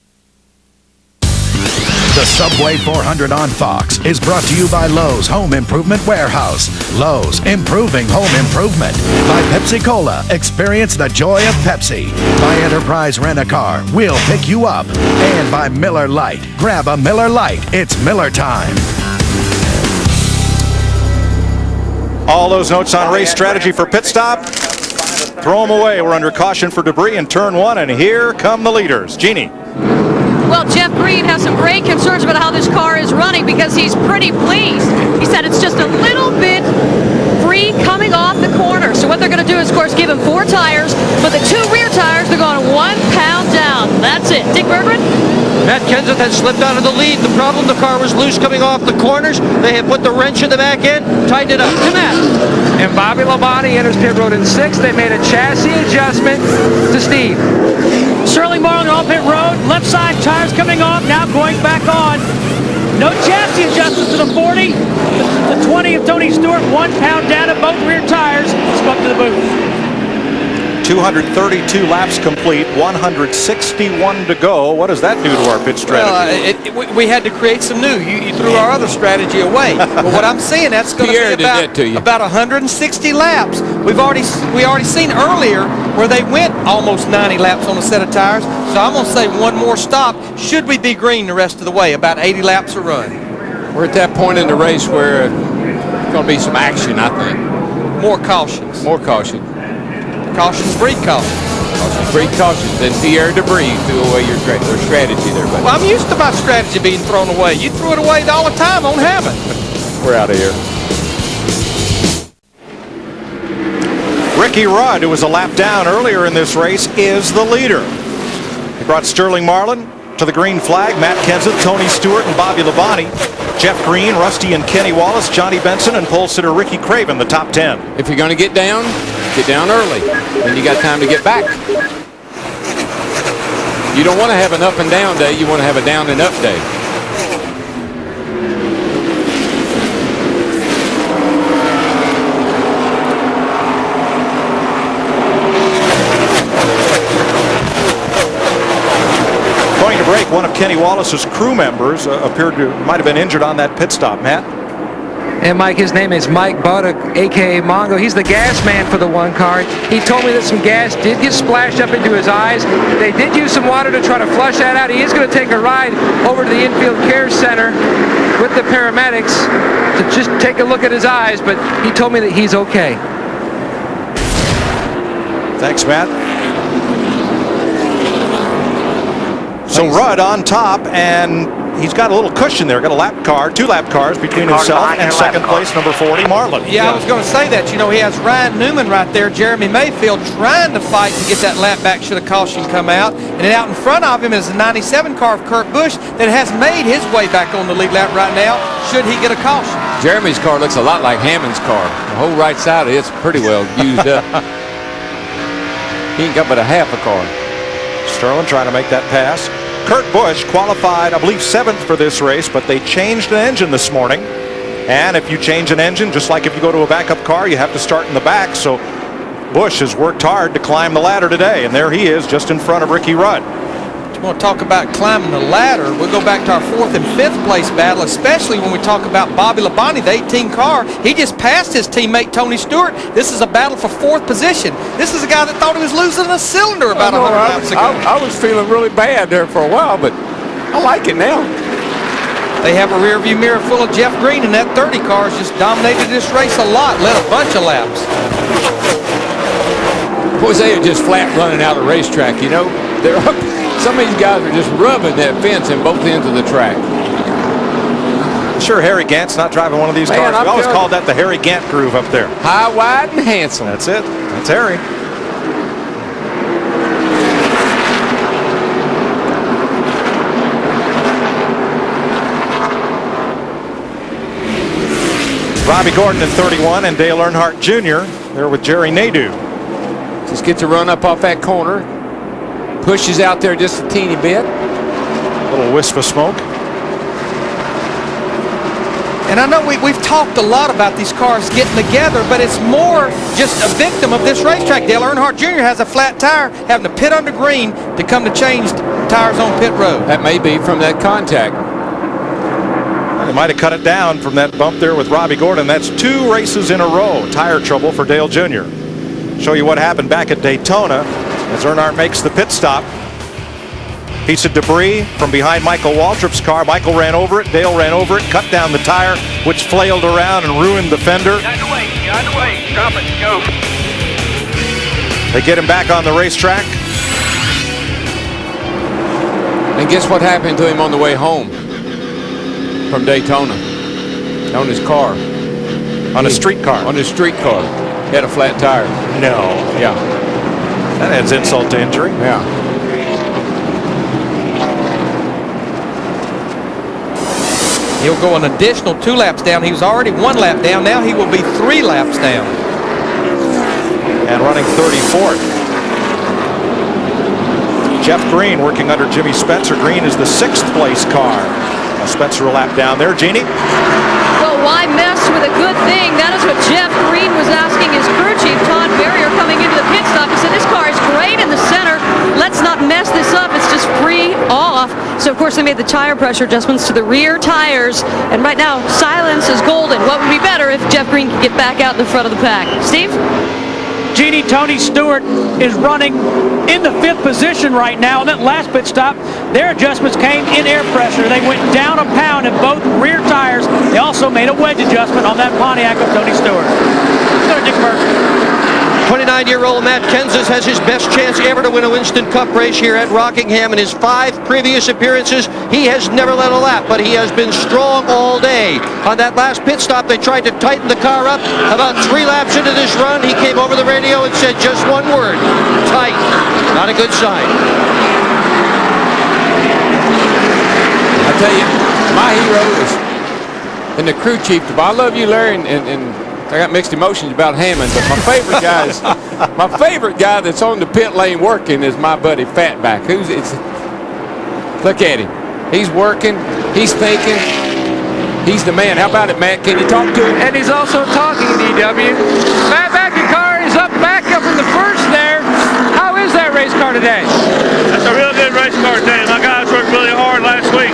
The Subway 400 on Fox is brought to you by Lowe's Home Improvement Warehouse. Lowe's, improving home improvement. By Pepsi Cola, experience the joy of Pepsi. By Enterprise Rent-A-Car, we'll pick you up. And by Miller Lite, grab a Miller Lite. It's Miller time. All those notes on race strategy for pit stop. Throw them away. We're under caution for debris in turn 1, and here come the leaders. Jeannie. Well, Jeff Green has some great concerns about how this car is running because he's pretty pleased. He said it's just a little bit free coming off the corner. So what they're going to do is, of course, give him 4 tires, but the 2 rear tires, they're going 1 pound down. That's it. Dick Berggren? Matt Kenseth had slipped out of the lead. The problem, the car was loose coming off the corners. They had put the wrench in the back end, tightened it up. To Matt. And Bobby Labonte enters pit road in 6th. They made a chassis adjustment to Steve. Sterling Marlin on pit road. Left side tires coming off. Now going back on. No chassis adjustments to the 40. The 20 of Tony Stewart. 1 pound down at both rear tires. Spoke to the booth. 232 laps complete, 161 to go. What does that do to our pit strategy? Well, we had to create some new. You threw our other strategy away. But what I'm saying, that's going to be about 160 laps. We already seen earlier where they went almost 90 laps on a set of tires. So I'm going to say one more stop. Should we be green the rest of the way? About 80 laps a run. We're at that point in the race where there's going to be some action, I think. More cautions. More caution. Cautions breed caution. Cautions breed caution. Then Pierre Debris threw away your strategy there, buddy. Well, I'm used to my strategy being thrown away. You threw it away all the time on Hammond. We're out of here. Ricky Rudd, who was a lap down earlier in this race, is the leader. He brought Sterling Marlin to the green flag. Matt Kenseth, Tony Stewart, and Bobby Labonte. Jeff Green, Rusty and Kenny Wallace, Johnny Benson, and pole sitter Ricky Craven, the top 10. If you're going to get down early. Then you got time to get back. You don't want to have an up and down day. You want to have a down and up day. Going to break, one of Kenny Wallace's crew members might have been injured on that pit stop. Matt? And Mike, his name is Mike Buddock, a.k.a. Mongo. He's the gas man for the 1 car. He told me that some gas did get splashed up into his eyes. They did use some water to try to flush that out. He is going to take a ride over to the infield care center with the paramedics to just take a look at his eyes, but he told me that he's okay. Thanks, Matt. So Rudd on top, and he's got a little cushion there. Got a lap car, 2 lap cars between himself and second place, number 40, Marlin. Yeah, I was going to say that. You know, he has Ryan Newman right there, Jeremy Mayfield trying to fight to get that lap back should a caution come out. And then out in front of him is the 97 car of Kurt Busch that has made his way back on the lead lap right now, should he get a caution. Jeremy's car looks a lot like Hammond's car. The whole right side of it's pretty well used up. He ain't got but a half a car. Sterling trying to make that pass. Kurt Busch qualified, I believe, 7th for this race, but they changed an engine this morning. And if you change an engine, just like if you go to a backup car, you have to start in the back. So Busch has worked hard to climb the ladder today, and there he is just in front of Ricky Rudd. You want to talk about climbing the ladder, we'll go back to our 4th and 5th place battle, especially when we talk about Bobby Labonte, the 18 car. He just passed his teammate Tony Stewart. This is a battle for 4th position. This is a guy that thought he was losing a cylinder about 100 laps ago. I was feeling really bad there for a while, but I like it now. They have a rear view mirror full of Jeff Green, and that 30 car has just dominated this race a lot, led a bunch of laps. Boys, they are just flat running out of the racetrack, you know. They're up. Some of these guys are just rubbing that fence in both ends of the track. Sure, Harry Gant's not driving one of these cars. We always called that the Harry Gant groove up there. High, wide, and handsome. That's it. That's Harry. Robbie Gordon in 31 and Dale Earnhardt Jr. They're with Jerry Nadeau. Just gets a run up off that corner. Pushes out there just a teeny bit. A little wisp of smoke. And I know we've talked a lot about these cars getting together, but it's more just a victim of this racetrack. Dale Earnhardt Jr. has a flat tire, having to pit under green to come to change tires on pit road. That may be from that contact. They might have cut it down from that bump there with Robbie Gordon. That's 2 races in a row. Tire trouble for Dale Jr. Show you what happened back at Daytona as Earnhardt makes the pit stop. Piece of debris from behind Michael Waltrip's car. Michael ran over it. Dale ran over it, cut down the tire, which flailed around and ruined the fender. Get out of the way. Drop it. Go. They get him back on the racetrack. And guess what happened to him on the way home from Daytona? On his car. On a street car? On his street car. He had a flat tire. No. Yeah. That adds insult to injury. Yeah. He'll go an additional 2 laps down. He was already 1 lap down. Now he will be 3 laps down. And running 34th. Jeff Green working under Jimmy Spencer. Green is the 6th place car. Spencer a lap down there. Jeannie? Well, why mess with a good thing? That is what Jeff Green was asking his crew chief, Todd Berrier, coming into the pit stop. He said, this car is great in the center. Let's not mess this up. It's just free off. So, of course, they made the tire pressure adjustments to the rear tires. And right now, silence is golden. What would be better if Jeff Green could get back out in the front of the pack? Steve? Jeannie, Tony Stewart is running in the 5th position right now. And that last pit stop, their adjustments came in air pressure. They went down a pound in both rear tires. They also made a wedge adjustment on that Pontiac of Tony Stewart. Go to Dick Burke. 29-year-old Matt Kenseth has his best chance ever to win a Winston Cup race here at Rockingham. In his 5 previous appearances, he has never led a lap, but he has been strong all day. On that last pit stop, they tried to tighten the car up. About 3 laps into this run, he came over the radio and said just one word: tight. Not a good sign. I tell you, my hero is, and the crew chief, I love you, Larry, and I got mixed emotions about Hammond, but my favorite guy that's on the pit lane working is my buddy Fatback. Look at him. He's working. He's thinking. He's the man. How about it, Matt? Can you talk to him? And he's also talking, DW. Fatback, your car is back up in the first there. How is that race car today? That's a real good race car today. My guys worked really hard last week.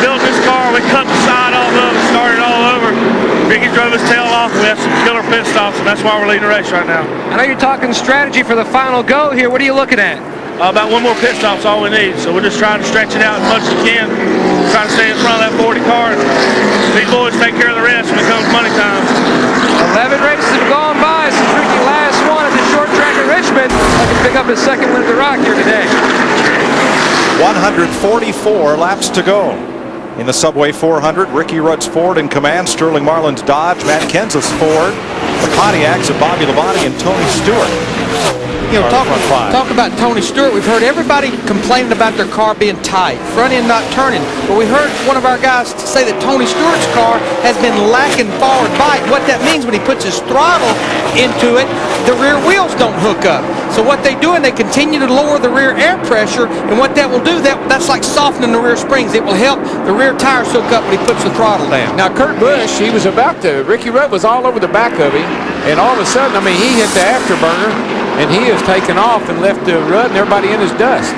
Built this car. We cut the side off of it, started all over. Ricky drove his tail off. We have some killer pit stops, and that's why we're leading the race right now. I know you're talking strategy for the final go here. What are you looking at? About 1 more pit stop's all we need, so we're just trying to stretch it out as much as we can. Trying to stay in front of that 40 car. These boys take care of the rest when it comes money time. 11 races have gone by since Ricky last won at the short track at Richmond. I can pick up his 2nd win at the Rock here today. 144 laps to go. In the Subway 400, Ricky Rudd's Ford in command, Sterling Marlin's Dodge, Matt Kenseth's Ford, the Pontiacs of Bobby Labonte and Tony Stewart. You know, talk about Tony Stewart. We've heard everybody complaining about their car being tight, front end not turning. But we heard one of our guys say that Tony Stewart's car has been lacking forward bite. What that means, when he puts his throttle into it, the rear wheels don't hook up. So what they do, and they continue to lower the rear air pressure, and what that will do, that's like softening the rear springs. It will help the rear tires hook up when he puts the throttle down. Now, Kurt Busch, he was about to, Ricky Rudd was all over the back of him, and all of a sudden, I mean, he hit the afterburner, and he has taken off and left Rudd and everybody in his dust.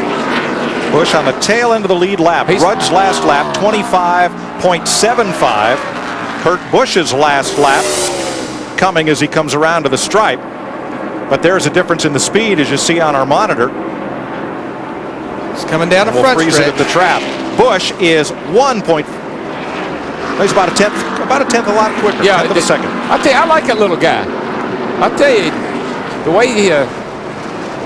Busch on the tail end of the lead lap. Rudd's last lap, 25.75. Kurt Busch's last lap coming as he comes around to the stripe. But there's a difference in the speed, as you see on our monitor. It's coming down the we'll front freeze stretch. it at the trap. Busch is 1 point. He's about a tenth a lot quicker. Yeah, tenth of a second. I tell you, I like that little guy. I'll tell you, the way he,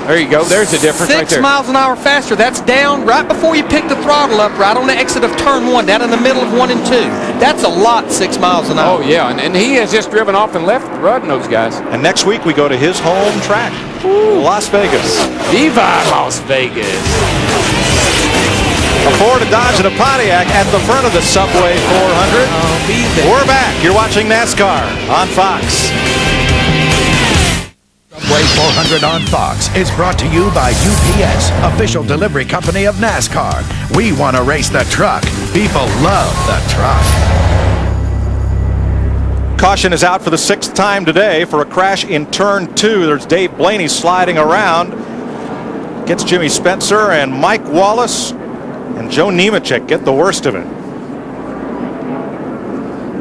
there you go. There's the difference right there. 6 miles an hour faster. That's down right before you pick the throttle up, right on the exit of turn 1, down in the middle of 1 and 2. That's a lot, 6 miles an hour. Oh, yeah, and he has just driven off and left Rudd and those guys. And next week we go to his home track, Las Vegas. Viva Las Vegas. A Ford, a Dodge, and a Pontiac at the front of the Subway 400. We're back. You're watching NASCAR on Fox. Subway 400 on Fox is brought to you by UPS, official delivery company of NASCAR. We want to race the truck. People love the truck. Caution is out for the 6th time today for a crash in turn 2. There's Dave Blaney sliding around. Gets Jimmy Spencer, and Mike Wallace and Joe Nemechek get the worst of it.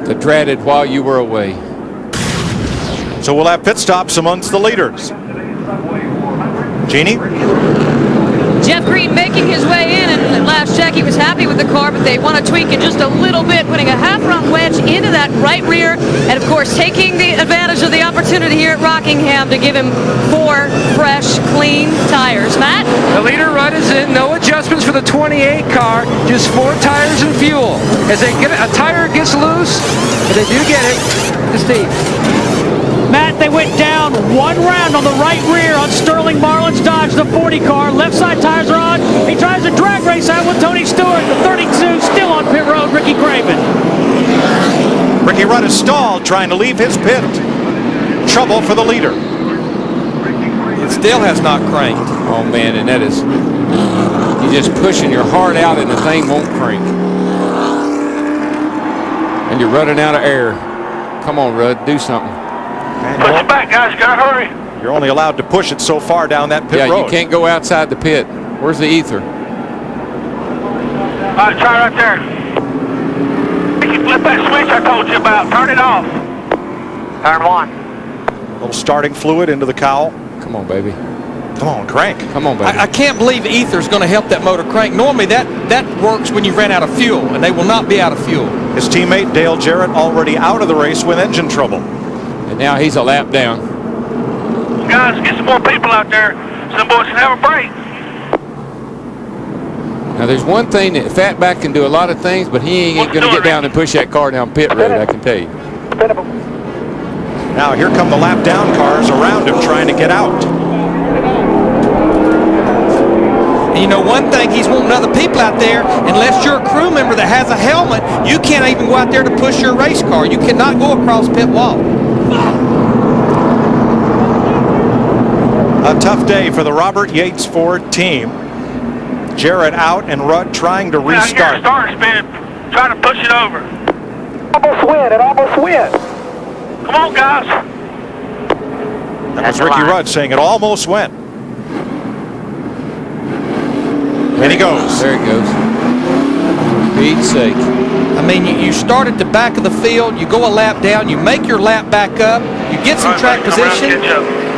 The dreaded while you were away. So we'll have pit stops amongst the leaders. Jeannie? Jeff Green making his way in, and at last check he was happy with the car, but they want to tweak it just a little bit, putting a half-round wedge into that right rear, and of course taking the advantage of the opportunity here at Rockingham to give him 4 fresh, clean tires. Matt? The leader run is in, no adjustments for the 28 car, just 4 tires and fuel. As they get a tire gets loose, but they do get it to Steve. Matt, they went down 1 round on the right rear on Sterling Marlin's Dodge, the 40 car. Left side tires are on. He tries to drag race out with Tony Stewart. The 32 still on pit road, Ricky Craven. Ricky Rudd is stalled, trying to leave his pit. Trouble for the leader. It still has not cranked. Oh, man, and that is... You're just pushing your heart out and the thing won't crank. And you're running out of air. Come on, Rudd, do something. Push it back, guys. You gotta hurry. You're only allowed to push it so far down that pit road. Yeah, you can't go outside the pit. Where's the ether? All right, try right there. You can flip that switch I told you about. Turn it off. Turn 1. A little starting fluid into the cowl. Come on, baby. Come on, crank. Come on, baby. I can't believe ether's going to help that motor crank. Normally that works when you ran out of fuel, and they will not be out of fuel. His teammate Dale Jarrett already out of the race with engine trouble. And now he's a lap down. Guys, get some more people out there. Some boys can have a break. Now, there's one thing that Fatback can do a lot of things, but he ain't going to get down and push that car down pit road, I can tell you. Now, here come the lap down cars around him trying to get out. And you know one thing, he's wanting other people out there. Unless you're a crew member that has a helmet, you can't even go out there to push your race car. You cannot go across pit wall. A tough day for the Robert Yates Ford team. Jarrett out and Rudd trying to restart. Starter spin. Trying to push it over. Almost win. It almost win. Come on, guys. That was Ricky Rudd saying it almost went. And he goes. There he goes. Pete's sake. I mean, you start at the back of the field, you go a lap down, you make your lap back up, you get some track position,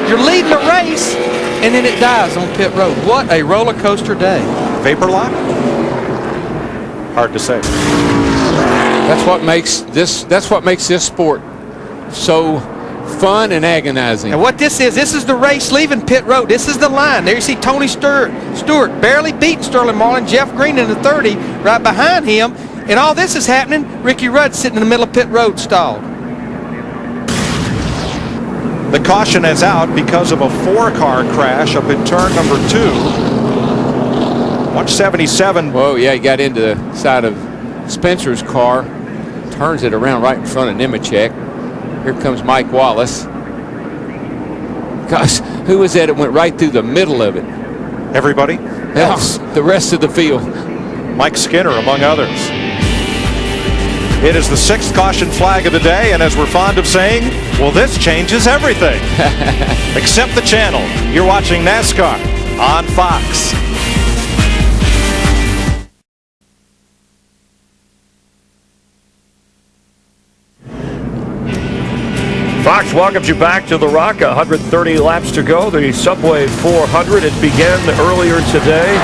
you're leading the race, and then it dies on pit road. What a roller coaster day. Vapor lock? Hard to say. That's what makes this sport so fun and agonizing. And what this is the race leaving pit road. This is the line. There you see Tony Stewart barely beating Sterling Marlin, Jeff Green in the 30 right behind him. And all this is happening, Ricky Rudd sitting in the middle of pit road stalled. The caution is out because of a 4-car crash up in turn number 2. 177. Whoa, yeah, he got into the side of Spencer's car. Turns it around right in front of Nemechek. Here comes Mike Wallace. Gosh, who was that? It went right through the middle of it. Everybody else. The rest of the field. Mike Skinner, among others. It is the 6th caution flag of the day, and as we're fond of saying, well, this changes everything. Except the channel. You're watching NASCAR on Fox. Fox welcomes you back to the Rock. 130 laps to go. The Subway 400. It began earlier today.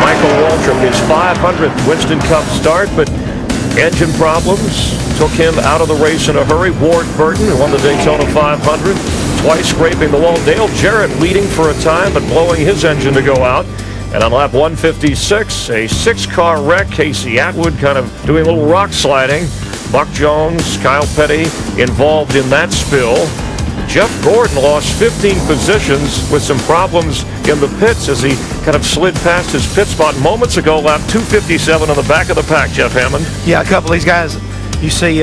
Michael Waltrip, his 500th Winston Cup start, but engine problems took him out of the race in a hurry. Ward Burton, who won the Daytona 500, twice scraping the wall. Dale Jarrett leading for a time, but blowing his engine to go out. And on lap 156, a 6-car wreck. Casey Atwood kind of doing a little rock sliding. Buck Jones, Kyle Petty involved in that spill. Jeff Gordon lost 15 positions with some problems in the pits as he kind of slid past his pit spot moments ago. Lap 257 on the back of the pack, Jeff Hammond. Yeah, a couple of these guys, you see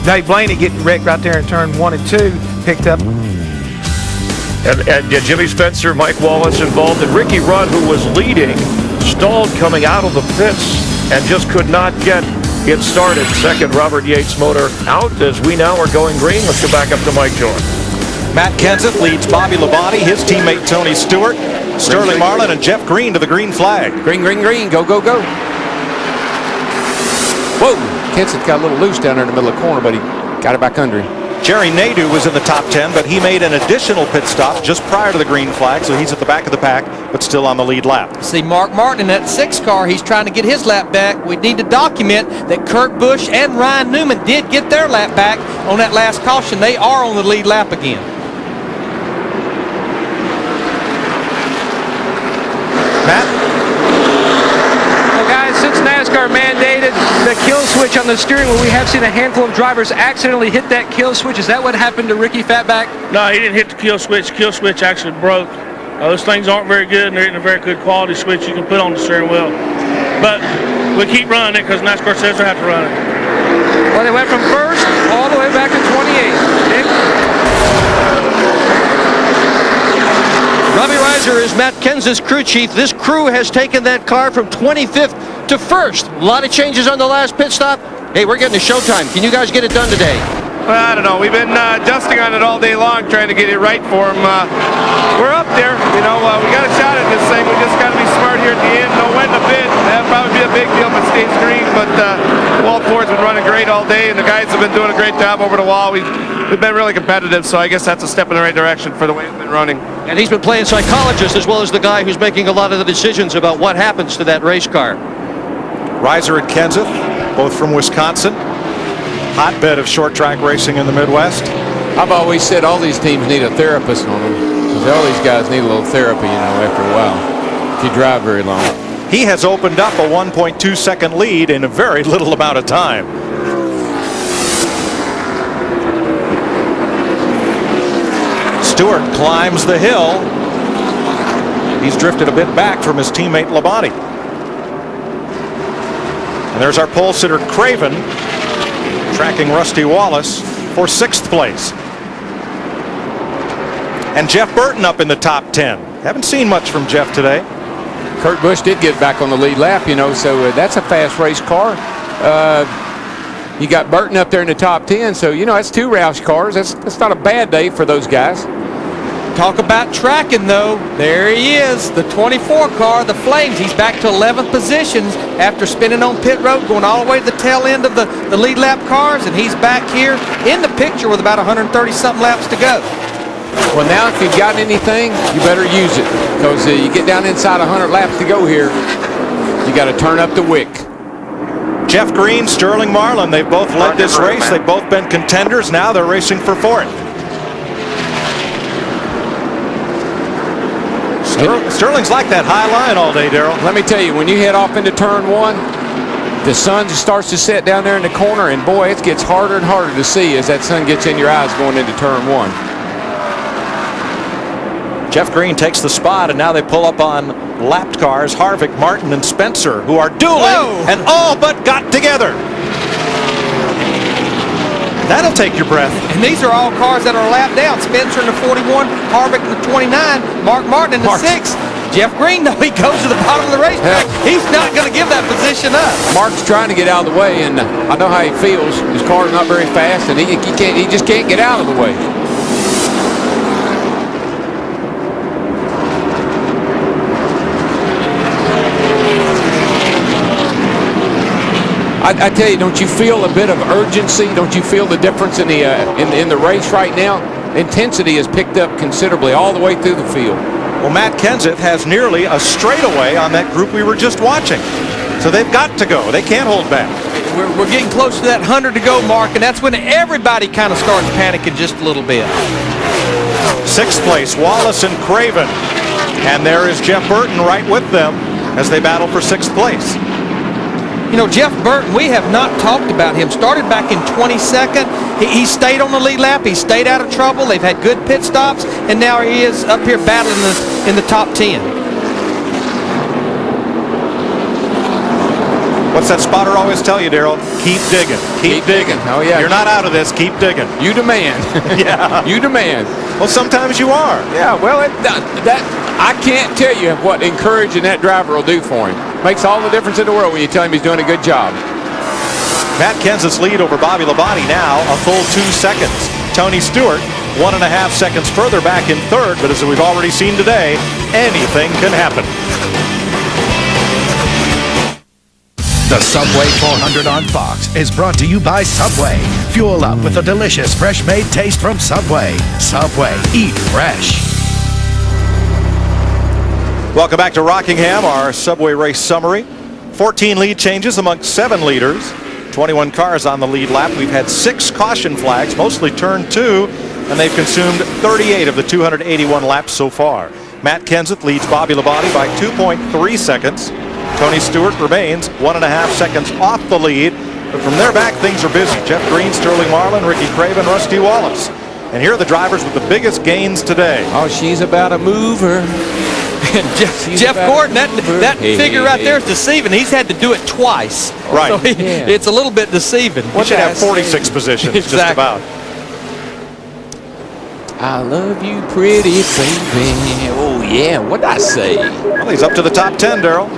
Dave Blaney getting wrecked right there in turn 1 and 2, picked up. And Jimmy Spencer, Mike Wallace involved, and Ricky Rudd, who was leading, stalled coming out of the pits and just could not get it started. Second Robert Yates motor out as we now are going green. Let's go back up to Mike Joy. Matt Kenseth leads Bobby Labonte, his teammate Tony Stewart, Sterling Marlin, and Jeff Green to the green flag. Green, green, green. Go, go, go. Whoa. Kenseth got a little loose down there in the middle of the corner, but he got it back under him. Jerry Nadeau was in the top 10, but he made an additional pit stop just prior to the green flag, so he's at the back of the pack, but still on the lead lap. See Mark Martin in that 6 car, he's trying to get his lap back. We need to document that Kurt Busch and Ryan Newman did get their lap back on that last caution. They are on the lead lap again. Matt? Well, guys, since NASCAR mandated the kill switch on the steering wheel, we have seen a handful of drivers accidentally hit that kill switch. Is that what happened to Ricky Fatback? No, he didn't hit the kill switch. The kill switch actually broke. Those things aren't very good, and there isn't a very good quality switch you can put on the steering wheel. But we keep running it because NASCAR says we have to run it. Well, they went from first all the way back to 28th. Dick? Robbie Reiser is Matt Kenseth's crew chief. This crew has taken that car from 25th to 1st. A lot of changes on the last pit stop. Hey, we're getting to showtime. Can you guys get it done today? Well, I don't know. We've been adjusting on it all day long, trying to get it right for them. We're up there. We got a shot at this thing. We just got to be smart here at the end. Know when to bid. That'll probably be a big deal if it stays green. But Wall Ford's been running great all day, and the guys have been doing a great job over the wall. We've been really competitive, so I guess that's a step in the right direction for the way we've been running. And he's been playing psychologist as well as the guy who's making a lot of the decisions about what happens to that race car. Reiser and Kenseth, both from Wisconsin. Hotbed of short track racing in the Midwest. I've always said all these teams need a therapist on them. Because all these guys need a little therapy, after a while. If you drive very long. He has opened up a 1.2 second lead in a very little amount of time. Stewart climbs the hill. He's drifted a bit back from his teammate Labonte. And there's our pole sitter Craven, tracking Rusty Wallace for 6th place. And Jeff Burton up in the top 10. Haven't seen much from Jeff today. Kurt Busch did get back on the lead lap, so that's a fast race car. You got Burton up there in the top 10, so, that's 2 Roush cars. That's not a bad day for those guys. Talk about tracking, though. There he is, the 24 car, the Flames. He's back to 11th positions after spinning on pit road, going all the way to the tail end of the lead lap cars, and he's back here in the picture with about 130-something laps to go. Well, now if you've got anything, you better use it, because you get down inside 100 laps to go here, you got to turn up the wick. Jeff Green, Sterling Marlin, they've both led this race. They've both been contenders. Now they're racing for 4th. Sterling's like that high line all day, Darrell. Let me tell you, when you head off into turn 1, the sun starts to set down there in the corner, and boy, it gets harder and harder to see as that sun gets in your eyes going into turn 1. Jeff Green takes the spot, and now they pull up on lapped cars, Harvick, Martin, and Spencer, who are dueling and all but got together. That'll take your breath. And these are all cars that are lapped down. Spencer in the 41, Harvick in the 29, Mark Martin in the 6. Jeff Green, though, he goes to the bottom of the racetrack. He's not going to give that position up. Mark's trying to get out of the way, and I know how he feels. His car's not very fast, and he just can't get out of the way. I tell you, don't you feel a bit of urgency? Don't you feel the difference in the race right now? Intensity has picked up considerably all the way through the field. Well, Matt Kenseth has nearly a straightaway on that group we were just watching. So they've got to go. They can't hold back. We're getting close to that 100 to go mark, and that's when everybody kind of starts panicking just a little bit. 6th place, Wallace and Craven. And there is Jeff Burton right with them as they battle for 6th place. Jeff Burton, we have not talked about him. Started back in 22nd. He stayed on the lead lap. He stayed out of trouble. They've had good pit stops, and now he is up here battling in the top 10. What's that spotter always tell you, Darrell? Keep digging. Keep digging. Oh, yeah. You're not out of this. Keep digging. You demand. Yeah. You demand. Well, sometimes you are. Yeah, well, I can't tell you what encouraging that driver will do for him. Makes all the difference in the world when you tell him he's doing a good job. Matt Kenseth's lead over Bobby Labonte now a full 2 seconds. Tony Stewart 1.5 seconds further back in 3rd, but as we've already seen today, anything can happen. The Subway 400 on Fox is brought to you by Subway. Fuel up with a delicious fresh-made taste from Subway. Subway, eat fresh. Welcome back to Rockingham, our Subway race summary. 14 lead changes amongst 7 leaders. 21 cars on the lead lap. We've had 6 caution flags, mostly turn 2, and they've consumed 38 of the 281 laps so far. Matt Kenseth leads Bobby Labonte by 2.3 seconds. Tony Stewart remains 1.5 seconds off the lead, but from there back things are busy. Jeff Green, Sterling Marlin, Ricky Craven, Rusty Wallace. And here are the drivers with the biggest gains today. Oh, she's about a mover. Jeff Gordon, that figure right there is deceiving. He's had to do it twice. Right. So it's a little bit deceiving. He should have 46 positions, exactly. Just about. I love you, pretty baby. Oh, yeah. What'd I say? Well, he's up to the top 10, Darrell.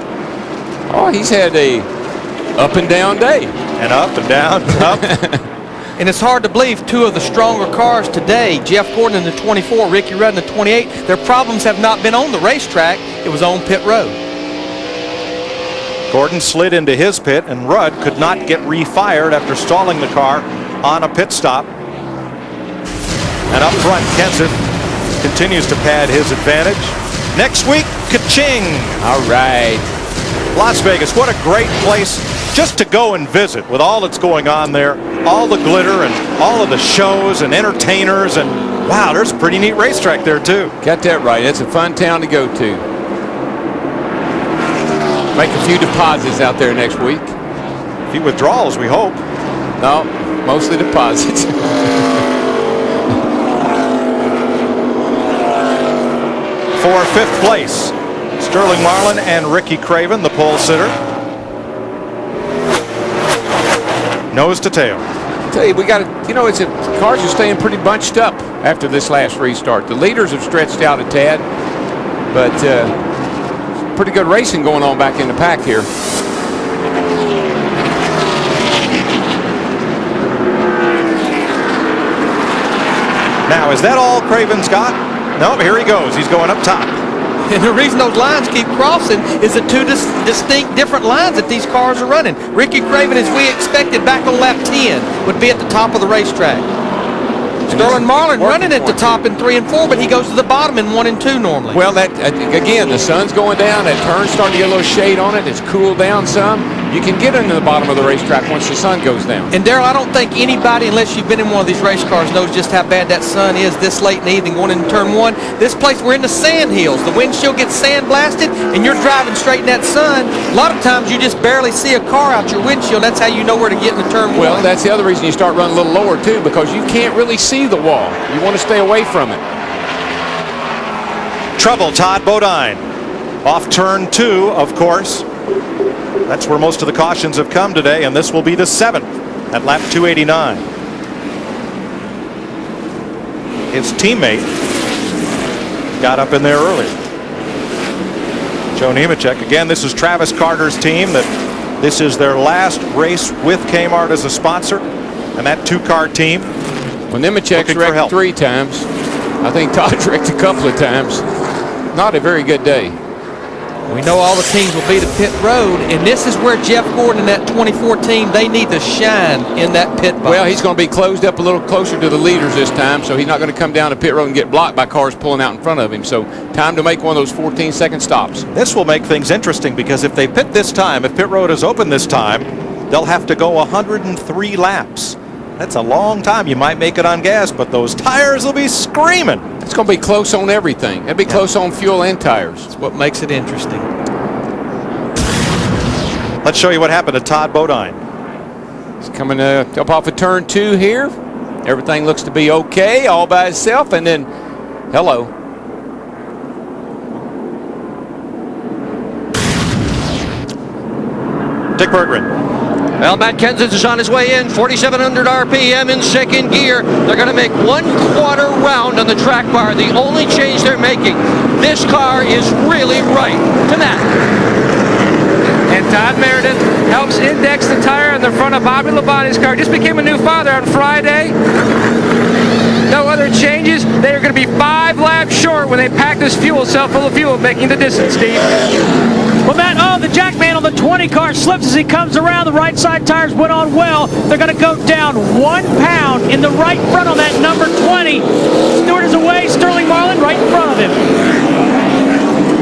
Oh, he's had a up and down day. And up and down, up. And it's hard to believe 2 of the stronger cars today, Jeff Gordon in the 24, Ricky Rudd in the 28, their problems have not been on the racetrack. It was on pit road. Gordon slid into his pit, and Rudd could not get refired after stalling the car on a pit stop. And up front, Kenseth continues to pad his advantage. Next week, ka-ching! All right. Las Vegas, what a great place just to go and visit with all that's going on there, all the glitter and all of the shows and entertainers, and wow, there's a pretty neat racetrack there too. Got that right. It's a fun town to go to. Make a few deposits out there next week. A few withdrawals, we hope. No, mostly deposits. For 5th place, Sterling Marlin and Ricky Craven, the pole sitter. Nose to tail. I tell you, we got to, you know, cars are staying pretty bunched up after this last restart. The leaders have stretched out a tad, but pretty good racing going on back in the pack here. Now, is that all Craven's got? No, here he goes. He's going up top. And the reason those lines keep crossing is the 2 distinct different lines that these cars are running. Ricky Craven, as we expected back on lap 10, would be at the top of the racetrack. Sterling Marlin running at the top in 3 and 4, but he goes to the bottom in 1 and 2 normally. Well, that again, the sun's going down. That turn's starting to get a little shade on it. It's cooled down some. You can get into the bottom of the racetrack once the sun goes down. And Darrell, I don't think anybody, unless you've been in one of these race cars, knows just how bad that sun is this late in the evening going into turn 1. This place, we're in the sand hills. The windshield gets sand blasted, and you're driving straight in that sun. A lot of times you just barely see a car out your windshield. That's how you know where to get into turn 1. Well, that's the other reason you start running a little lower, too, because you can't really see the wall. You want to stay away from it. Trouble, Todd Bodine. Off turn 2, of course. That's where most of the cautions have come today, and this will be the 7th at lap 289. His teammate got up in there early. Joe Nemechek. Again, this is Travis Carter's team. This is their last race with Kmart as a sponsor, and that 2-car team. Well, Nemechek's wrecked 3 times. I think Todd's wrecked a couple of times. Not a very good day. We know all the teams will be to pit road, and this is where Jeff Gordon and that 24 team, they need to shine in that pit box. Well, he's going to be closed up a little closer to the leaders this time, so he's not going to come down to pit road and get blocked by cars pulling out in front of him. So time to make one of those 14-second stops. This will make things interesting because if they pit this time, if pit road is open this time, they'll have to go 103 laps. That's a long time. You might make it on gas, but those tires will be screaming. It's going to be close on everything. It'll be close on fuel and tires. That's what makes it interesting. Let's show you what happened to Todd Bodine. He's coming up off of turn 2 here. Everything looks to be okay all by itself, and then, hello. Dick Berggren. Well, Matt Kenseth is on his way in, 4,700 RPM in 2nd gear. They're going to make 1/4 round on the track bar. The only change they're making. This car is really right to that. And Todd Meredith helps index the tire in the front of Bobby Labonte's car. Just became a new father on Friday. No other changes. They are going to be 5 laps short when they pack this fuel cell full of fuel, making the distance, Steve. Well, Matt, the Jackman on the 20 20 car slips as he comes around. The right side tires went on well. They're going to go down 1 pound in the right front on that number 20. Stewart is away. Sterling Marlin right in front of him.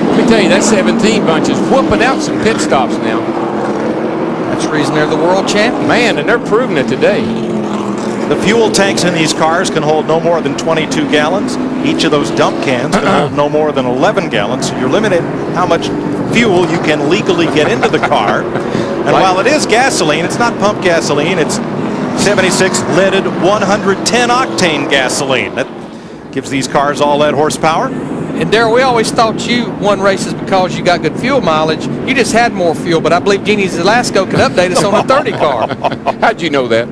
Let me tell you, that 17 bunch is whooping out some pit stops now. That's the reason they're the world champion. Man, and they're proving it today. The fuel tanks in these cars can hold no more than 22 gallons. Each of those dump cans can hold no more than 11 gallons. So you're limited how much fuel you can legally get into the car. And while it is gasoline, it's not pump gasoline. It's 76 leaded 110 octane gasoline. That gives these cars all that horsepower. And Darrell, we always thought you won races because you got good fuel mileage. You just had more fuel, but I believe Jeannie Zelasco can update us on the 30 car. How'd you know that?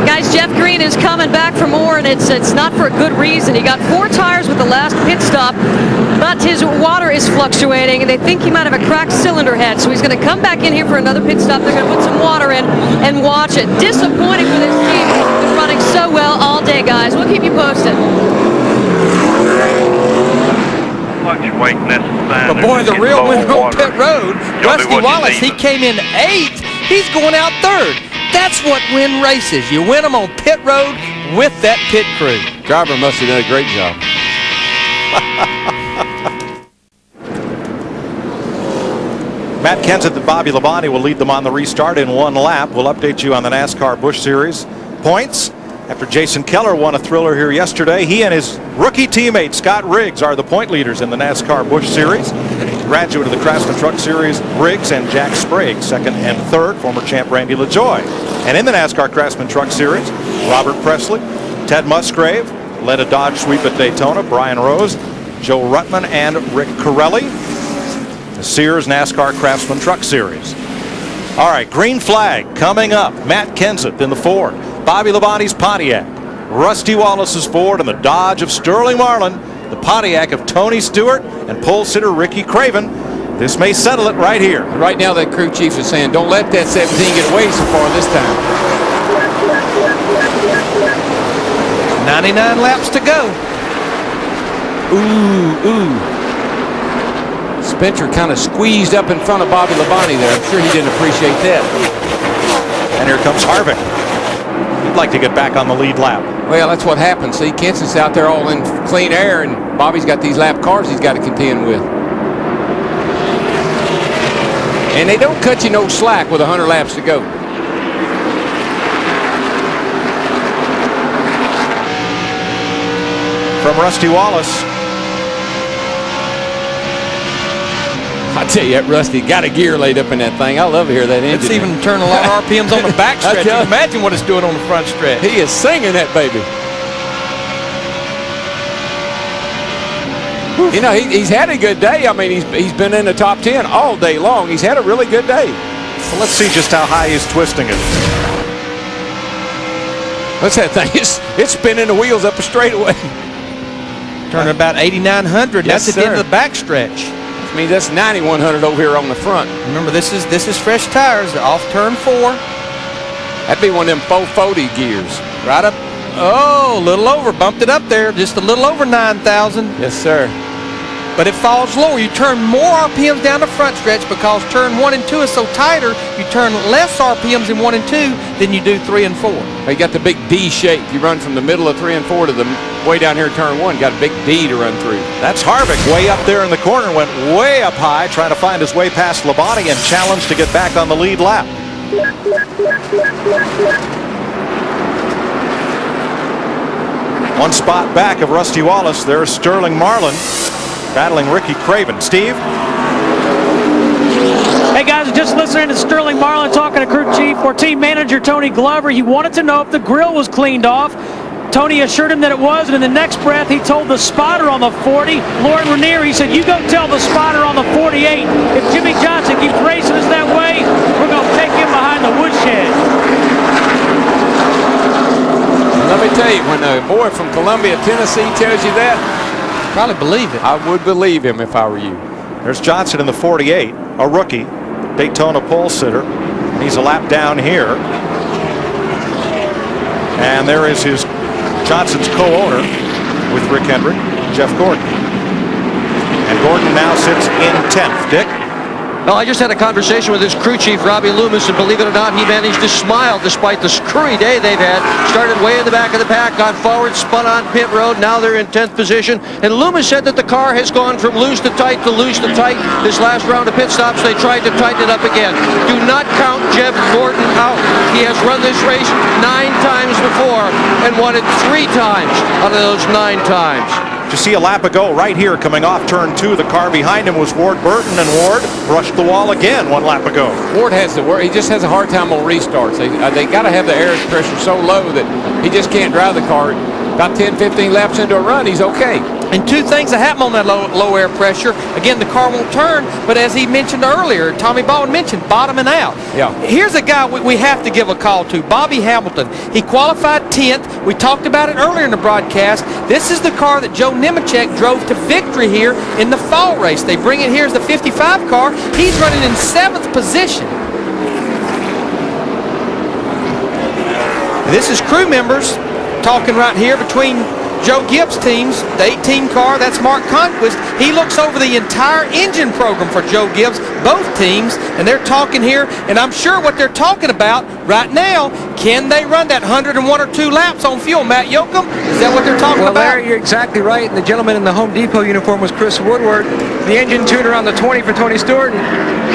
Guys, Jeff Green is coming back for more, and it's not for a good reason. He got 4 tires with the last pit stop, but his water is fluctuating, and they think he might have a cracked cylinder head, so he's going to come back in here for another pit stop. They're going to put some water in and watch it. Disappointing for this team. Been running so well all day, guys. We'll keep you posted. But boy, the real winner on pit road, Rusty Wallace, he came in 8th. He's going out 3rd. That's what win races. You win them on pit road with that pit crew. Driver must have done a great job. Matt Kenseth and Bobby Labonte will lead them on the restart in 1 lap. We'll update you on the NASCAR Busch Series points. After Jason Keller won a thriller here yesterday, he and his rookie teammate Scott Riggs are the point leaders in the NASCAR Busch Series. Graduate of the Craftsman Truck Series, Riggs and Jack Sprague, 2nd and 3rd, former champ Randy LaJoie. And in the NASCAR Craftsman Truck Series, Robert Presley, Ted Musgrave, led a Dodge sweep at Daytona, Brian Rose, Joe Ruttman, and Rick Corelli. The Sears NASCAR Craftsman Truck Series. All right, green flag coming up. Matt Kenseth in the Ford, Bobby Labonte's Pontiac, Rusty Wallace's Ford, and the Dodge of Sterling Marlin, the Pontiac of Tony Stewart, and pole sitter Ricky Craven. This may settle it right here. Right now, that crew chief is saying, don't let that 17 get away so far this time. 99 laps to go. Ooh. Spencer kind of squeezed up in front of Bobby Labonte there. I'm sure he didn't appreciate that. And here comes Harvick. He'd like to get back on the lead lap. Well, that's what happens. See, Kenseth's out there all in clean air, and Bobby's got these lap cars he's got to contend with. And they don't cut you no slack with 100 laps to go. From Rusty Wallace. I tell you, that Rusty got a gear laid up in that thing. I love to hear that engine. It's even turning a lot of RPMs on the back stretch. You can imagine what it's doing on the front stretch. He is singing that baby. You know, he's had a good day. I mean, he's been in the top 10 all day long. He's had a really good day. So let's see just how high he's twisting it. What's that thing? It's spinning the wheels up a straightaway. Turning about 8,900. Yes, that's at the end of the back stretch. I mean, that's 9,100 over here on the front. Remember, this is fresh tires. They're off turn 4. That'd be one of them 440 gears. Right up. Oh, a little over. Bumped it up there. Just a little over 9,000. Yes, sir. But it falls lower. You turn more RPMs down the front stretch because turn 1 and 2 is so tighter. You turn less RPMs in 1 and 2 than you do 3 and 4. You got the big D shape. You run from the middle of 3 and 4 to the way down here, turn 1. Got a big D to run through. That's Harvick way up there in the corner. Went way up high, trying to find his way past Labonte and challenged to get back on the lead lap. One spot back of Rusty Wallace. There's Sterling Marlin battling Ricky Craven. Steve? Hey guys, just listening to Sterling Marlin talking to crew chief or team manager Tony Glover. He wanted to know if the grill was cleaned off. Tony assured him that it was, and in the next breath he told the spotter on the 40, Lauren Ranier, he said, you go tell the spotter on the 48, if Jimmy Johnson keeps racing us that way, we're going to take him behind the woodshed. Let me tell you, when a boy from Columbia, Tennessee tells you that, probably believe it. I would believe him if I were you. There's Johnson in the 48, a rookie, Daytona pole sitter. He's a lap down here. And there is Johnson's co-owner with Rick Hendrick, Jeff Gordon. And Gordon now sits in 10th. Dick? Well, I just had a conversation with his crew chief, Robbie Loomis, and believe it or not, he managed to smile despite the screwy day they've had. Started way in the back of the pack, gone forward, spun on pit road. Now they're in 10th position. And Loomis said that the car has gone from loose to tight to loose to tight. This last round of pit stops, they tried to tighten it up again. Do not count Jeff Gordon out. He has run this race 9 times before and won it 3 times out of those 9 times. To see a lap ago right here coming off turn 2, the car behind him was Ward Burton, and Ward brushed the wall again 1 lap ago. Ward has the work. He just has a hard time on restarts. They got to have the air pressure so low that he just can't drive the car. About 10, 15 laps into a run, he's okay. And 2 things that happen on that low air pressure. Again, the car won't turn, but as he mentioned earlier, Tommy Baldwin mentioned, bottoming out. Yeah. Here's a guy we have to give a call to, Bobby Hamilton. He qualified 10th. We talked about it earlier in the broadcast. This is the car that Joe Nemechek drove to victory here in the fall race. They bring it here as the 55 car. He's running in 7th position. This is crew members talking right here between Joe Gibbs' teams, the 18 car, that's Mark Conquest. He looks over the entire engine program for Joe Gibbs, both teams, and they're talking here, and I'm sure what they're talking about right now, can they run that 101 or 2 laps on fuel? Matt Yoakum, is that what they're talking about? Well, Larry, you're exactly right, and the gentleman in the Home Depot uniform was Chris Woodward, the engine tuner on the 20 for Tony Stewart.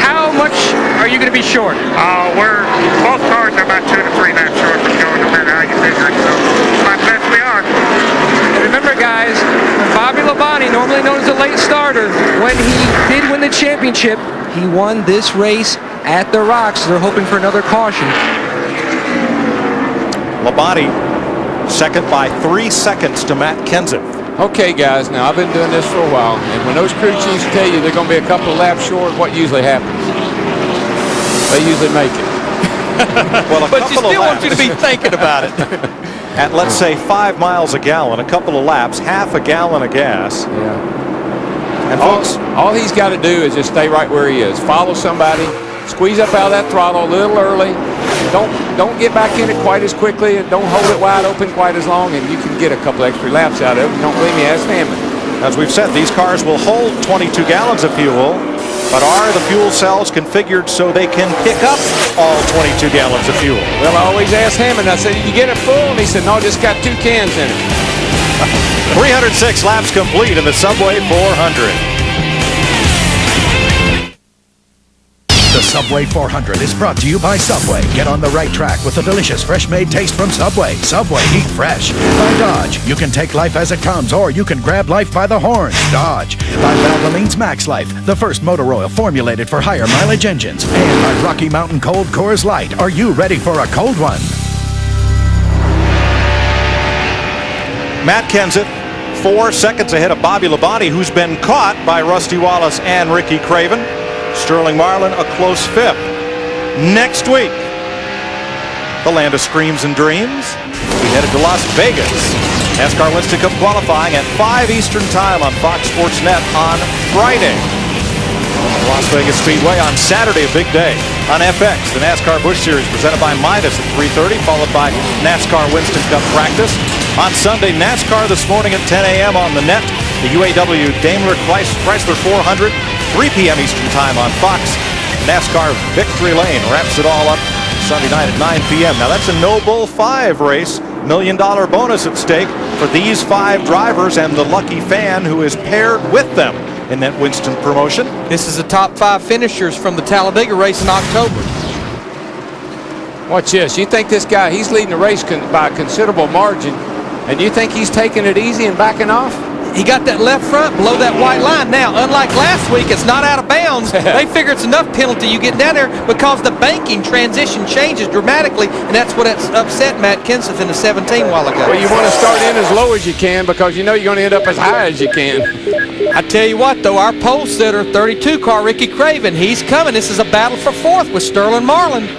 How much are you going to be short? Both cars are about 2 to 3 laps short from going, no matter how you figure it. So, my best we are. Remember, guys, Bobby Labonte, normally known as a late starter, when he did win the championship, he won this race at the Rocks. They're hoping for another caution. Labonte second by 3 seconds to Matt Kenseth. Okay, guys, now I've been doing this for a while, and when those crew chiefs tell you they're going to be a couple of laps short, what usually happens? They usually make it. Well, but you still want you to be thinking about it. At, let's say, 5 miles a gallon, a couple of laps, half a gallon of gas. Yeah. And folks, all he's got to do is just stay right where he is. Follow somebody, squeeze up out of that throttle a little early. Don't get back in it quite as quickly, and don't hold it wide open quite as long, and you can get a couple extra laps out of it. Don't believe me, ask Hammond. As we've said, these cars will hold 22 gallons of fuel, but are the fuel cells configured so they can pick up all 22 gallons of fuel? Well, I always ask Hammond, I said, you get it full? And he said, no, just got 2 cans in it. 306 laps complete in the Subway 400. The Subway 400 is brought to you by Subway. Get on the right track with the delicious fresh-made taste from Subway. Subway, eat fresh. By Dodge, you can take life as it comes, or you can grab life by the horns. Dodge. By Valvoline's Max Life, the first motor oil formulated for higher mileage engines. And by Rocky Mountain Cold Coors Light. Are you ready for a cold one? Matt Kenseth, 4 seconds ahead of Bobby Labonte, who's been caught by Rusty Wallace and Ricky Craven. Sterling Marlin a close 5th. Next week, the land of screams and dreams. We headed to Las Vegas. NASCAR Winston Cup qualifying at 5 Eastern Time on Fox Sports Net on Friday. Las Vegas Speedway on Saturday, a big day. On FX, the NASCAR Busch Series presented by Midas at 3:30, followed by NASCAR Winston Cup practice. On Sunday, NASCAR this morning at 10 a.m. on the net. The UAW Daimler Chrysler 400. 3 p.m. Eastern Time on Fox. NASCAR Victory Lane wraps it all up Sunday night at 9 p.m. Now that's a No Bull 5 race. $1 million bonus at stake for these 5 drivers and the lucky fan who is paired with them in that Winston promotion. This is the top 5 finishers from the Talladega race in October. Watch this. You think this guy, he's leading the race by a considerable margin, and you think he's taking it easy and backing off? He got that left front below that white line. Now, unlike last week, it's not out of bounds. They figure it's enough penalty you get down there because the banking transition changes dramatically, and that's what upset Matt Kenseth in the 17 while ago. Well, you want to start in as low as you can because you know you're going to end up as high as you can. I tell you what, though, our pole sitter, 32 car, Ricky Craven, he's coming. This is a battle for 4th with Sterling Marlin.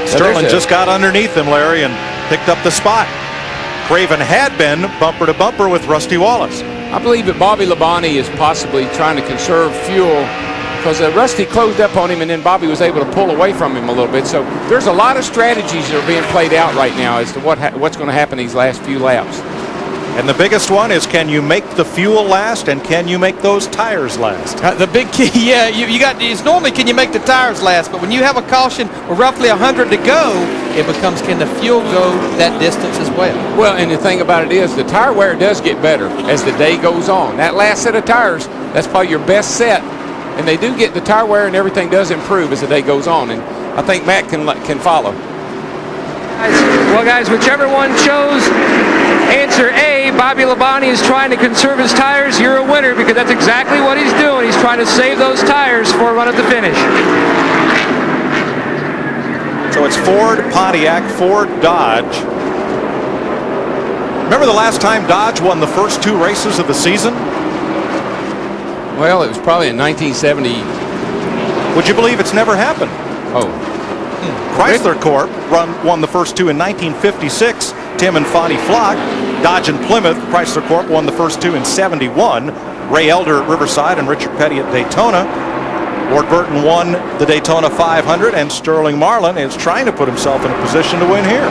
Sterling just got underneath him, Larry, and picked up the spot. Craven had been bumper to bumper with Rusty Wallace. I believe that Bobby Labonte is possibly trying to conserve fuel because Rusty closed up on him, and then Bobby was able to pull away from him a little bit. So there's a lot of strategies that are being played out right now as to what's going to happen these last few laps. And the biggest one is, can you make the fuel last, and can you make those tires last? The big key, yeah, you got. It's normally can you make the tires last, but when you have a caution with roughly 100 to go, it becomes can the fuel go that distance as well. Well, and the thing about it is the tire wear does get better as the day goes on. That last set of tires, that's probably your best set, and they do get the tire wear and everything does improve as the day goes on, and I think Matt can follow. Well, guys, whichever one chose answer A, Bobby Labonte is trying to conserve his tires, you're a winner, because that's exactly what he's doing. He's trying to save those tires for a run at the finish. So it's Ford, Pontiac, Ford, Dodge. Remember the last time Dodge won the first 2 races of the season? Well, it was probably in 1970. Would you believe it's never happened? Oh. Chrysler Corp won the first 2 in 1956, Tim and Fonty Flock. Dodge and Plymouth, Chrysler Corp won the first 2 in 71. Ray Elder at Riverside and Richard Petty at Daytona. Ward Burton won the Daytona 500, and Sterling Marlin is trying to put himself in a position to win here.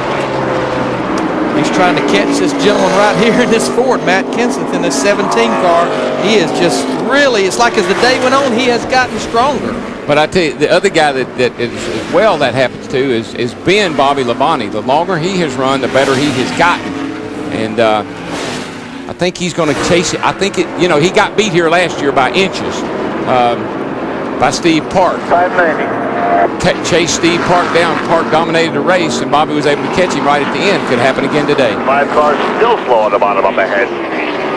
He's trying to catch this gentleman right here in this Ford, Matt Kenseth, in this 17 car. He is just really, it's like as the day went on, he has gotten stronger. But I tell you, the other guy that as well that happens to is Ben Bobby Labonte. The longer he has run, the better he has gotten. And I think he's going to chase it. I think he got beat here last year by inches by Steve Park. 590. Chased Steve Park down. Park dominated the race, and Bobby was able to catch him right at the end. Could happen again today. 5 cars still slow at the bottom of the head.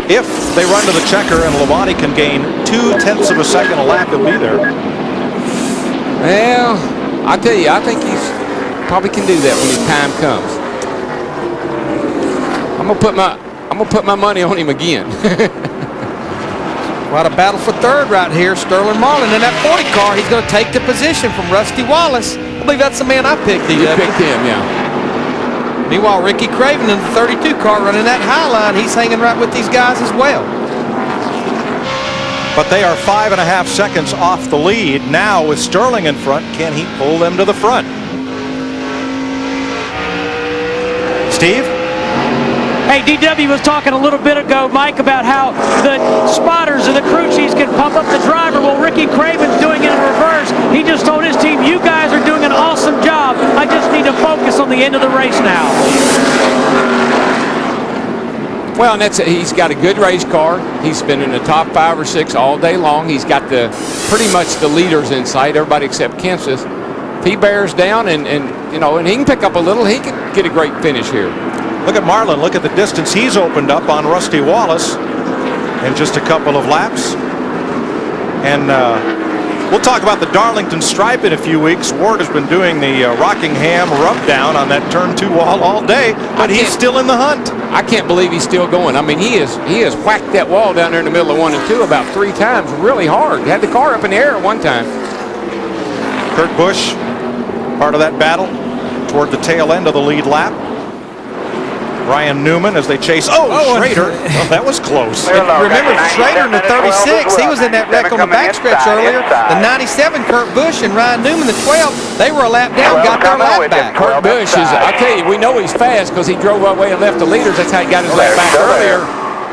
If they run to the checker and Labonte can gain 0.2 of a second a lap, he'll be there. Well, I tell you, I think he's probably can do that when his time comes. I'm gonna put my money on him again. What a battle for third right here. Sterling Marlin in that 40 car. He's going to take the position from Rusty Wallace. I believe that's the man I picked. You picked him, yeah. Meanwhile, Ricky Craven in the 32 car running that high line. He's hanging right with these guys as well. But they are 5.5 seconds off the lead. Now with Sterling in front, can he pull them to the front? Steve? Hey, DW was talking a little bit ago, Mike, about how the spotters and the crew chiefs can pump up the driver. Well, Ricky Craven's doing it in reverse. He just told his team, you guys are doing an awesome job. I just need to focus on the end of the race now. Well, and he's got a good race car. He's been in the top 5 or 6 all day long. He's got pretty much the leaders in sight, everybody except Kenseth. If he bears down and he can pick up a little, he can get a great finish here. Look at Marlin. Look at the distance he's opened up on Rusty Wallace in just a couple of laps. And we'll talk about the Darlington stripe in a few weeks. Ward has been doing the Rockingham rub down on that turn 2 wall all day, but he's still in the hunt. I can't believe he's still going. I mean, he has whacked that wall down there in the middle of 1 and 2 about 3 times, really hard. He had the car up in the air at one time. Kurt Busch, part of that battle toward the tail end of the lead lap. Ryan Newman as they chase. Schrader. Oh, that was close. Remember Schrader in the 36. He was in that wreck on the backstretch earlier. The 97, Kurt Busch, and Ryan Newman, the 12. They were a lap down, got their lap back. Kurt Busch I tell you, we know he's fast because he drove away and left the leaders. That's how he got his lap back earlier.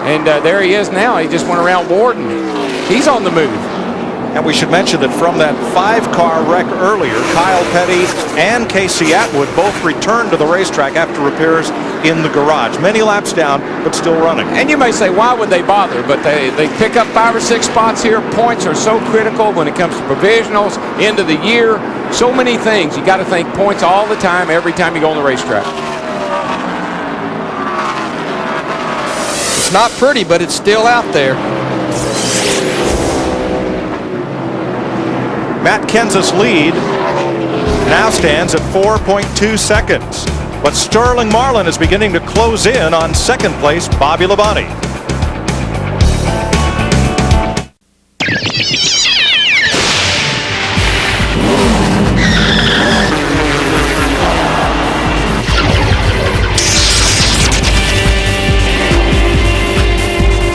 And there he is now. He just went around Ward, and he's on the move. And we should mention that from that 5-car wreck earlier, Kyle Petty and Casey Atwood both returned to the racetrack after repairs in the garage. Many laps down, but still running. And you may say, why would they bother? But they pick up 5 or 6 spots here. Points are so critical when it comes to provisionals, end of the year. So many things. You got to think points all the time, every time you go on the racetrack. It's not pretty, but it's still out there. Matt Kenseth's lead now stands at 4.2 seconds. But Sterling Marlin is beginning to close in on second place Bobby Labonte.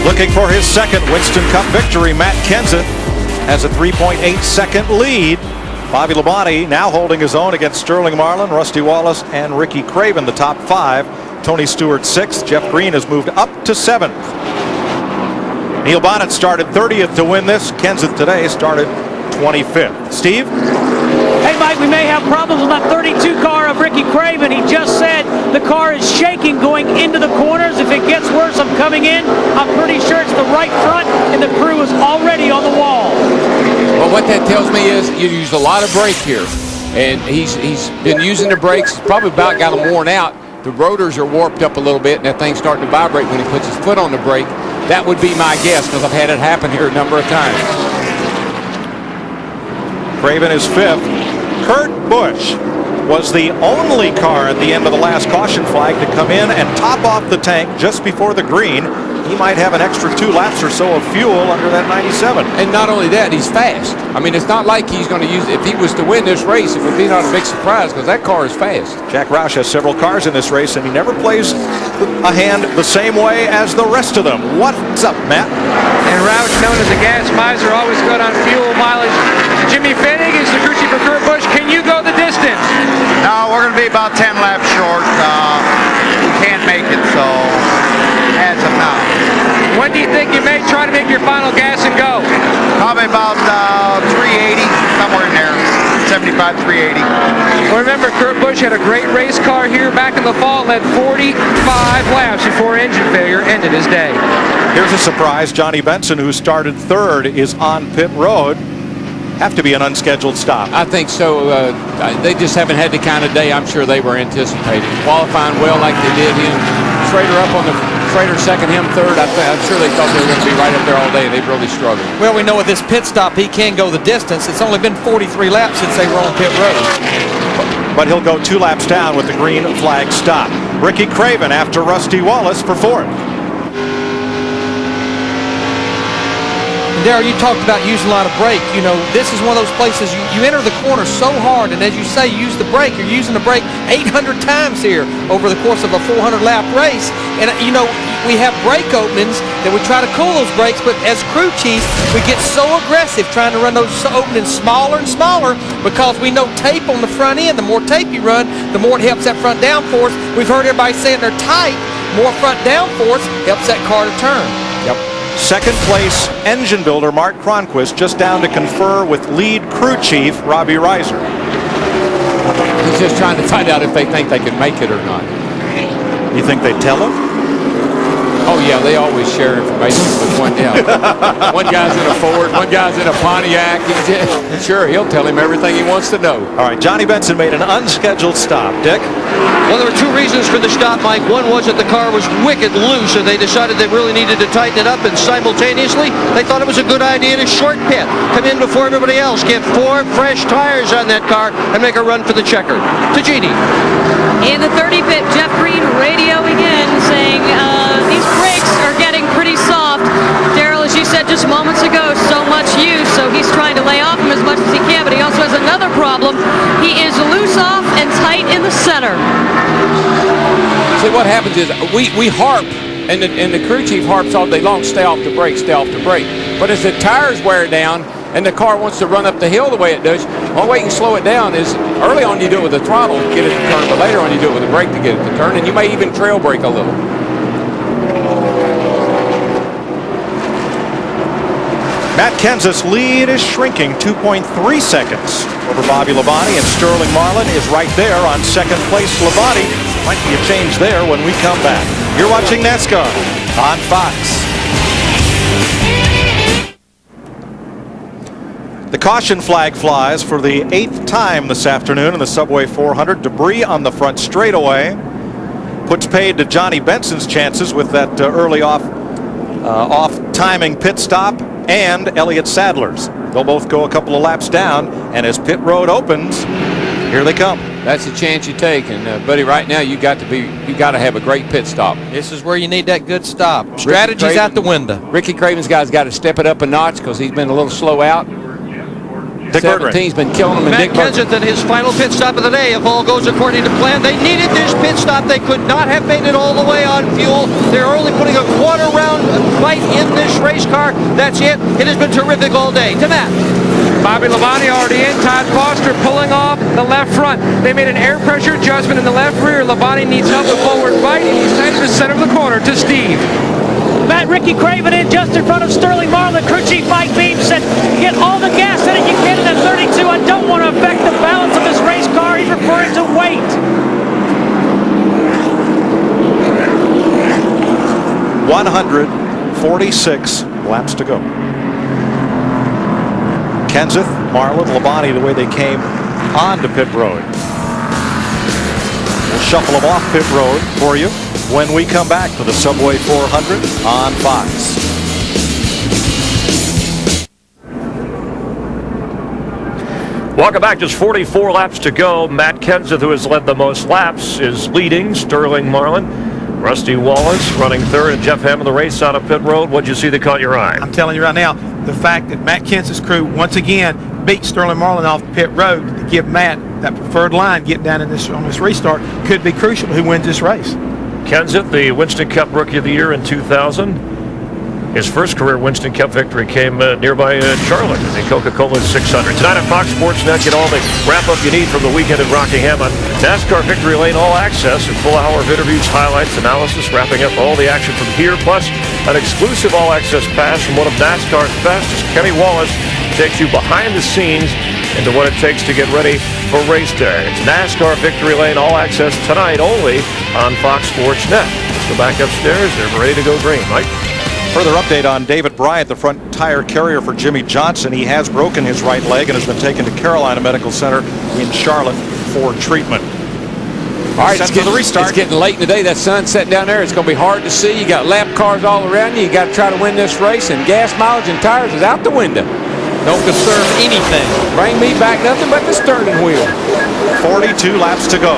Looking for his second Winston Cup victory, Matt Kenseth has a 3.8 second lead. Bobby Labonte now holding his own against Sterling Marlin, Rusty Wallace, and Ricky Craven, the top 5. Tony Stewart 6th. Jeff Green has moved up to 7th. Neil Bonnet started 30th to win this. Kenseth today started 25th. Steve? Hey, Mike, we may have problems with that 32 car of Ricky Craven. He just said the car is shaking going into the corners. If it gets worse, I'm coming in. I'm pretty sure it's the right front, and the crew is already on the wall. Well, what that tells me is you use a lot of brake here. And he's been using the brakes, probably about got them worn out. The rotors are warped up a little bit, and that thing's starting to vibrate when he puts his foot on the brake. That would be my guess, because I've had it happen here a number of times. Craven is 5th. Kurt Busch was the only car at the end of the last caution flag to come in and top off the tank just before the green. He might have an extra 2 laps or so of fuel under that 97. And not only that, he's fast. I mean, it's not like he's going to use it. If he was to win this race, it would be not a big surprise because that car is fast. Jack Roush has several cars in this race, and he never plays a hand the same way as the rest of them. What's up, Matt? And Roush, known as a gas miser, always good on fuel mileage. Jimmy Fennig is the crew chief for Kurt Busch. Can you go the distance? No, we're going to be about 10 laps short. We can't make it, so as of now. When do you think you may try to make your final gas and go? Probably about 380, somewhere in there. 75, 380. Well, remember, Kurt Busch had a great race car here back in the fall, led 45 laps before engine failure ended his day. Here's a surprise. Johnny Benson, who started 3rd, is on pit road. Have to be an unscheduled stop. I think so. They just haven't had the kind of day I'm sure they were anticipating. Qualifying well like they did. Schrader up on the Schrader 2nd, him 3rd. I'm sure they thought they were going to be right up there all day. They've really struggled. Well, we know with this pit stop, he can go the distance. It's only been 43 laps since they were on pit road. But he'll go 2 laps down with the green flag stop. Ricky Craven after Rusty Wallace for 4th. Darryl, you talked about using a lot of brake. You know, this is one of those places you enter the corner so hard, and as you say, use the brake. You're using the brake 800 times here over the course of a 400-lap race. And, you know, we have brake openings that we try to cool those brakes, but as crew chiefs, we get so aggressive trying to run those openings smaller and smaller because we know tape on the front end. The more tape you run, the more it helps that front downforce. We've heard everybody saying they're tight. More front downforce helps that car to turn. Yep. 2nd place engine builder Mark Cronquist just down to confer with lead crew chief Robbie Reiser. He's just trying to find out if they think they can make it or not. You think they tell him? Oh yeah, they always share information with one. Yeah, one guy's in a Ford, one guy's in a Pontiac. Sure, he'll tell him everything he wants to know. All right, Johnny Benson made an unscheduled stop. Dick? Well, there were 2 reasons for the stop, Mike. One was that the car was wicked loose, and they decided they really needed to tighten it up, and simultaneously, they thought it was a good idea to short pit, come in before everybody else, get 4 fresh tires on that car, and make a run for the checker. To Jeannie. In the 30 pit, Jeff Green radioing in, saying these brakes are getting pretty soft. Darryl, as you said just moments ago, so much use, so he's trying to lay off them as much as he can, but he also has another problem. He is loose off and tight in the center. See, what happens is we harp, and the crew chief harps all day long, stay off the brake, stay off the brake. But as the tires wear down and the car wants to run up the hill the way it does, one way you can slow it down is early on you do it with the throttle to get it to turn, but later on you do it with the brake to get it to turn, and you may even trail brake a little. Matt Kenseth's lead is shrinking 2.3 seconds over Bobby Labonte, and Sterling Marlin is right there on 2nd place. Labonte might be a change there when we come back. You're watching NASCAR on Fox. The caution flag flies for the 8th time this afternoon in the Subway 400. Debris on the front straightaway puts paid to Johnny Benson's chances with that early off-timing pit stop, and Elliott Sadler's. They'll both go a couple of laps down, and as pit road opens, here they come. That's a chance you take, and buddy, right now you got to have a great pit stop. This is where you need that good stop. Strategy's out the window. Ricky Craven's got to step it up a notch because he's been a little slow out. Dick 17's been killing him. Matt Kenseth at his final pit stop of the day. If all goes according to plan, they needed this pit stop. They could not have made it all the way on fuel. They're only putting a quarter round fight in this race car. That's it. It has been terrific all day. To Matt. Bobby Labonte already in. Todd Foster pulling off the left front. They made an air pressure adjustment in the left rear. Labonte needs help with forward right, and he's headed to the center of the corner to Steve. Matt, Ricky Craven in just in front of Sterling Marlin. Crew Chief Mike Beam said, get all the gas in it you can in that 32. I don't want to affect the balance of this race car. He's referring to weight. .146 laps to go. Kenseth, Marlin, Labonte, the way they came onto pit road. We'll shuffle them off pit road for you when we come back to the Subway 400 on Fox. Welcome back. Just 44 laps to go. Matt Kenseth, who has led the most laps, is leading. Sterling Marlin, Rusty Wallace running third, and Jeff Hammond the race out of pit road. What'd you see that caught your eye? I'm telling you right now, the fact that Matt Kenseth's crew once again beat Sterling Marlin off pit road to give Matt that preferred line getting down in this on this restart could be crucial to who wins this race. Kenseth, the Winston Cup Rookie of the Year in 2000. His first career Winston Cup victory came nearby Charlotte in the Coca-Cola 600. Tonight on Fox Sports Net, get all the wrap-up you need from the weekend at Rockingham on NASCAR Victory Lane All Access. A full hour of interviews, highlights, analysis, wrapping up all the action from here, plus an exclusive All Access pass from one of NASCAR's fastest. Kenny Wallace takes you behind the scenes into what it takes to get ready for race day. It's NASCAR Victory Lane All Access tonight only on Fox Sports Net. Let's go back upstairs. They're ready to go green. Mike? Further update on David Bryant, the front tire carrier for Jimmy Johnson. He has broken his right leg and has been taken to Carolina Medical Center in Charlotte for treatment. All right, it's getting late in the day. That sun's setting down there. It's going to be hard to see. You got lap cars all around you. You got to try to win this race, and gas mileage and tires is out the window. Don't conserve anything. Bring me back nothing but the steering wheel. 42 laps to go.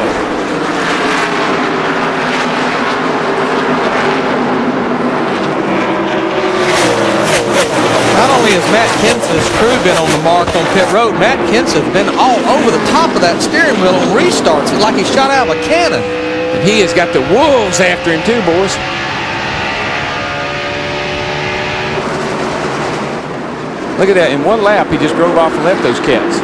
Not only has Matt Kenseth's crew been on the mark on pit road, Matt Kenseth been all over the top of that steering wheel on restarts. It's like he shot out of a cannon. And he has got the wolves after him too, boys. Look at that. In one lap, he just drove off and left those cats.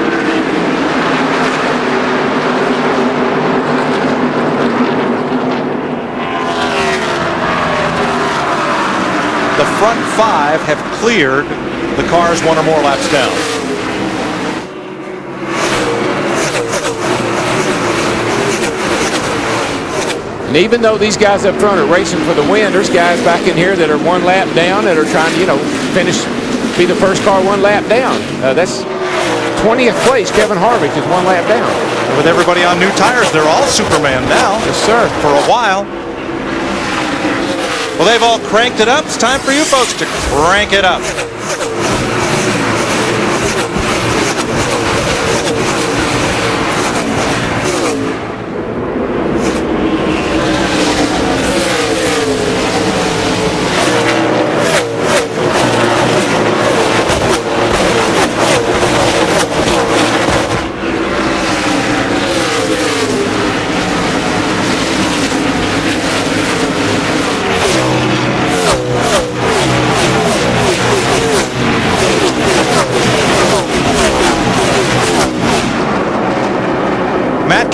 The front five have cleared the cars one or more laps down. And even though these guys up front are racing for the win, there's guys back in here that are one lap down that are trying to, finish, be the first car one lap down. That's 20th place. Kevin Harvick is one lap down. And with everybody on new tires, they're all Superman now. Yes, sir. For a while. Well, they've all cranked it up. It's time for you folks to crank it up.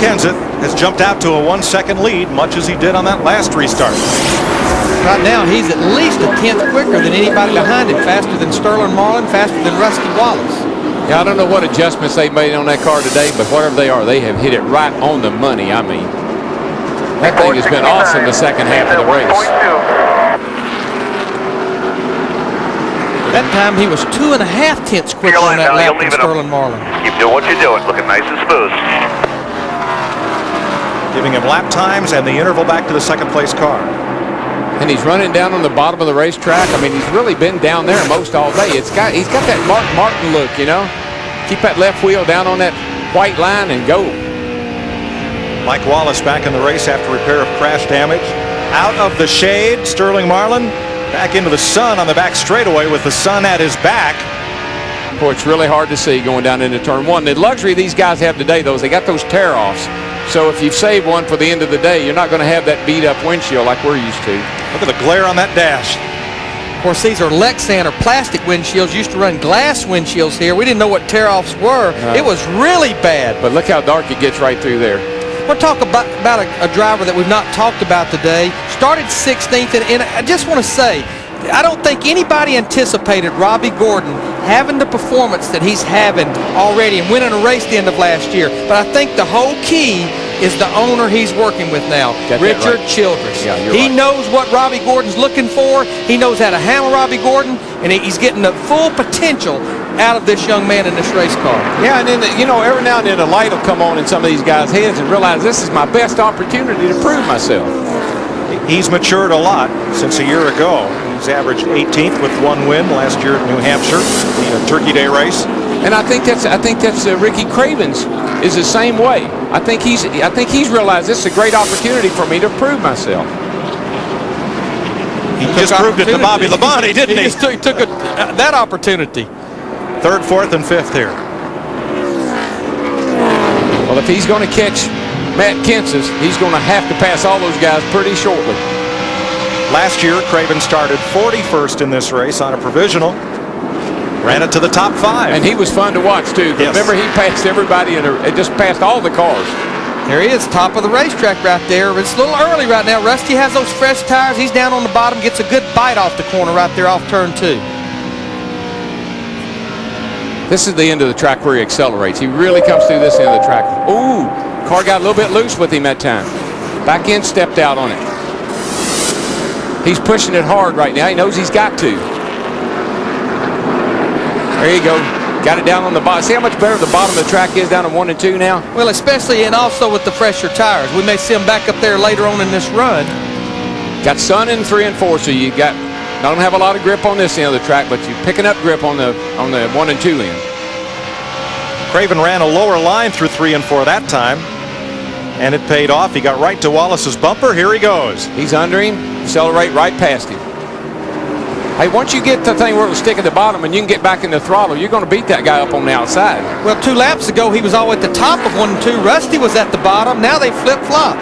Kenseth has jumped out to a 1-second lead, much as he did on that last restart. Right now, he's at least a tenth quicker than anybody behind him, faster than Sterling Marlin, faster than Rusty Wallace. Yeah, I don't know what adjustments they've made on that car today, but whatever they are, they have hit it right on the money. I mean, that thing has been awesome the second half of the race. That time he was 2.5 tenths quicker on that lap than Sterling Marlin. Keep doing what you're doing, looking nice and smooth. Giving him lap times and the interval back to the second place car. And he's running down on the bottom of the racetrack. I mean, he's really been down there most all day. He's got that Mark Martin look, Keep that left wheel down on that white line and go. Mike Wallace back in the race after repair of crash damage. Out of the shade, Sterling Marlin back into the sun on the back straightaway with the sun at his back. Boy, it's really hard to see going down into turn one. The luxury these guys have today, though, is they got those tear-offs. So if you've saved one for the end of the day, you're not going to have that beat-up windshield like we're used to. Look at the glare on that dash. Of course, these are Lexan or plastic windshields. Used to run glass windshields here. We didn't know what tear-offs were. It was really bad. But look how dark it gets right through there. We're talking about a driver that we've not talked about today. Started 16th, and I just want to say, I don't think anybody anticipated Robbie Gordon having the performance that he's having already and winning a race at the end of last year. But I think the whole key is the owner he's working with now, Richard Childress. Yeah, he knows what Robbie Gordon's looking for. He knows how to handle Robbie Gordon, and he's getting the full potential out of this young man in this race car. Yeah, and then, every now and then a light will come on in some of these guys' heads and realize this is my best opportunity to prove myself. He's matured a lot since a year ago. He's averaged 18th with 1 win last year at New Hampshire, the Turkey Day race. And I think that's Ricky Craven's is the same way. I think he's realized this is a great opportunity for me to prove myself. He just proved it to Bobby Labonte, didn't he? He took that opportunity. 3rd, 4th, and 5th here. Well, if he's going to catch Matt Kenseth, he's going to have to pass all those guys pretty shortly. Last year, Craven started 41st in this race on a provisional. Ran it to the top 5. And he was fun to watch, too. Yes. Remember, he passed everybody, and it just passed all the cars. There he is, top of the racetrack right there. It's a little early right now. Rusty has those fresh tires. He's down on the bottom, gets a good bite off the corner right there off turn 2. This is the end of the track where he accelerates. He really comes through this end of the track. Ooh, car got a little bit loose with him that time. Back end stepped out on it. He's pushing it hard right now. He knows he's got to. There you go. Got it down on the bottom. See how much better the bottom of the track is down in 1 and 2 now? Well, especially and also with the fresher tires. We may see them back up there later on in this run. Got sun in 3 and 4, so you don't have a lot of grip on this end of the track, but you're picking up grip on the 1 and 2 end. Craven ran a lower line through 3 and 4 that time, and it paid off. He got right to Wallace's bumper. Here he goes. He's under him. Accelerate right past him. Hey, once you get to the thing where it was sticking at the bottom and you can get back in the throttle, you're going to beat that guy up on the outside. Well, 2 laps ago, he was all at the top of 1 and 2. Rusty was at the bottom. Now they flip-flop.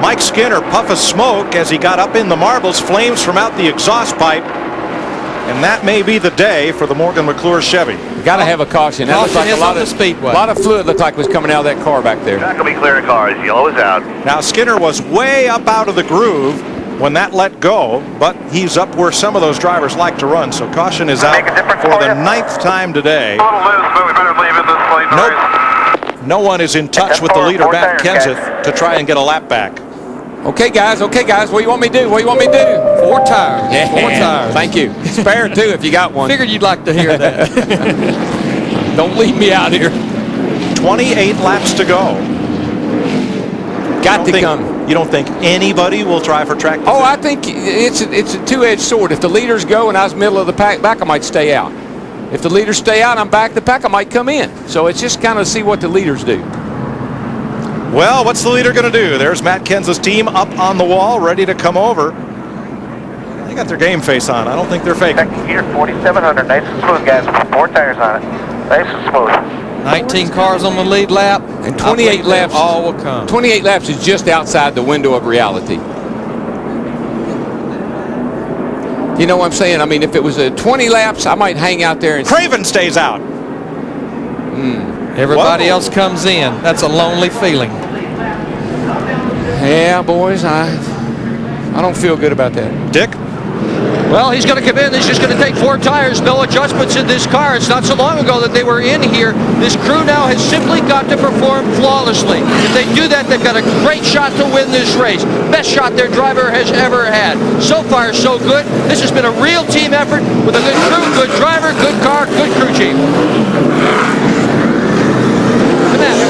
Mike Skinner puff of smoke as he got up in the marbles, flames from out the exhaust pipe. And that may be the day for the Morgan McClure Chevy. Got to have a caution. That looks like a lot of Speedway. A lot of fluid looked like was coming out of that car back there. Track will be clear of cars. Yellow is out. Now Skinner was way up out of the groove when that let go, but he's up where some of those drivers like to run. So caution is out for the 9th time today. A little loose, but we better leave in this place. No one is in touch with the leader, Matt Kenseth, to try and get a lap back. Okay, guys. What do you want me to do? 4 tires. Yeah. 4 tires. Thank you. Spare too if you got one. Figured you'd like to hear that. Don't leave me out here. 28 laps to go. Got to come. You don't think anybody will try for track position? Oh, I think it's a two-edged sword. If the leaders go and I was middle of the pack, I might stay out. If the leaders stay out, I'm back the pack, I might come in. So it's just kind of see what the leaders do. Well, what's the leader going to do? There's Matt Kenseth's team up on the wall, ready to come over. They got their game face on. I don't think they're faking. Here, 4,700. Nice and smooth, guys. 4 tires on it. Nice and smooth. 19 cars on the lead lap. And 28 laps. All will come. 28 laps is just outside the window of reality. You know what I'm saying? I mean, if it was a 20 laps, I might hang out there and... Craven stays out. Everybody else comes in. That's a lonely feeling. Yeah, boys, I don't feel good about that. Dick? Well, he's going to come in. He's just going to take 4 tires. No adjustments in this car. It's not so long ago that they were in here. This crew now has simply got to perform flawlessly. If they do that, they've got a great shot to win this race. Best shot their driver has ever had. So far, so good. This has been a real team effort with a good crew, good driver, good car, good crew chief.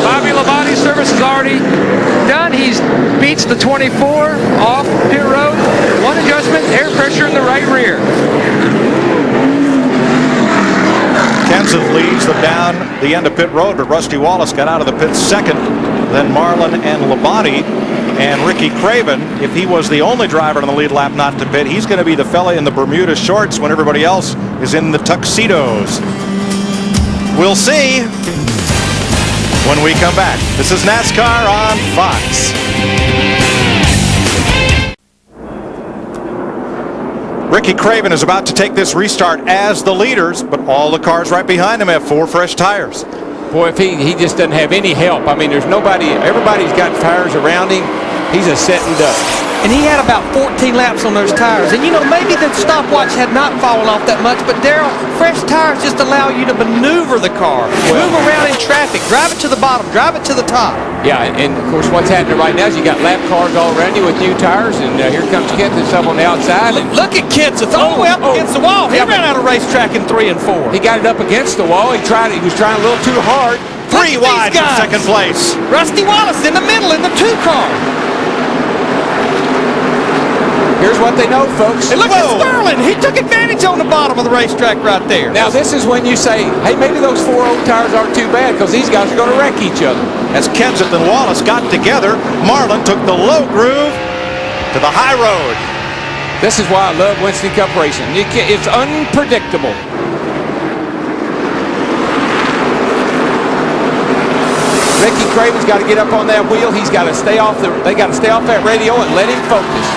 Bobby Labonte's service is already done. He beats the 24 off pit road. 1 adjustment, air pressure in the right rear. Kenseth leads them down the end of pit road, but Rusty Wallace got out of the pit second. Then Marlin and Labonte and Ricky Craven. If he was the only driver on the lead lap not to pit, he's going to be the fella in the Bermuda shorts when everybody else is in the tuxedos. We'll see when we come back. This is NASCAR on Fox. Ricky Craven is about to take this restart as the leaders, but all the cars right behind him have 4 fresh tires. Boy, if he just doesn't have any help. I mean, there's nobody, everybody's got tires around him. He's a sitting duck. And he had about 14 laps on those tires. And, you know, maybe the stopwatch had not fallen off that much, but, Darrell, fresh tires just allow you to maneuver the car, move around in traffic, drive it to the bottom, drive it to the top. Yeah, and, of course, what's happening right now is you got lap cars all around you with new tires, and here comes Kenseth up on the outside. Look at Kenseth all the way up against the wall. He ran out of racetrack in 3 and 4. He got it up against the wall. He was trying a little too hard. 3 wide for second place. Rusty Wallace in the middle in the 2 car. Here's what they know, folks. And look at Sterling. He took advantage on the bottom of the racetrack right there. Now, this is when you say, hey, maybe those 4 old tires aren't too bad because these guys are going to wreck each other. As Kenseth and Wallace got together, Marlin took the low groove to the high road. This is why I love Winston Cup racing. It's unpredictable. Ricky Craven's got to get up on that wheel. He's got to stay off they got to stay off that radio and let him focus.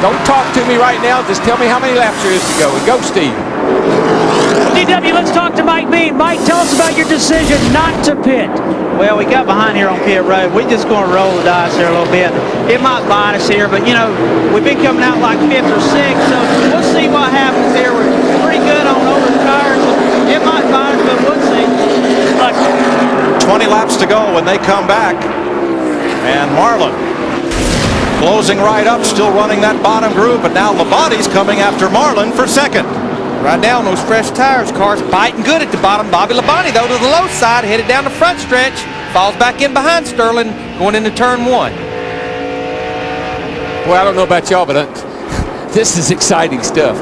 Don't talk to me right now. Just tell me how many laps there is to go. And go, Steve. DW, let's talk to Mike Bean. Mike, tell us about your decision not to pit. Well, we got behind here on pit road. We're just going to roll the dice here a little bit. It might bite us here, but, you know, we've been coming out like 5th or 6th, so we'll see what happens here. We're pretty good on over the tires. It might bite us, but we'll see. 20 laps to go when they come back. And Marlin closing right up, still running that bottom groove, but now Labonte's coming after Marlin for second. Right now on those fresh tires, cars biting good at the bottom. Bobby Labonte, though, to the low side, headed down the front stretch, falls back in behind Sterling, going into turn 1. Well, I don't know about y'all, but this is exciting stuff.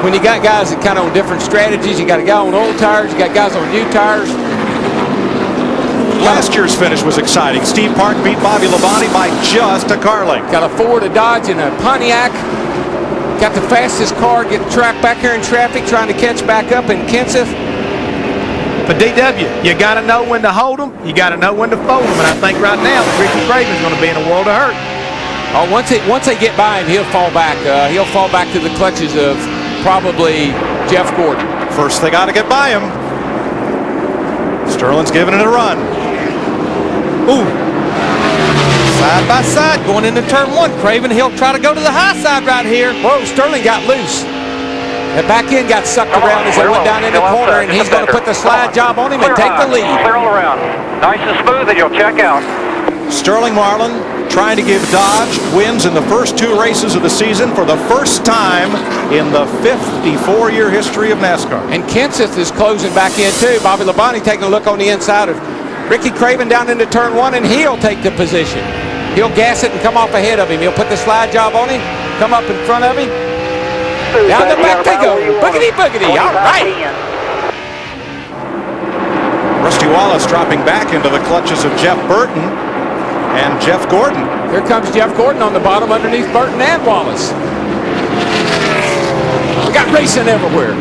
When you got guys that kind of on different strategies, you got a guy on old tires, you got guys on new tires. Last year's finish was exciting. Steve Park beat Bobby Labonte by just a car length. Got a Ford, a Dodge, and a Pontiac. Got the fastest car, get trapped back here in traffic, trying to catch back up in Kenseth. But DW, you got to know when to hold them. You got to know when to fold them. And I think right now, Ricky Craven's going to be in a world of hurt. Oh, once they get by him, he'll fall back. He'll fall back to the clutches of probably Jeff Gordon. First, they got to get by him. Sterling's giving it a run. Ooh. Side by side, going into turn 1. Craven, he'll try to go to the high side right here. Whoa, Sterling got loose. The back end got sucked around as they went down in the corner, and he's going to put the slide job on him and take the lead. Clear all around. Nice and smooth, and you'll check out. Sterling Marlin trying to give Dodge wins in the first 2 races of the season for the first time in the 54-year history of NASCAR. And Kenseth is closing back in too. Bobby Labonte taking a look on the inside of Ricky Craven down into turn 1, and he'll take the position. He'll gas it and come off ahead of him. He'll put the slide job on him, come up in front of him. Down the back they go. Boogity, boogity. All right. Rusty Wallace dropping back into the clutches of Jeff Burton and Jeff Gordon. Here comes Jeff Gordon on the bottom underneath Burton and Wallace. We got racing everywhere.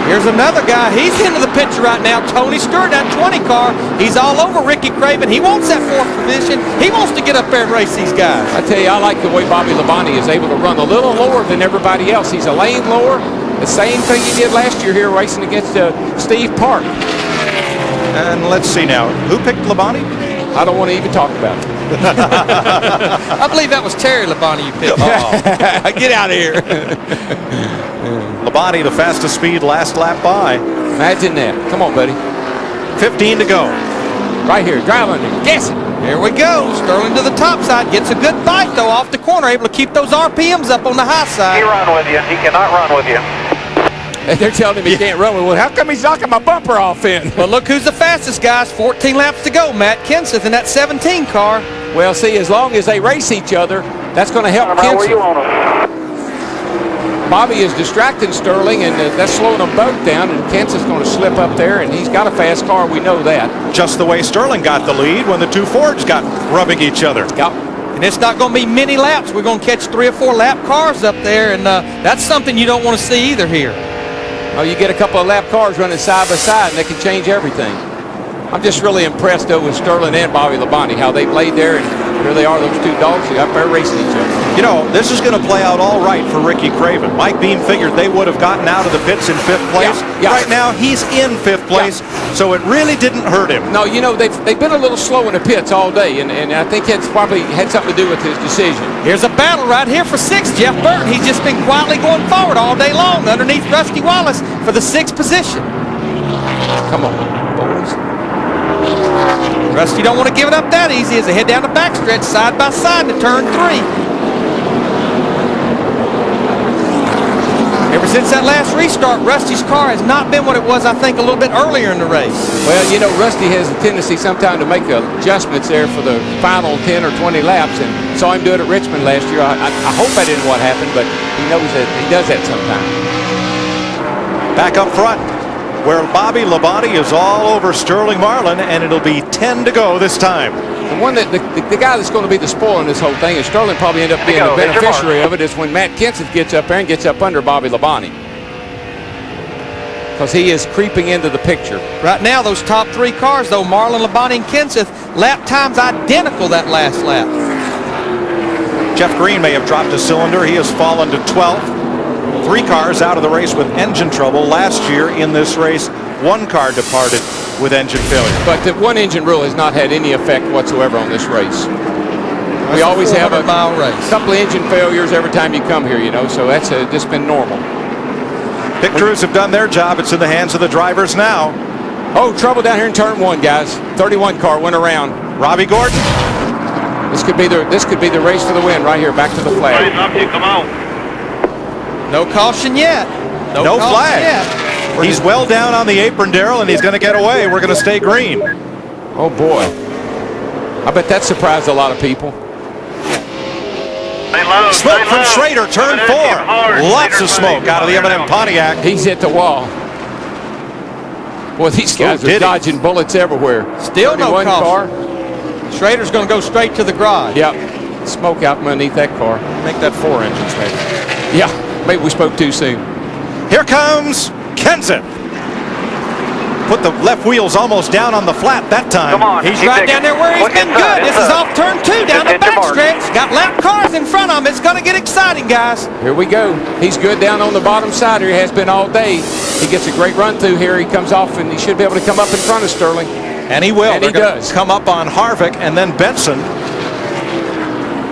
Here's another guy. He's into the picture right now. Tony Stewart, that 20 car. He's all over Ricky Craven. He wants that 4th position. He wants to get up there and race these guys. I tell you, I like the way Bobby Labonte is able to run a little lower than everybody else. He's a lane lower. The same thing he did last year here racing against Steve Park. And let's see now. Who picked Labonte? I don't want to even talk about it. I believe that was Terry Labonte you picked. Get out of here. Labonte, the fastest speed last lap by. Imagine that. Come on, buddy. 15 to go. Right here. Drive under. Guess it. Here we go. Sterling to the top side. Gets a good bite, though, off the corner. Able to keep those RPMs up on the high side. He run with you. He cannot run with you. They're telling him he can't run with. Well, how come he's knocking my bumper off then? Well, look who's the fastest, guys. 14 laps to go. Matt Kenseth in that 17 car. Well, see, as long as they race each other, that's going to help Kenseth. Bobby is distracting Sterling, and that's slowing them both down, and Kenseth's going to slip up there, and he's got a fast car. We know that. Just the way Sterling got the lead when the 2 Fords got rubbing each other. Yep. And it's not going to be many laps. We're going to catch 3 or 4 lap cars up there, and that's something you don't want to see either here. Oh, you get a couple of lap cars running side by side, and they can change everything. I'm just really impressed, though, with Sterling and Bobby Labonte, how they played there, and here they are, those two dogs up there racing each other. You know, this is going to play out all right for Ricky Craven. Mike Beam figured they would have gotten out of the pits in 5th place. Yeah. Right now, he's in 5th place, so it really didn't hurt him. No, you know, they've been a little slow in the pits all day, and I think it's probably had something to do with his decision. Here's a battle right here for 6th. Jeff Burton, he's just been quietly going forward all day long underneath Rusty Wallace for the 6th position. Come on, boys. Rusty don't want to give it up that easy as they head down the backstretch side by side to turn 3. Ever since that last restart, Rusty's car has not been what it was, I think, a little bit earlier in the race. Well, you know, Rusty has a tendency sometimes to make adjustments there for the final 10 or 20 laps, and saw him do it at Richmond last year. I hope that isn't what happened, but he knows that he does that sometimes. Back up front, where Bobby Labonte is all over Sterling Marlin, and it'll be 10 to go this time. The one that the guy that's going to be the spoiler in this whole thing, and Sterling probably end up being the beneficiary of it, is when Matt Kenseth gets up there and gets up under Bobby Labonte, because he is creeping into the picture. Right now, those top 3 cars, though, Marlin, Labonte, and Kenseth, lap times identical that last lap. Jeff Green may have dropped a cylinder. He has fallen to 12th. 3 cars out of the race with engine trouble. Last year in this race, 1 car departed with engine failure. But the one engine rule has not had any effect whatsoever on this race. We always have a couple of engine failures every time you come here, you know, so that's just been normal. Pit crews have done their job. It's in the hands of the drivers now. Oh, trouble down here in turn 1, guys. 31 car went around. Robbie Gordon. This could be the race for the win right here. Back to the flag. Come on. No caution yet. No flag. Yet. He's well down on the apron, Darrell, and he's going to get away. We're going to stay green. Oh, boy. I bet that surprised a lot of people. Smoke from Schrader, turn 4. Lots of smoke out of the M&M Pontiac. He's hit the wall. Boy, these guys are dodging bullets everywhere. Still no caution. Schrader's going to go straight to the garage. Yep. Smoke out underneath that car. Make that 4 engines, maybe. Yeah. Maybe we spoke too soon. Here comes Kenseth. Put the left wheels almost down on the flat that time. Come on, he's right down there where he's been good. This is off turn 2 down the backstretch. Got lap cars in front of him. It's going to get exciting, guys. Here we go. He's good down on the bottom side here. He has been all day. He gets a great run through here. He comes off, and he should be able to come up in front of Sterling. And he will. And he does. Come up on Harvick and then Benson.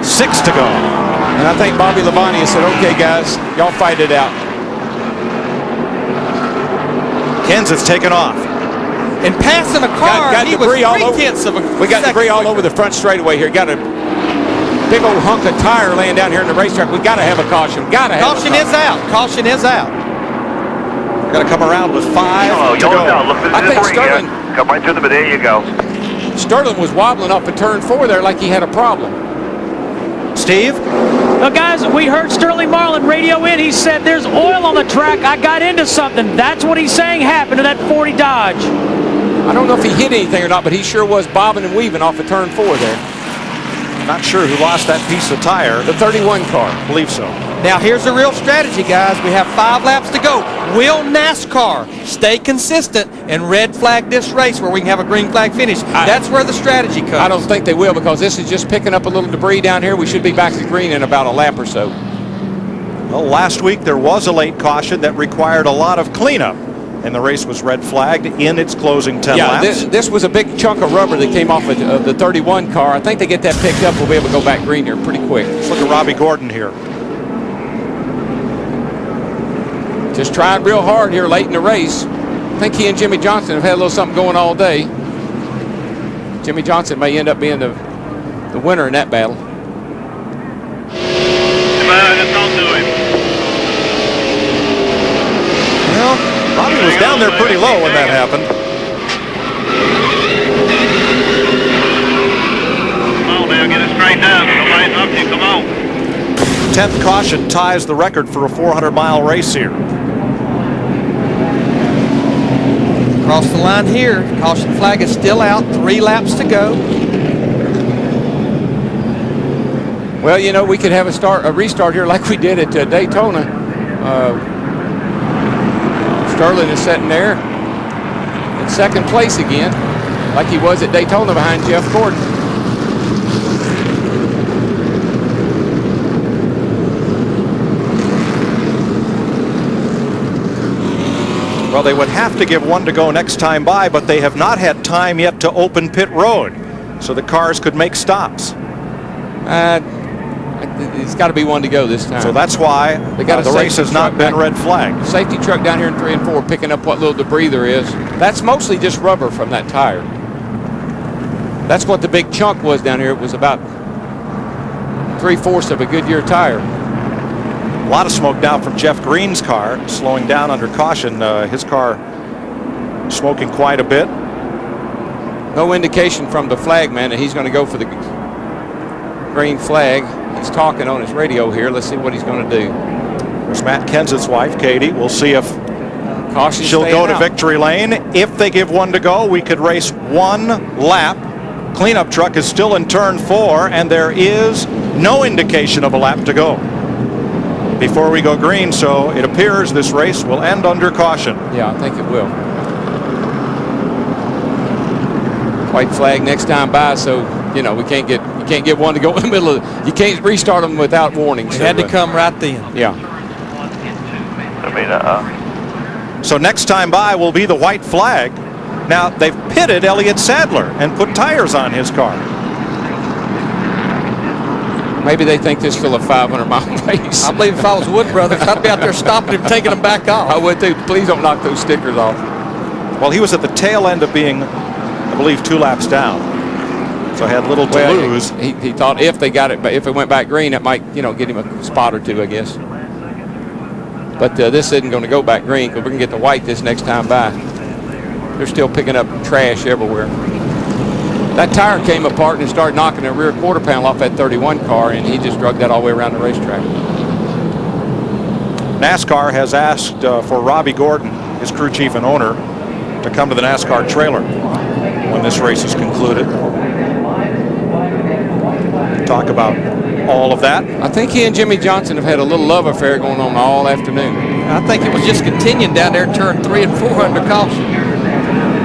6 to go. And I think Bobby Labonte has said, okay, guys, y'all fight it out. Kenseth's taken off. And passing a car, got debris all over. We got debris all over the front straightaway here. Got a big old hunk of tire laying down here in the racetrack. We got to have a caution. Caution is out. Caution is out. Got to come around with 5 to go. I think Sterling. Come right to them, but there you go. Sterling was wobbling up at turn 4 there like he had a problem. Steve? Well, guys, we heard Sterling Marlin radio in. He said there's oil on the track. I got into something. That's what he's saying happened to that 40 Dodge. I don't know if he hit anything or not, but he sure was bobbing and weaving off of turn 4 there. Not sure who lost that piece of tire. The 31 car. I believe so. Now, here's the real strategy, guys. We have 5 laps to go. Will NASCAR stay consistent and red flag this race where we can have a green flag finish? That's where the strategy comes. I don't think they will, because this is just picking up a little debris down here. We should be back to green in about a lap or so. Well, last week there was a late caution that required a lot of cleanup, and the race was red flagged in its closing 10 laps. This was a big chunk of rubber that came off of the 31 car. I think they get that picked up. We'll be able to go back green here pretty quick. Let's look at Robbie Gordon here. Just trying real hard here late in the race. I think he and Jimmy Johnson have had a little something going all day. Jimmy Johnson may end up being the winner in that battle. Just don't do it. Well, Robbie was down there pretty low when that happened. Come on now, get it straight down. Nobody's up to you. Come on. 10th caution ties the record for a 400-mile race here. Across the line here, caution flag is still out. 3 laps to go. Well, you know, we could have a restart here like we did at Daytona. Sterling is sitting there in second place again. like he was at Daytona behind Jeff Gordon. Well, they would have to give one to go next time by, but they have not had time yet to open pit road, so the cars could make stops. It's got to be one to go this time. So that's why the race has not been red flagged. Safety truck down here in 3 and 4 picking up what little debris there is. That's mostly just rubber from that tire. That's what the big chunk was down here. It was about 3/4 of a Goodyear tire. A lot of smoke now from Jeff Green's car, slowing down under caution. His car smoking quite a bit. No indication from the flag man that he's going to go for the green flag. He's talking on his radio here. Let's see what he's going to do. There's Matt Kenseth's wife, Katie. We'll see if she'll go to victory lane. If they give one to go, we could race one lap. Cleanup truck is still in turn 4, and there is no indication of a lap to go before we go green, so it appears this race will end under caution. Yeah, I think it will. White flag next time by, so you know you can't get one to go in the middle of. You can't restart them without warning. It had to come right then. Yeah. So next time by will be the white flag. Now they've pitted Elliott Sadler and put tires on his car. Maybe they think this is still a 500-mile race. I believe if I was Wood Brothers, I'd be out there stopping him, taking them back off. I would too. Please don't knock those stickers off. Well, he was at the tail end of being, I believe, 2 laps down, so had little to lose. He thought if they got it, but if it went back green, it might get him a spot or 2, I guess. But this isn't going to go back green because we can get the white this next time by. They're still picking up trash everywhere. That tire came apart and started knocking the rear quarter panel off that 31 car, and he just drug that all the way around the racetrack. NASCAR has asked for Robbie Gordon, his crew chief and owner, to come to the NASCAR trailer when this race is concluded. Talk about all of that. I think he and Jimmy Johnson have had a little love affair going on all afternoon. I think it was just continuing down there in turn 3 and 4 under caution.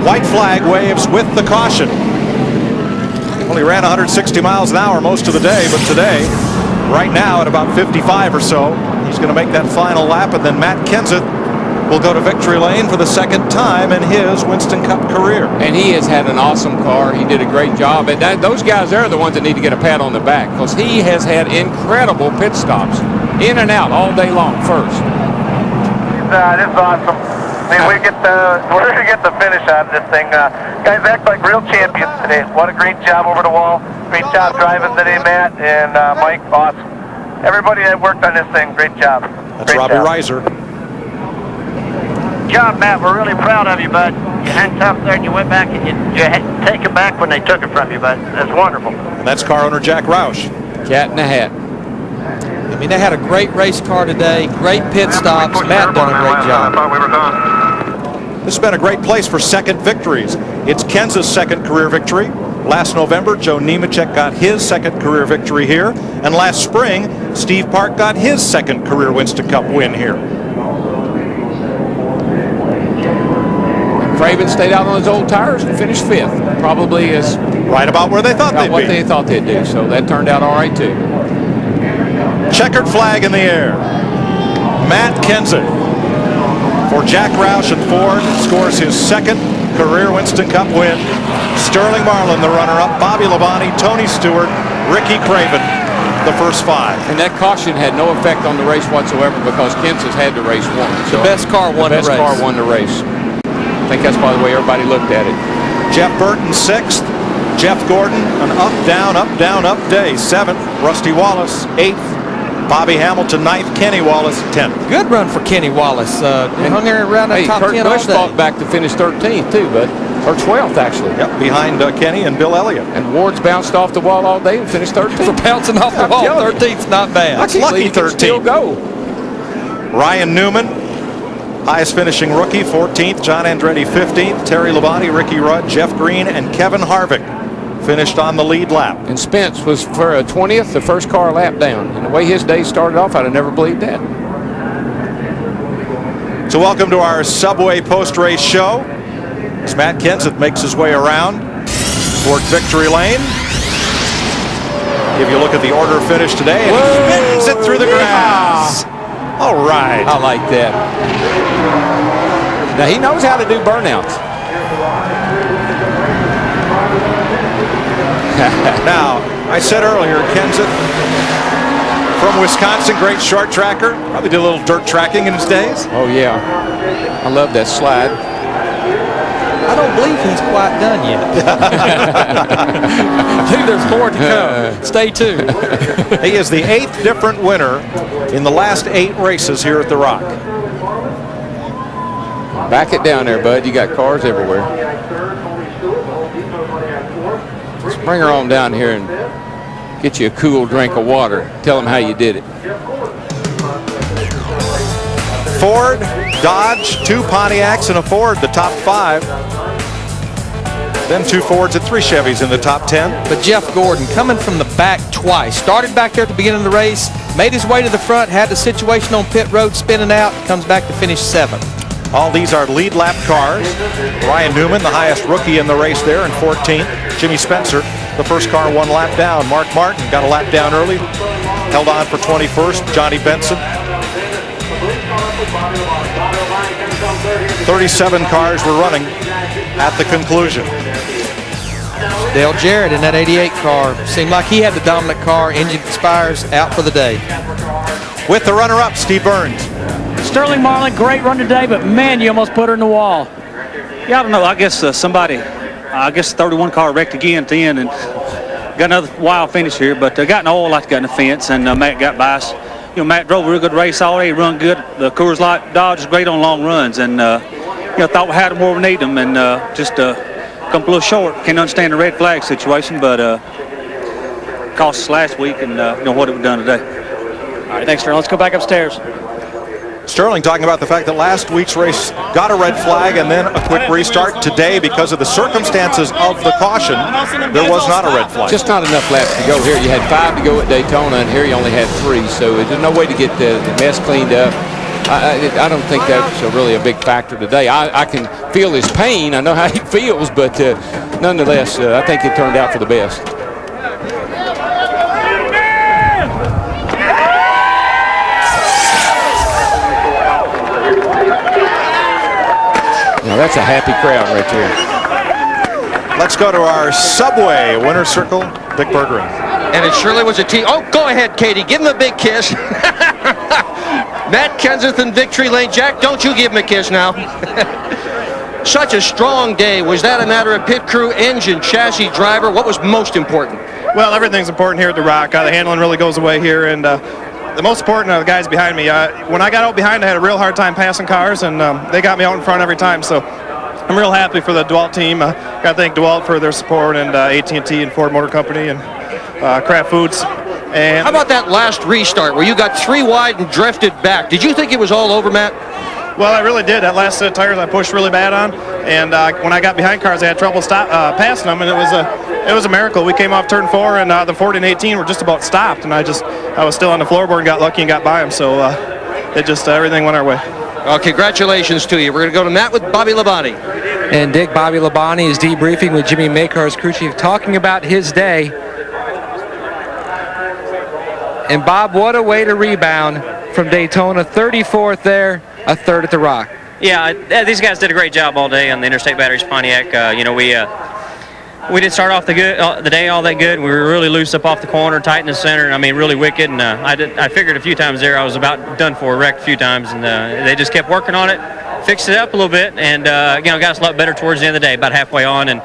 White flag waves with the caution. Only ran 160 miles an hour most of the day, but today, right now at about 55 or so, he's going to make that final lap, and then Matt Kenseth will go to victory lane for the second time in his Winston Cup career. And he has had an awesome car. He did a great job. And those guys there are the ones that need to get a pat on the back because he has had incredible pit stops, in and out all day long first. This is awesome. I mean, we're going to get the finish out of this thing. Guys act like real champions today. What a great job over the wall. Great job driving today, Matt and Mike. Awesome. Everybody that worked on this thing, great job. That's Robbie Reiser. Good job, Matt. We're really proud of you, bud. You hung tough there and you went back and you had to take it back when they took it from you, bud. That's wonderful. And that's car owner Jack Roush. Cat in the hat. I mean, they had a great race car today, great pit stops. Matt done a great job. I thought we were done. This has been a great place for second victories. It's Kenseth's second career victory. Last November, Joe Nemechek got his second career victory here. And last spring, Steve Park got his second career Winston Cup win here. Craven stayed out on his old tires and finished 5th. Probably is right about where they thought they'd be. What they thought they'd do. So that turned out all right too. Checkered flag in the air. Matt Kenseth for Jack Roush and Ford scores his second career Winston Cup win. Sterling Marlin, the runner-up. Bobby Labonte, Tony Stewart, Ricky Craven, the first 5. And that caution had no effect on the race whatsoever because Kenseth had to race one. So the best car won the race. The best car won the race. I think that's by the way everybody looked at it. Jeff Burton 6th. Jeff Gordon, an up, down, up, down, up day. 7th. Rusty Wallace 8th. Bobby Hamilton 9th, Kenny Wallace 10th. Good run for Kenny Wallace. And hung there around the top Kurt 10 Busch all day. fought back to finish 13th too, but or 12th actually. Yep, behind Kenny and Bill Elliott. And Ward's bounced off the wall all day and finished 13th. For bouncing off the wall, 13th's not bad. That's lucky 13th. Still go. Ryan Newman, highest finishing rookie, 14th. John Andretti 15th. Terry Labonte, Ricky Rudd, Jeff Green, and Kevin Harvick finished on the lead lap. And Spence was for a 20th, the first car lap down. And the way his day started off, I'd have never believed that. So welcome to our Subway post-race show as Matt Kenseth makes his way around. toward victory lane. Give you a look at the order finish today, and he spins it through the grass. All right. I like that. Now, he knows how to do burnouts. Now, I said earlier, Kenseth from Wisconsin, great short tracker. Probably did a little dirt tracking in his days. Oh, yeah. I love that slide. I don't believe he's quite done yet. I think there's more to come. Stay tuned. He is the 8th different winner in the last 8 races here at the Rock. Back it down there, bud. You got cars everywhere. Let's bring her on down here and get you a cool drink of water. Tell them how you did it. Ford, Dodge, 2 Pontiacs, and a Ford, the top 5. Then 2 Fords and 3 Chevys in the top 10. But Jeff Gordon coming from the back twice. Started back there at the beginning of the race, made his way to the front, had the situation on pit road, spinning out, comes back to finish 7th. All these are lead lap cars. Ryan Newman, the highest rookie in the race there, in 14th. Jimmy Spencer, the first car 1 lap down. Mark Martin got a lap down early, held on for 21st. Johnny Benson. 37 cars were running at the conclusion. Dale Jarrett in that 88 car. Seemed like he had the dominant car. Engine expires, out for the day. With the runner-up, Steve Burns. Sterling Marlin, great run today, but man, you almost put her in the wall. Yeah, I don't know. I guess somebody, 31 car wrecked again at the end and got another wild finish here, but got an oil like got in the fence, and Matt got by us. You know, Matt drove a real good race all day. He run good. The Coors Light Dodge is great on long runs, and thought we had them where we need them, and just come a little short. Can't understand the red flag situation, but cost us last week, and what have we done today. All right, thanks, Sterling. Let's go back upstairs. Sterling talking about the fact that last week's race got a red flag and then a quick restart. Today, because of the circumstances of the caution, there was not a red flag. Just not enough laps to go here. You had 5 to go at Daytona, and here you only had 3, so there's no way to get the mess cleaned up. I don't think that's really a big factor today. I can feel his pain. I know how he feels, but nonetheless, I think it turned out for the best. Now that's a happy crowd right there. Let's go to our Subway winner's circle, Dick Berggren. And it surely was a team. Oh, go ahead, Katie. Give him a big kiss. Matt Kenseth in victory lane. Jack, don't you give him a kiss now. Such a strong day. Was that a matter of pit crew, engine, chassis, driver? What was most important? Well, everything's important here at the Rock. The handling really goes away here, and the most important are the guys behind me. When I got out behind, I had a real hard time passing cars, and they got me out in front every time. So I'm real happy for the DeWalt team. Got to thank DeWalt for their support, and AT&T and Ford Motor Company and Kraft Foods. And how about that last restart where you got 3 wide and drifted back? Did you think it was all over, Matt? Well, I really did. That last set of tires I pushed really bad on, and when I got behind cars, I had trouble passing them, and it was a miracle. We came off turn 4, and the Ford and 18 were just about stopped, and I was still on the floorboard and got lucky and got by them. So it just everything went our way. Well, congratulations to you. We're going to go to Matt with Bobby Labonte. And Dick, Bobby Labonte is debriefing with Jimmy Makar's crew chief, talking about his day. And Bob, what a way to rebound from Daytona. 34th there, a 3rd at the Rock. Yeah, these guys did a great job all day on the Interstate Batteries Pontiac. We didn't start off the day all that good. We were really loose up off the corner, tight in the center. I mean, really wicked. And I figured a few times there I was about done for, wrecked a few times, and they just kept working on it, fixed it up a little bit, and got us a lot better towards the end of the day, about halfway on. And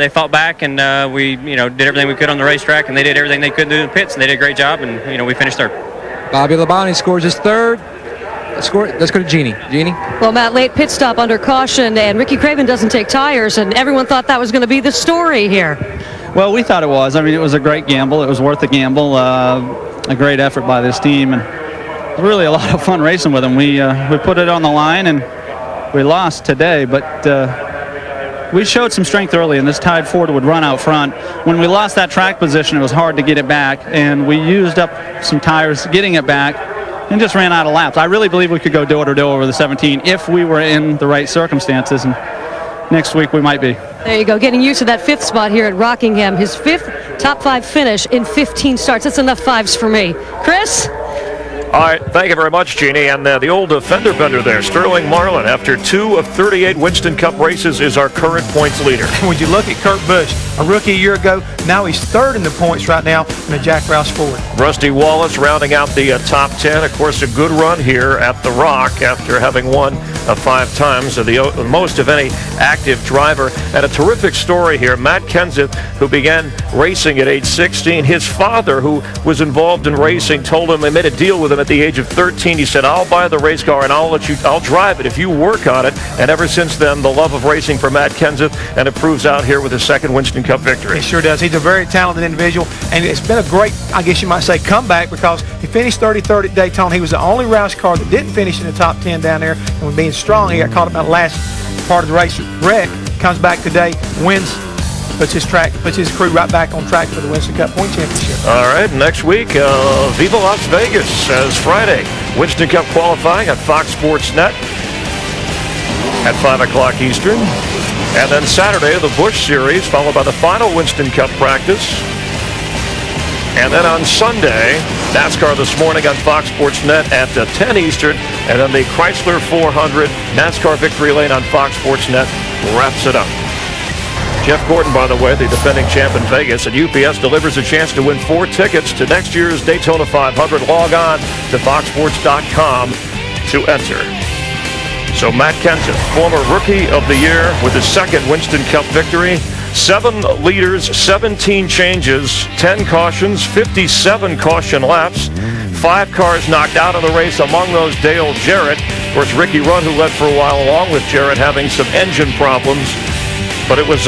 they fought back, and we did everything we could on the racetrack, and they did everything they could do in the pits, and they did a great job. And we finished 3rd. Bobby Labonte scores his 3rd. Let's go to Jeannie. Jeannie? Well, Matt, late pit stop under caution, and Ricky Craven doesn't take tires, and everyone thought that was going to be the story here. Well, we thought it was. I mean, it was a great gamble. It was worth the gamble. A great effort by this team, and really a lot of fun racing with them. We put it on the line, and we lost today, but we showed some strength early, and this tied Ford would run out front. When we lost that track position, it was hard to get it back, and we used up some tires getting it back and just ran out of laps. I really believe we could go door-to-door over the 17 if we were in the right circumstances. And next week we might be. There you go, getting used to that 5th spot here at Rockingham. His 5th top 5 finish in 15 starts. That's enough 5s for me. Chris? All right, thank you very much, Jeannie. And the old fender bender there, Sterling Marlin, after 2 of 38 Winston Cup races, is our current points leader. When you look at Kurt Busch, a rookie a year ago, now he's 3rd in the points right now in the Jack Roush Ford. Rusty Wallace rounding out the top 10. Of course, a good run here at the Rock after having won 5 times, the most of any active driver. And a terrific story here. Matt Kenseth, who began racing at age 16. His father, who was involved in racing, told him, they made a deal with him at the age of 13. He said, I'll buy the race car and I'll drive it if you work on it. And ever since then, the love of racing for Matt Kenseth, and it proves out here with his 2nd Winston Cup victory. He sure does. He's a very talented individual, and it's been a great, I guess you might say, comeback, because he finished 33rd at Daytona. He was the only Roush car that didn't finish in the top 10 down there, and with being strong, he got caught up in the last part of the race wreck. Comes back today, wins, puts his crew right back on track for the Winston Cup Point Championship. All right, next week, Viva Las Vegas as Friday. Winston Cup qualifying on Fox Sports Net at 5 o'clock Eastern. And then Saturday, the Busch Series, followed by the final Winston Cup practice. And then on Sunday, NASCAR This Morning on Fox Sports Net at 10 Eastern. And then the Chrysler 400 NASCAR Victory Lane on Fox Sports Net wraps it up. Jeff Gordon, by the way, the defending champ in Vegas, and UPS delivers a chance to win 4 tickets to next year's Daytona 500. Log on to foxsports.com to enter. So Matt Kenseth, former Rookie of the Year with his 2nd Winston Cup victory. 7 leaders, 17 changes, 10 cautions, 57 caution laps. 5 cars knocked out of the race, among those Dale Jarrett. Of course, Ricky Rudd, who led for a while along with Jarrett, having some engine problems. But it was